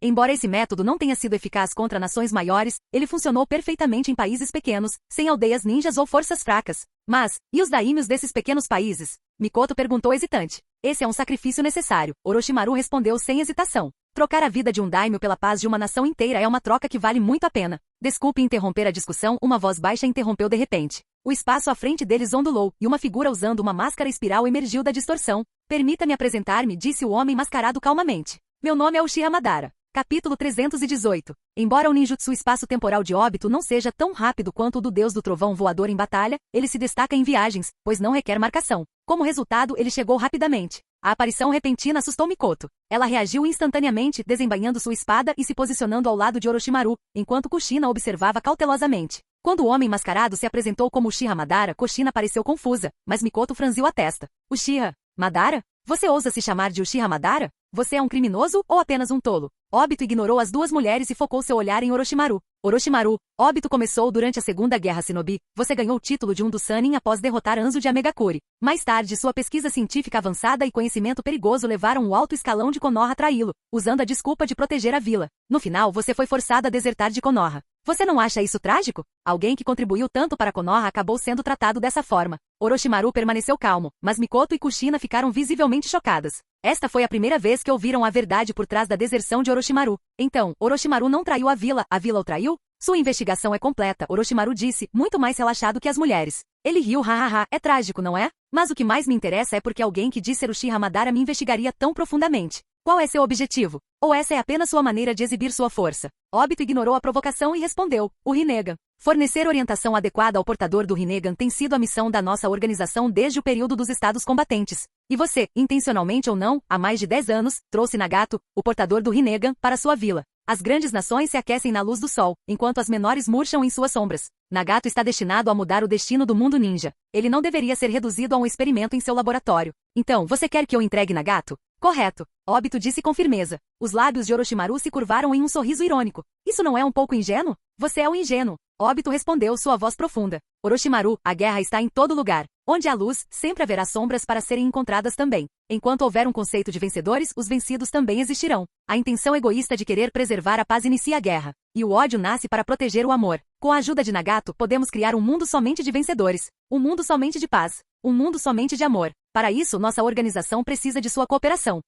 Embora esse método não tenha sido eficaz contra nações maiores, ele funcionou perfeitamente em países pequenos, sem aldeias ninjas ou forças fracas. Mas, e os daímios desses pequenos países? Mikoto perguntou hesitante. Esse é um sacrifício necessário, Orochimaru respondeu sem hesitação. Trocar a vida de um daimyo pela paz de uma nação inteira é uma troca que vale muito a pena. Desculpe interromper a discussão, uma voz baixa interrompeu de repente. O espaço à frente deles ondulou, e uma figura usando uma máscara espiral emergiu da distorção. Permita-me apresentar-me, disse o homem mascarado calmamente. Meu nome é Uchiha Madara. Capítulo 318. Embora o ninjutsu espaço-temporal de Obito não seja tão rápido quanto o do deus do trovão voador em batalha, ele se destaca em viagens, pois não requer marcação. Como resultado, ele chegou rapidamente. A aparição repentina assustou Mikoto. Ela reagiu instantaneamente, desembainhando sua espada e se posicionando ao lado de Orochimaru, enquanto Kushina observava cautelosamente. Quando o homem mascarado se apresentou como Uchiha Madara, Kushina pareceu confusa, mas Mikoto franziu a testa. Uchiha Madara? Você ousa se chamar de Uchiha Madara? Você é um criminoso ou apenas um tolo? Obito ignorou as duas mulheres e focou seu olhar em Orochimaru. Orochimaru, Obito começou durante a Segunda Guerra Shinobi. Você ganhou o título de um dos Sannin após derrotar Anzo de Amegakuri. Mais tarde, sua pesquisa científica avançada e conhecimento perigoso levaram o alto escalão de Konoha a traí-lo, usando a desculpa de proteger a vila. No final, você foi forçada a desertar de Konoha. Você não acha isso trágico? Alguém que contribuiu tanto para Konoha acabou sendo tratado dessa forma. Orochimaru permaneceu calmo, mas Mikoto e Kushina ficaram visivelmente chocadas. Esta foi a primeira vez que ouviram a verdade por trás da deserção de Orochimaru. Então, Orochimaru não traiu a vila o traiu? Sua investigação é completa, Orochimaru disse, muito mais relaxado que as mulheres. Ele riu, hahaha, é trágico, não é? Mas o que mais me interessa é porque alguém que diz ser Uchiha Madara me investigaria tão profundamente. Qual é seu objetivo? Ou essa é apenas sua maneira de exibir sua força? Obito ignorou a provocação e respondeu, o Rinnegan. Fornecer orientação adequada ao portador do Rinnegan tem sido a missão da nossa organização desde o período dos estados combatentes. E você, intencionalmente ou não, há mais de 10 anos, trouxe Nagato, o portador do Rinnegan, para sua vila. As grandes nações se aquecem na luz do sol, enquanto as menores murcham em suas sombras. Nagato está destinado a mudar o destino do mundo ninja. Ele não deveria ser reduzido a um experimento em seu laboratório. Então, você quer que eu entregue Nagato? Correto, Obito disse com firmeza. Os lábios de Orochimaru se curvaram em um sorriso irônico. Isso não é um pouco ingênuo? Você é um ingênuo. Obito respondeu, sua voz profunda. Orochimaru, a guerra está em todo lugar. Onde há luz, sempre haverá sombras para serem encontradas também. Enquanto houver um conceito de vencedores, os vencidos também existirão. A intenção egoísta de querer preservar a paz inicia a guerra. E o ódio nasce para proteger o amor. Com a ajuda de Nagato, podemos criar um mundo somente de vencedores. Um mundo somente de paz. Um mundo somente de amor. Para isso, nossa organização precisa de sua cooperação.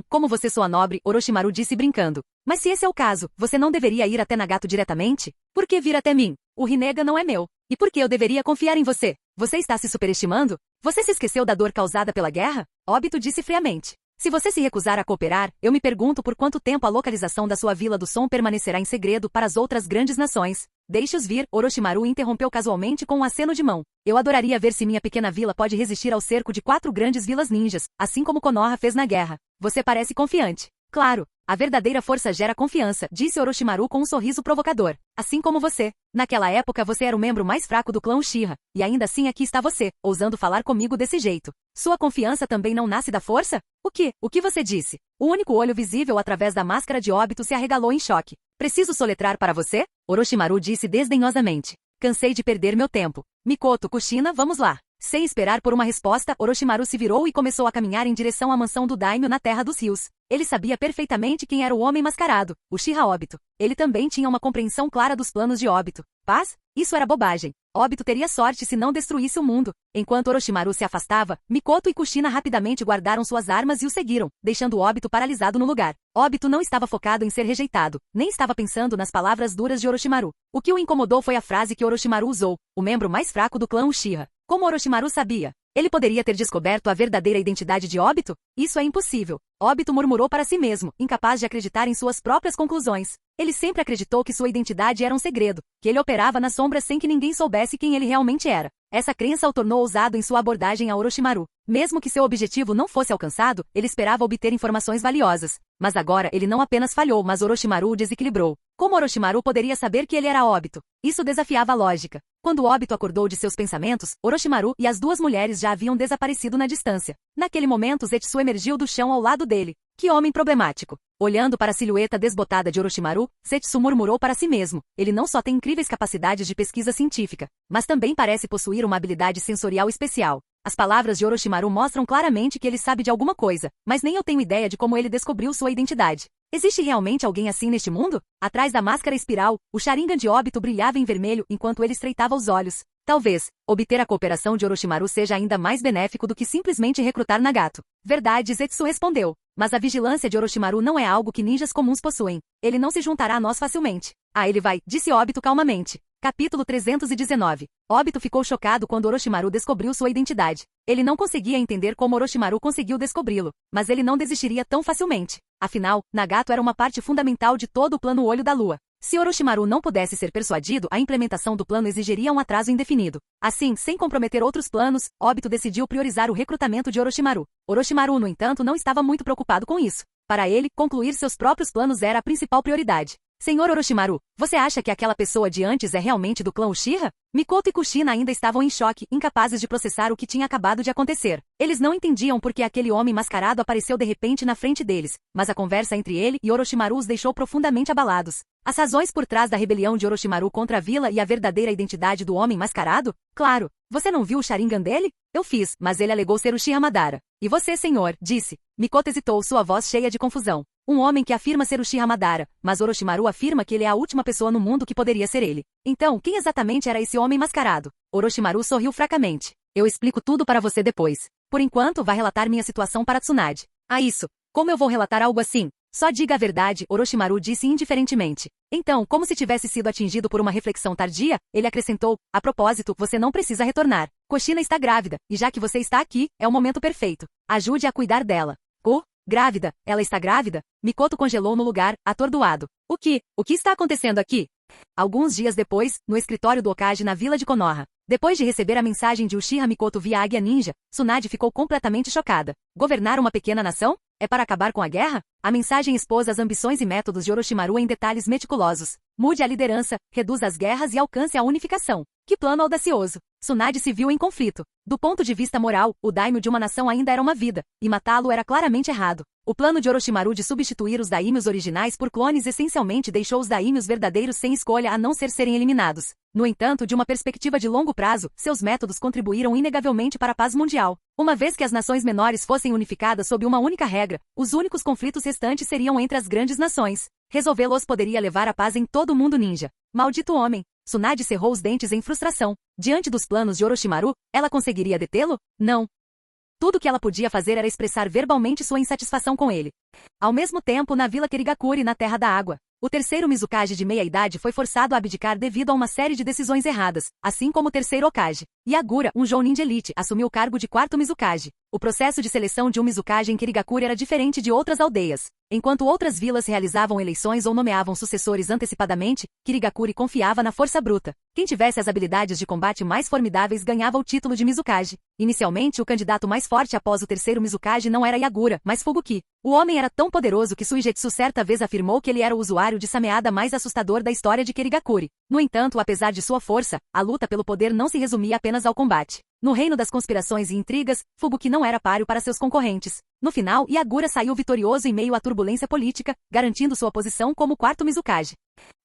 Como você soa nobre, Orochimaru disse brincando. Mas se esse é o caso, você não deveria ir até Nagato diretamente? Por que vir até mim? O Rinnegan não é meu. E por que eu deveria confiar em você? Você está se superestimando? Você se esqueceu da dor causada pela guerra? Obito disse friamente. Se você se recusar a cooperar, eu me pergunto por quanto tempo a localização da sua Vila do Som permanecerá em segredo para as outras grandes nações. Deixe-os vir, Orochimaru interrompeu casualmente com um aceno de mão. Eu adoraria ver se minha pequena vila pode resistir ao cerco de 4 grandes vilas ninjas, assim como Konoha fez na guerra. Você parece confiante. Claro, a verdadeira força gera confiança, disse Orochimaru com um sorriso provocador. Assim como você. Naquela época você era o membro mais fraco do clã Uchiha, e ainda assim aqui está você, ousando falar comigo desse jeito. Sua confiança também não nasce da força? O que? O que você disse? O único olho visível através da máscara de Obito se arregalou em choque. Preciso soletrar para você? Orochimaru disse desdenhosamente. Cansei de perder meu tempo. Mikoto, Kushina, vamos lá. Sem esperar por uma resposta, Orochimaru se virou e começou a caminhar em direção à mansão do Daimyo na Terra dos Rios. Ele sabia perfeitamente quem era o homem mascarado, Uchiha Obito. Ele também tinha uma compreensão clara dos planos de Obito. Paz? Isso era bobagem. Obito teria sorte se não destruísse o mundo. Enquanto Orochimaru se afastava, Mikoto e Kushina rapidamente guardaram suas armas e o seguiram, deixando Obito paralisado no lugar. Obito não estava focado em ser rejeitado, nem estava pensando nas palavras duras de Orochimaru. O que o incomodou foi a frase que Orochimaru usou, o membro mais fraco do clã Uchiha. Como Orochimaru sabia? Ele poderia ter descoberto a verdadeira identidade de Obito? Isso é impossível. Obito murmurou para si mesmo, incapaz de acreditar em suas próprias conclusões. Ele sempre acreditou que sua identidade era um segredo, que ele operava nas sombras sem que ninguém soubesse quem ele realmente era. Essa crença o tornou ousado em sua abordagem a Orochimaru. Mesmo que seu objetivo não fosse alcançado, ele esperava obter informações valiosas. Mas agora ele não apenas falhou, mas Orochimaru o desequilibrou. Como Orochimaru poderia saber que ele era Obito? Isso desafiava a lógica. Quando Obito acordou de seus pensamentos, Orochimaru e as 2 mulheres já haviam desaparecido na distância. Naquele momento Zetsu emergiu do chão ao lado dele. Que homem problemático. Olhando para a silhueta desbotada de Orochimaru, Zetsu murmurou para si mesmo. Ele não só tem incríveis capacidades de pesquisa científica, mas também parece possuir uma habilidade sensorial especial. As palavras de Orochimaru mostram claramente que ele sabe de alguma coisa, mas nem eu tenho ideia de como ele descobriu sua identidade. Existe realmente alguém assim neste mundo? Atrás da máscara espiral, o Sharingan de Obito brilhava em vermelho enquanto ele estreitava os olhos. Talvez, obter a cooperação de Orochimaru seja ainda mais benéfico do que simplesmente recrutar Nagato. Verdade, Zetsu respondeu. Mas a vigilância de Orochimaru não é algo que ninjas comuns possuem. Ele não se juntará a nós facilmente. Ah, ele vai, disse Obito calmamente. Capítulo 319. Obito ficou chocado quando Orochimaru descobriu sua identidade. Ele não conseguia entender como Orochimaru conseguiu descobri-lo, mas ele não desistiria tão facilmente. Afinal, Nagato era uma parte fundamental de todo o plano Olho da Lua. Se Orochimaru não pudesse ser persuadido, a implementação do plano exigiria um atraso indefinido. Assim, sem comprometer outros planos, Obito decidiu priorizar o recrutamento de Orochimaru. Orochimaru, no entanto, não estava muito preocupado com isso. Para ele, concluir seus próprios planos era a principal prioridade. Senhor Orochimaru, você acha que aquela pessoa de antes é realmente do clã Uchiha? Mikoto e Kushina ainda estavam em choque, incapazes de processar o que tinha acabado de acontecer. Eles não entendiam por que aquele homem mascarado apareceu de repente na frente deles, mas a conversa entre ele e Orochimaru os deixou profundamente abalados. As razões por trás da rebelião de Orochimaru contra a vila e a verdadeira identidade do homem mascarado? Claro, você não viu o Sharingan dele? Eu fiz, mas ele alegou ser Uchiha Madara. E você, senhor, disse. Mikoto hesitou, sua voz cheia de confusão. Um homem que afirma ser Uchiha Madara, mas Orochimaru afirma que ele é a última pessoa no mundo que poderia ser ele. Então, quem exatamente era esse homem mascarado? Orochimaru sorriu fracamente. Eu explico tudo para você depois. Por enquanto, vá relatar minha situação para Tsunade. Ah, isso. Como eu vou relatar algo assim? Só diga a verdade, Orochimaru disse indiferentemente. Então, como se tivesse sido atingido por uma reflexão tardia, ele acrescentou, a propósito, você não precisa retornar. Kushina está grávida, e já que você está aqui, é o momento perfeito. Ajude a cuidar dela. Grávida? Ela está grávida? Mikoto congelou no lugar, atordoado. O que está acontecendo aqui? Alguns dias depois, no escritório do Hokage na vila de Konoha. Depois de receber a mensagem de Uchiha Mikoto via Águia Ninja, Tsunade ficou completamente chocada. Governar uma pequena nação? É para acabar com a guerra? A mensagem expôs as ambições e métodos de Orochimaru em detalhes meticulosos. Mude a liderança, reduza as guerras e alcance a unificação. Que plano audacioso! Tsunade se viu em conflito. Do ponto de vista moral, o daimyo de uma nação ainda era uma vida, e matá-lo era claramente errado. O plano de Orochimaru de substituir os daimyos originais por clones essencialmente deixou os daimyos verdadeiros sem escolha a não serem eliminados. No entanto, de uma perspectiva de longo prazo, seus métodos contribuíram inegavelmente para a paz mundial. Uma vez que as nações menores fossem unificadas sob uma única regra, os únicos conflitos restantes seriam entre as grandes nações. Resolvê-los poderia levar à paz em todo o mundo ninja. Maldito homem! Tsunade cerrou os dentes em frustração. Diante dos planos de Orochimaru, ela conseguiria detê-lo? Não. Tudo que ela podia fazer era expressar verbalmente sua insatisfação com ele. Ao mesmo tempo, na Vila Kirigakuri, na Terra da Água, o terceiro Mizukage de meia-idade foi forçado a abdicar devido a uma série de decisões erradas, assim como o terceiro Hokage. Yagura, um Jounin de elite, assumiu o cargo de quarto Mizukage. O processo de seleção de um Mizukage em Kirigakuri era diferente de outras aldeias. Enquanto outras vilas realizavam eleições ou nomeavam sucessores antecipadamente, Kirigakuri confiava na força bruta. Quem tivesse as habilidades de combate mais formidáveis ganhava o título de Mizukage. Inicialmente, o candidato mais forte após o terceiro Mizukage não era Yagura, mas Fubuki. O homem era tão poderoso que Suigetsu certa vez afirmou que ele era o usuário de sameada mais assustador da história de Kirigakuri. No entanto, apesar de sua força, a luta pelo poder não se resumia apenas ao combate. No reino das conspirações e intrigas, Fubuki não era páreo para seus concorrentes. No final, Yagura saiu vitorioso em meio à turbulência política, garantindo sua posição como quarto Mizukage.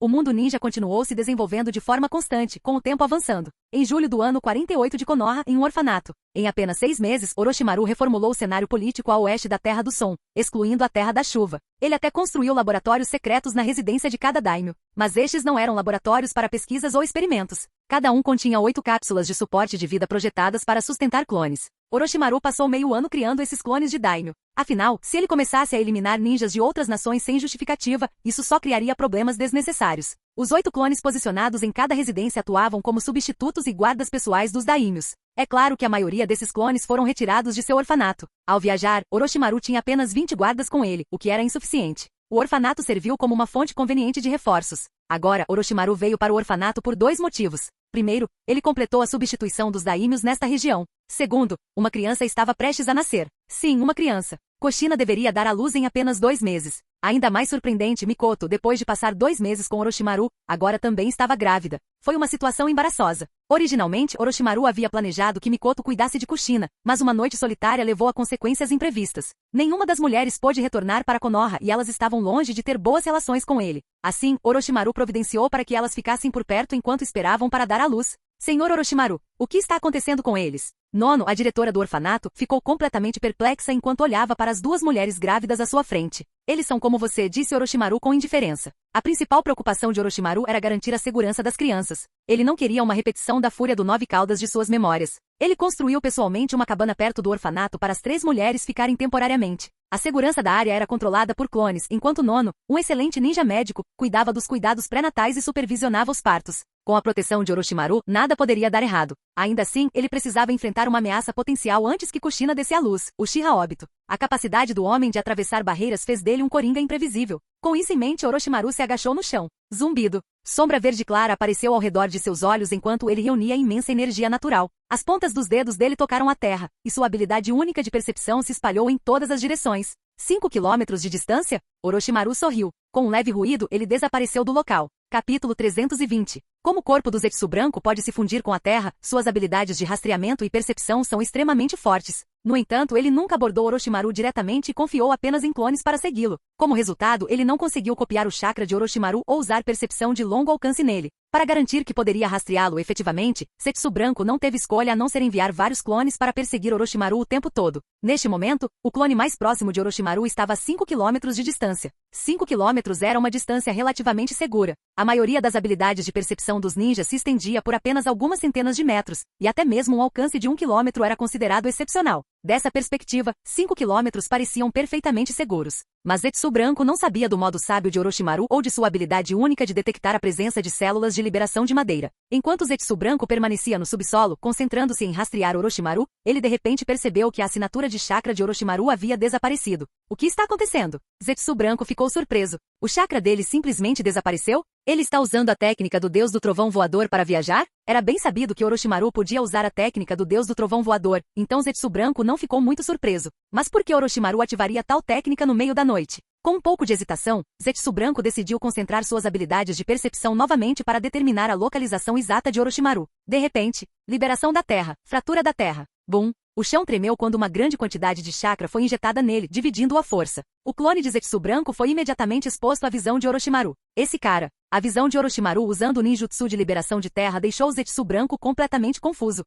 O mundo ninja continuou se desenvolvendo de forma constante, com o tempo avançando. Em julho do ano 48 de Konoha, em um orfanato. Em apenas 6 meses, Orochimaru reformulou o cenário político a oeste da Terra do Som, excluindo a Terra da Chuva. Ele até construiu laboratórios secretos na residência de cada daimyo. Mas estes não eram laboratórios para pesquisas ou experimentos. Cada um continha 8 cápsulas de suporte de vida projetadas para sustentar clones. Orochimaru passou meio ano criando esses clones de daimyo. Afinal, se ele começasse a eliminar ninjas de outras nações sem justificativa, isso só criaria problemas desnecessários. Os 8 clones posicionados em cada residência atuavam como substitutos e guardas pessoais dos daimyos. É claro que a maioria desses clones foram retirados de seu orfanato. Ao viajar, Orochimaru tinha apenas 20 guardas com ele, o que era insuficiente. O orfanato serviu como uma fonte conveniente de reforços. Agora, Orochimaru veio para o orfanato por 2 motivos. Primeiro, ele completou a substituição dos daimyos nesta região. Segundo, uma criança estava prestes a nascer. Sim, uma criança. Kushina deveria dar à luz em apenas 2 meses. Ainda mais surpreendente, Mikoto, depois de passar 2 meses com Orochimaru, agora também estava grávida. Foi uma situação embaraçosa. Originalmente, Orochimaru havia planejado que Mikoto cuidasse de Kushina, mas uma noite solitária levou a consequências imprevistas. Nenhuma das mulheres pôde retornar para Konoha e elas estavam longe de ter boas relações com ele. Assim, Orochimaru providenciou para que elas ficassem por perto enquanto esperavam para dar à luz. Senhor Orochimaru, o que está acontecendo com eles? Nono, a diretora do orfanato, ficou completamente perplexa enquanto olhava para as 2 mulheres grávidas à sua frente. Eles são como você, disse Orochimaru com indiferença. A principal preocupação de Orochimaru era garantir a segurança das crianças. Ele não queria uma repetição da fúria do 9 caudas de suas memórias. Ele construiu pessoalmente uma cabana perto do orfanato para as 3 mulheres ficarem temporariamente. A segurança da área era controlada por clones, enquanto Nono, um excelente ninja médico, cuidava dos cuidados pré-natais e supervisionava os partos. Com a proteção de Orochimaru, nada poderia dar errado. Ainda assim, ele precisava enfrentar uma ameaça potencial antes que Kushina desse à luz, o Uchiha Obito. A capacidade do homem de atravessar barreiras fez dele um coringa imprevisível. Com isso em mente, Orochimaru se agachou no chão. Zumbido. Sombra verde clara apareceu ao redor de seus olhos enquanto ele reunia imensa energia natural. As pontas dos dedos dele tocaram a terra, e sua habilidade única de percepção se espalhou em todas as direções. 5 quilômetros de distância? Orochimaru sorriu. Com um leve ruído, ele desapareceu do local. Capítulo 320. Como o corpo do Zetsu branco pode se fundir com a terra, suas habilidades de rastreamento e percepção são extremamente fortes. No entanto, ele nunca abordou Orochimaru diretamente e confiou apenas em clones para segui-lo. Como resultado, ele não conseguiu copiar o chakra de Orochimaru ou usar percepção de longo alcance nele. Para garantir que poderia rastreá-lo efetivamente, Zetsu branco não teve escolha a não ser enviar vários clones para perseguir Orochimaru o tempo todo. Neste momento, o clone mais próximo de Orochimaru estava a 5 quilômetros de distância. 5 quilômetros era uma distância relativamente segura. A maioria das habilidades de percepção dos ninjas se estendia por apenas algumas centenas de metros, e até mesmo um alcance de 1 quilômetro era considerado excepcional. Dessa perspectiva, 5 quilômetros pareciam perfeitamente seguros. Mas Zetsu branco não sabia do modo sábio de Orochimaru ou de sua habilidade única de detectar a presença de células de liberação de madeira. Enquanto Zetsu branco permanecia no subsolo, concentrando-se em rastrear Orochimaru, ele de repente percebeu que a assinatura de chakra de Orochimaru havia desaparecido. O que está acontecendo? Zetsu branco ficou surpreso. O chakra dele simplesmente desapareceu? Ele está usando a técnica do Deus do Trovão Voador para viajar? Era bem sabido que Orochimaru podia usar a técnica do Deus do Trovão Voador, então Zetsu Branco não ficou muito surpreso. Mas por que Orochimaru ativaria tal técnica no meio da noite? Com um pouco de hesitação, Zetsu Branco decidiu concentrar suas habilidades de percepção novamente para determinar a localização exata de Orochimaru. De repente, liberação da terra, fratura da terra. Bum! O chão tremeu quando uma grande quantidade de chakra foi injetada nele, dividindo-o à força. O clone de Zetsu Branco foi imediatamente exposto à visão de Orochimaru. Esse cara, a visão de Orochimaru usando o ninjutsu de liberação de terra deixou o Zetsu Branco completamente confuso.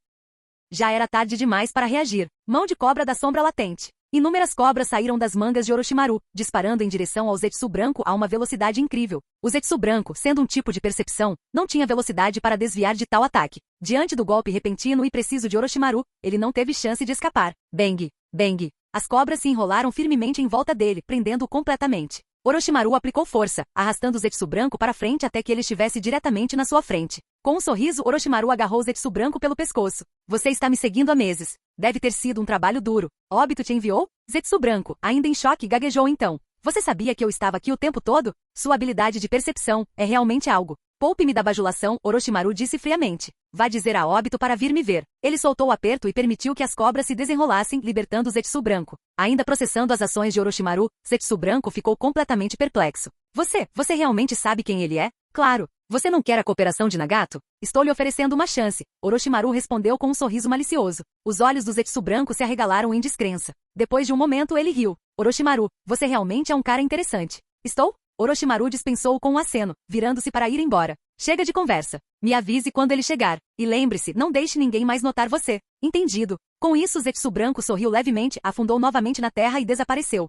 Já era tarde demais para reagir. Mão de cobra da sombra latente. Inúmeras cobras saíram das mangas de Orochimaru, disparando em direção ao Zetsu Branco a uma velocidade incrível. O Zetsu Branco, sendo um tipo de percepção, não tinha velocidade para desviar de tal ataque. Diante do golpe repentino e preciso de Orochimaru, ele não teve chance de escapar. Bang! Bang! As cobras se enrolaram firmemente em volta dele, prendendo-o completamente. Orochimaru aplicou força, arrastando o Zetsu Branco para frente até que ele estivesse diretamente na sua frente. Com um sorriso, Orochimaru agarrou o Zetsu Branco pelo pescoço. Você está me seguindo há meses. Deve ter sido um trabalho duro. Obito te enviou? Zetsu Branco, ainda em choque, gaguejou então. Você sabia que eu estava aqui o tempo todo? Sua habilidade de percepção é realmente algo. Poupe-me da bajulação, Orochimaru disse friamente. Vá dizer a Obito para vir me ver. Ele soltou o aperto e permitiu que as cobras se desenrolassem, libertando o Zetsu Branco. Ainda processando as ações de Orochimaru, Zetsu Branco ficou completamente perplexo. Você realmente sabe quem ele é? Claro. Você não quer a cooperação de Nagato? Estou lhe oferecendo uma chance. Orochimaru respondeu com um sorriso malicioso. Os olhos do Zetsu Branco se arregalaram em descrença. Depois de um momento ele riu. Orochimaru, você realmente é um cara interessante. Estou? Orochimaru dispensou-o com um aceno, virando-se para ir embora. Chega de conversa. Me avise quando ele chegar. E lembre-se, não deixe ninguém mais notar você. Entendido. Com isso, Zetsu Branco sorriu levemente, afundou novamente na terra e desapareceu.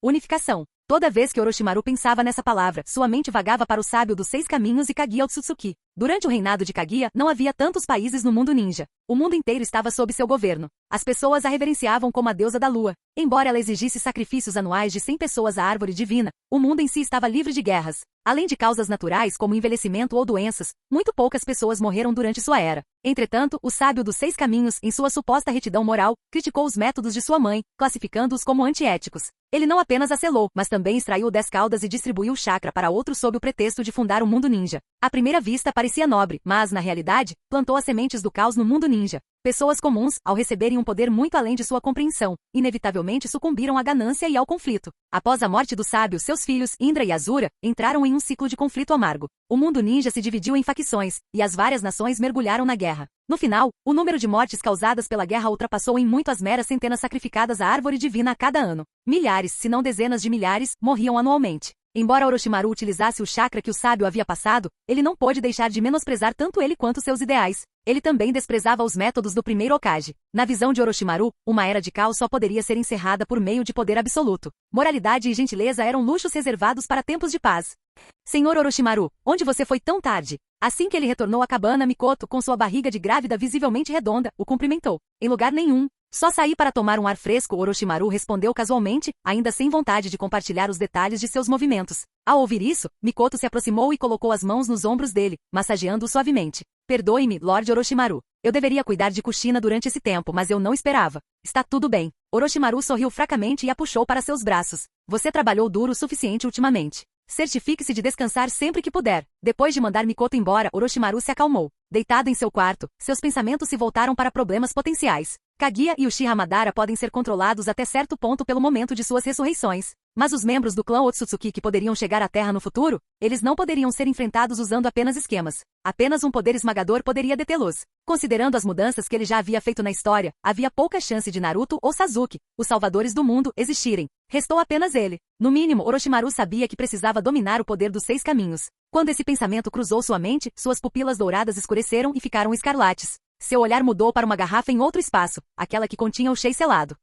Unificação. Toda vez que Orochimaru pensava nessa palavra, sua mente vagava para o sábio dos 6 caminhos e Kaguya Otsutsuki. Durante o reinado de Kaguya, não havia tantos países no mundo ninja. O mundo inteiro estava sob seu governo. As pessoas a reverenciavam como a deusa da lua. Embora ela exigisse sacrifícios anuais de 100 pessoas à árvore divina, o mundo em si estava livre de guerras. Além de causas naturais como envelhecimento ou doenças, muito poucas pessoas morreram durante sua era. Entretanto, o sábio dos 6 caminhos, em sua suposta retidão moral, criticou os métodos de sua mãe, classificando-os como antiéticos. Ele não apenas a selou, mas também extraiu 10 caudas e distribuiu o chakra para outros sob o pretexto de fundar o mundo ninja. À primeira vista parecia nobre, mas, na realidade, plantou as sementes do caos no mundo ninja. Pessoas comuns, ao receberem um poder muito além de sua compreensão, inevitavelmente sucumbiram à ganância e ao conflito. Após a morte do sábio, seus filhos, Indra e Azura, entraram em um ciclo de conflito amargo. O mundo ninja se dividiu em facções, e as várias nações mergulharam na guerra. No final, o número de mortes causadas pela guerra ultrapassou em muito as meras centenas sacrificadas à árvore divina a cada ano. Milhares, se não dezenas de milhares, morriam anualmente. Embora Orochimaru utilizasse o chakra que o sábio havia passado, ele não pôde deixar de menosprezar tanto ele quanto seus ideais. Ele também desprezava os métodos do primeiro Hokage. Na visão de Orochimaru, uma era de caos só poderia ser encerrada por meio de poder absoluto. Moralidade e gentileza eram luxos reservados para tempos de paz. Senhor Orochimaru, onde você foi tão tarde? Assim que ele retornou à cabana, Mikoto, com sua barriga de grávida visivelmente redonda, o cumprimentou. Em lugar nenhum. Só saí para tomar um ar fresco, Orochimaru respondeu casualmente, ainda sem vontade de compartilhar os detalhes de seus movimentos. Ao ouvir isso, Mikoto se aproximou e colocou as mãos nos ombros dele, massageando-o suavemente. Perdoe-me, Lord Orochimaru. Eu deveria cuidar de Kushina durante esse tempo, mas eu não esperava. Está tudo bem. Orochimaru sorriu fracamente e a puxou para seus braços. Você trabalhou duro o suficiente ultimamente. Certifique-se de descansar sempre que puder. Depois de mandar Mikoto embora, Orochimaru se acalmou. Deitado em seu quarto, seus pensamentos se voltaram para problemas potenciais. Kaguya e Uchiha Madara podem ser controlados até certo ponto pelo momento de suas ressurreições. Mas os membros do clã Otsutsuki que poderiam chegar à Terra no futuro, eles não poderiam ser enfrentados usando apenas esquemas. Apenas um poder esmagador poderia detê-los. Considerando as mudanças que ele já havia feito na história, havia pouca chance de Naruto ou Sasuke, os salvadores do mundo, existirem. Restou apenas ele. No mínimo, Orochimaru sabia que precisava dominar o poder dos 6 caminhos. Quando esse pensamento cruzou sua mente, suas pupilas douradas escureceram e ficaram escarlates. Seu olhar mudou para uma garrafa em outro espaço, aquela que continha o chei selado.